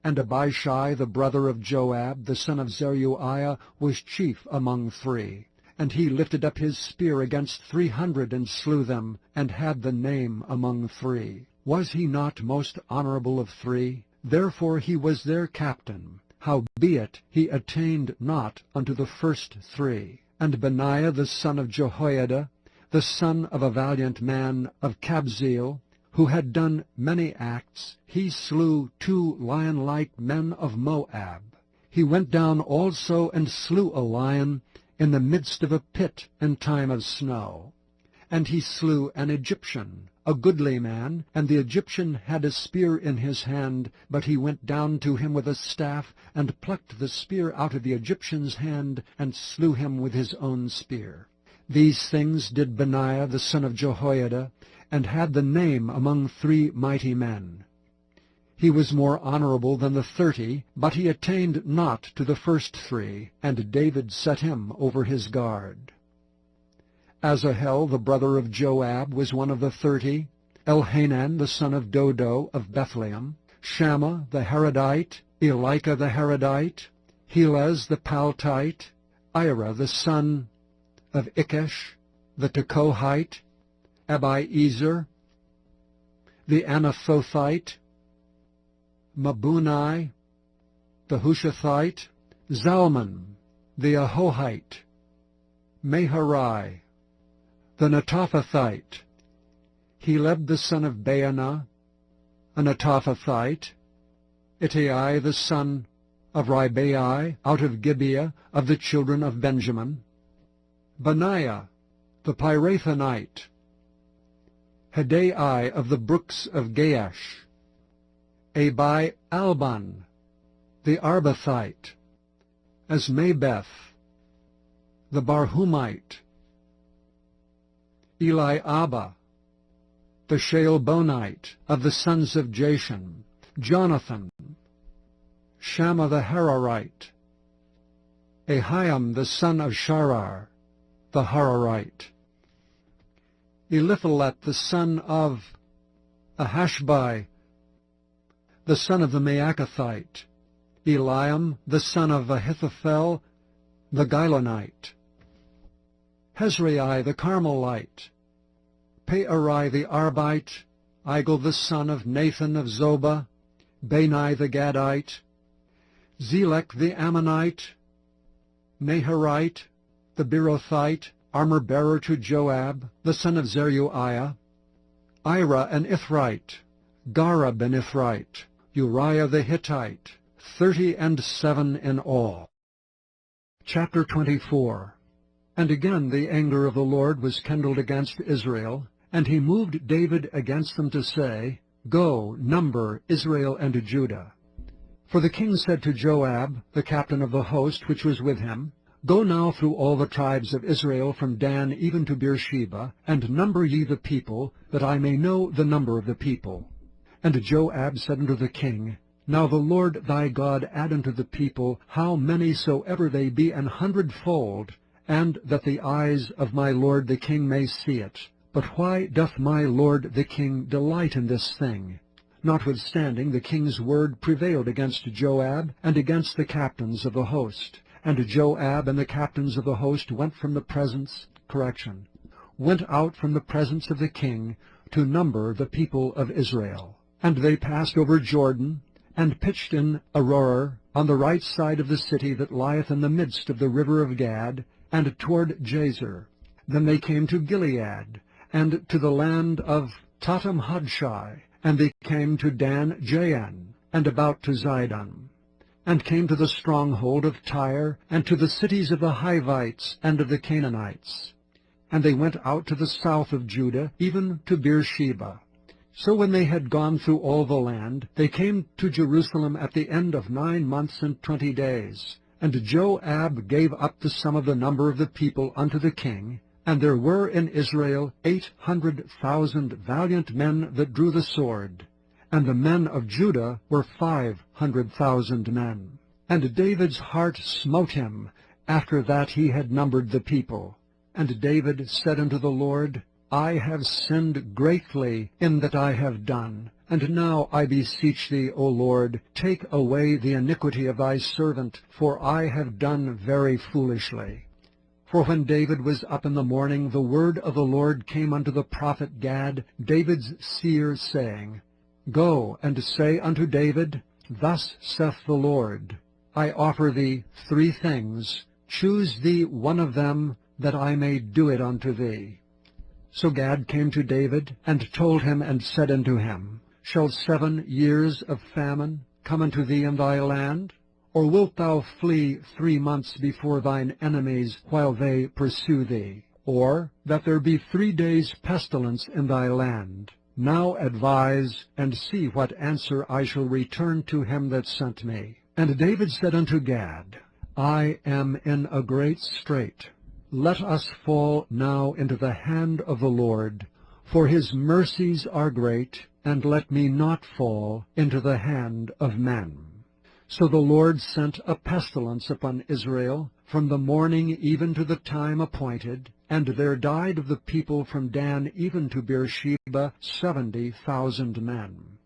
And Abishai, the brother of Joab, the son of Zeruiah, was chief among 3. And he lifted up his spear against 300, and slew them, and had the name among 3. Was he not most honorable of 3? Therefore he was their captain. Howbeit he attained not unto the first 3. And Benaiah the son of Jehoiada, the son of a valiant man of Kabzeel, who had done many acts, he slew 2 lion-like men of Moab. He went down also and slew a lion in the midst of a pit in time of snow. And he slew an Egyptian, a goodly man, and the Egyptian had a spear in his hand, but he went down to him with a staff, and plucked the spear out of the Egyptian's hand, and slew him with his own spear. These things did Benaiah the son of Jehoiada, and had the name among 3 mighty men. He was more honorable than the 30, but he attained not to the first 3, and David set him over his guard. Asahel, the brother of Joab, was one of the 30, Elhanan, the son of Dodo of Bethlehem, Shammah the Harodite, Elika the Harodite, Helez the Paltite, Ira the son of Ikesh, the Tekohite, Abiezer, the Anathothite, Mabunai, the Hushathite, Zalman, the Ahohite, Meharai, the Netophathite, Heleb the son of Baanah, a Netophathite, Ittai the son of Ribai, out of Gibeah of the children of Benjamin, Benaiah the Pirathonite, Hedai of the brooks of Gaash, Abi Alban, the Arbathite, Asmabeth, the Barhumite, Eliabah, the Shaalbonite of the sons of Jashan, Jonathan, Shammah the Hararite, Ahiam the son of Sharar, the Hararite, Eliphalet the son of Ahashbai, the son of the Maacathite, Eliam the son of Ahithophel, the Gilonite, Hezrai the Carmelite, Pearai the Arbite, Igel the son of Nathan of Zobah, Bani the Gadite, Zelek the Ammonite, Naharite, the Beerothite, armor-bearer to Joab, the son of Zeruiah, Ira an Ithrite, Gareb an Ithrite, Uriah the Hittite, 37 in all. Chapter 24. And again the anger of the Lord was kindled against Israel, and he moved David against them to say, Go, number Israel and Judah. For the king said to Joab, the captain of the host which was with him, Go now through all the tribes of Israel from Dan even to Beersheba, and number ye the people, that I may know the number of the people. And Joab said unto the king, Now the Lord thy God add unto the people how many soever they be 100-fold, and that the eyes of my lord the king may see it. But why doth my lord the king delight in this thing? Notwithstanding, the king's word prevailed against Joab and against the captains of the host. And Joab and the captains of the host went out from the presence of the king to number the people of Israel. And they passed over Jordan, and pitched in Aroer, on the right side of the city that lieth in the midst of the river of Gad, and toward Jazer. Then they came to Gilead, and to the land of Tatam-Hadshai, and they came to Dan-Jaan, and about to Zidon, and came to the stronghold of Tyre, and to the cities of the Hivites and of the Canaanites. And they went out to the south of Judah, even to Beersheba. So when they had gone through all the land, they came to Jerusalem at the end of 9 months and 20 days. And Joab gave up the sum of the number of the people unto the king, and there were in Israel 800,000 valiant men that drew the sword, and the men of Judah were 500,000 men. And David's heart smote him after that he had numbered the people. And David said unto the Lord, I have sinned greatly in that I have done. And now I beseech thee, O Lord, take away the iniquity of thy servant, for I have done very foolishly. For when David was up in the morning, the word of the Lord came unto the prophet Gad, David's seer, saying, Go and say unto David, Thus saith the Lord, I offer thee 3 things. Choose thee one of them, that I may do it unto thee. So Gad came to David, and told him, and said unto him, Shall 7 years of famine come unto thee in thy land? Or wilt thou flee 3 months before thine enemies, while they pursue thee? Or that there be 3 days' pestilence in thy land? Now advise, and see what answer I shall return to him that sent me. And David said unto Gad, I am in a great strait. Let us fall now into the hand of the Lord, for his mercies are great, and let me not fall into the hand of men. So the Lord sent a pestilence upon Israel from the morning even to the time appointed, and there died of the people from Dan even to Beersheba 70,000 men.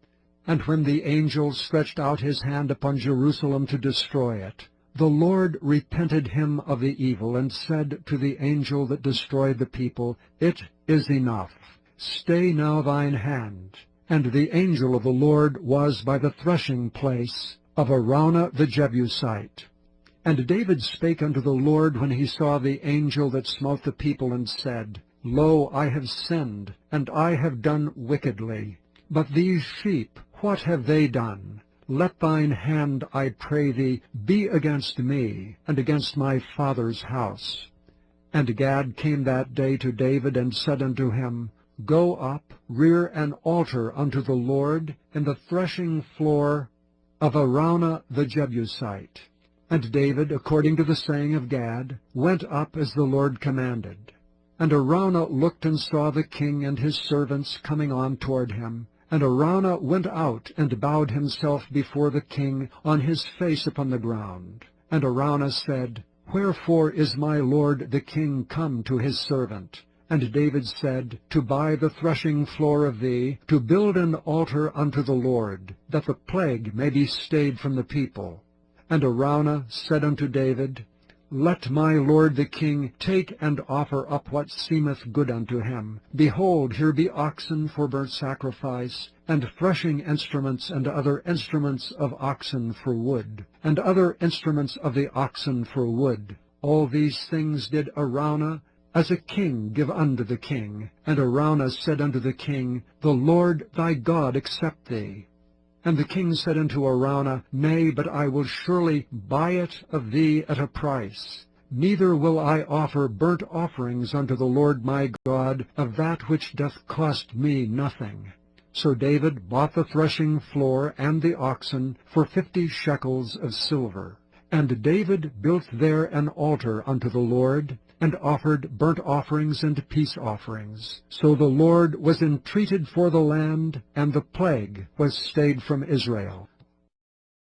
And when the angel stretched out his hand upon Jerusalem to destroy it, the Lord repented him of the evil, and said to the angel that destroyed the people, It is enough. Stay now thine hand. And the angel of the Lord was by the threshing place of Araunah the Jebusite. And David spake unto the Lord when he saw the angel that smote the people, and said, Lo, I have sinned, and I have done wickedly. But these sheep, what have they done? Let thine hand, I pray thee, be against me, and against my father's house. And Gad came that day to David, and said unto him, Go up, rear an altar unto the Lord in the threshing floor of Araunah the Jebusite. And David, according to the saying of Gad, went up as the Lord commanded. And Araunah looked and saw the king and his servants coming on toward him. And Araunah went out and bowed himself before the king on his face upon the ground. And Araunah said, Wherefore is my lord the king come to his servant? And David said, To buy the threshing floor of thee, to build an altar unto the Lord, that the plague may be stayed from the people. And Araunah said unto David, Let my lord the king take and offer up what seemeth good unto him. Behold, here be oxen for burnt sacrifice, and threshing instruments, and other instruments of oxen for wood, and other instruments of the oxen for wood. All these things did Araunah as a king give unto the king. And Araunah said unto the king, The Lord thy God accept thee. And the king said unto Araunah, Nay, but I will surely buy it of thee at a price. Neither will I offer burnt offerings unto the Lord my God of that which doth cost me nothing. So David bought the threshing floor and the oxen for 50 shekels of silver. And David built there an altar unto the Lord, and offered burnt offerings and peace offerings. So the Lord was entreated for the land, and the plague was stayed from Israel.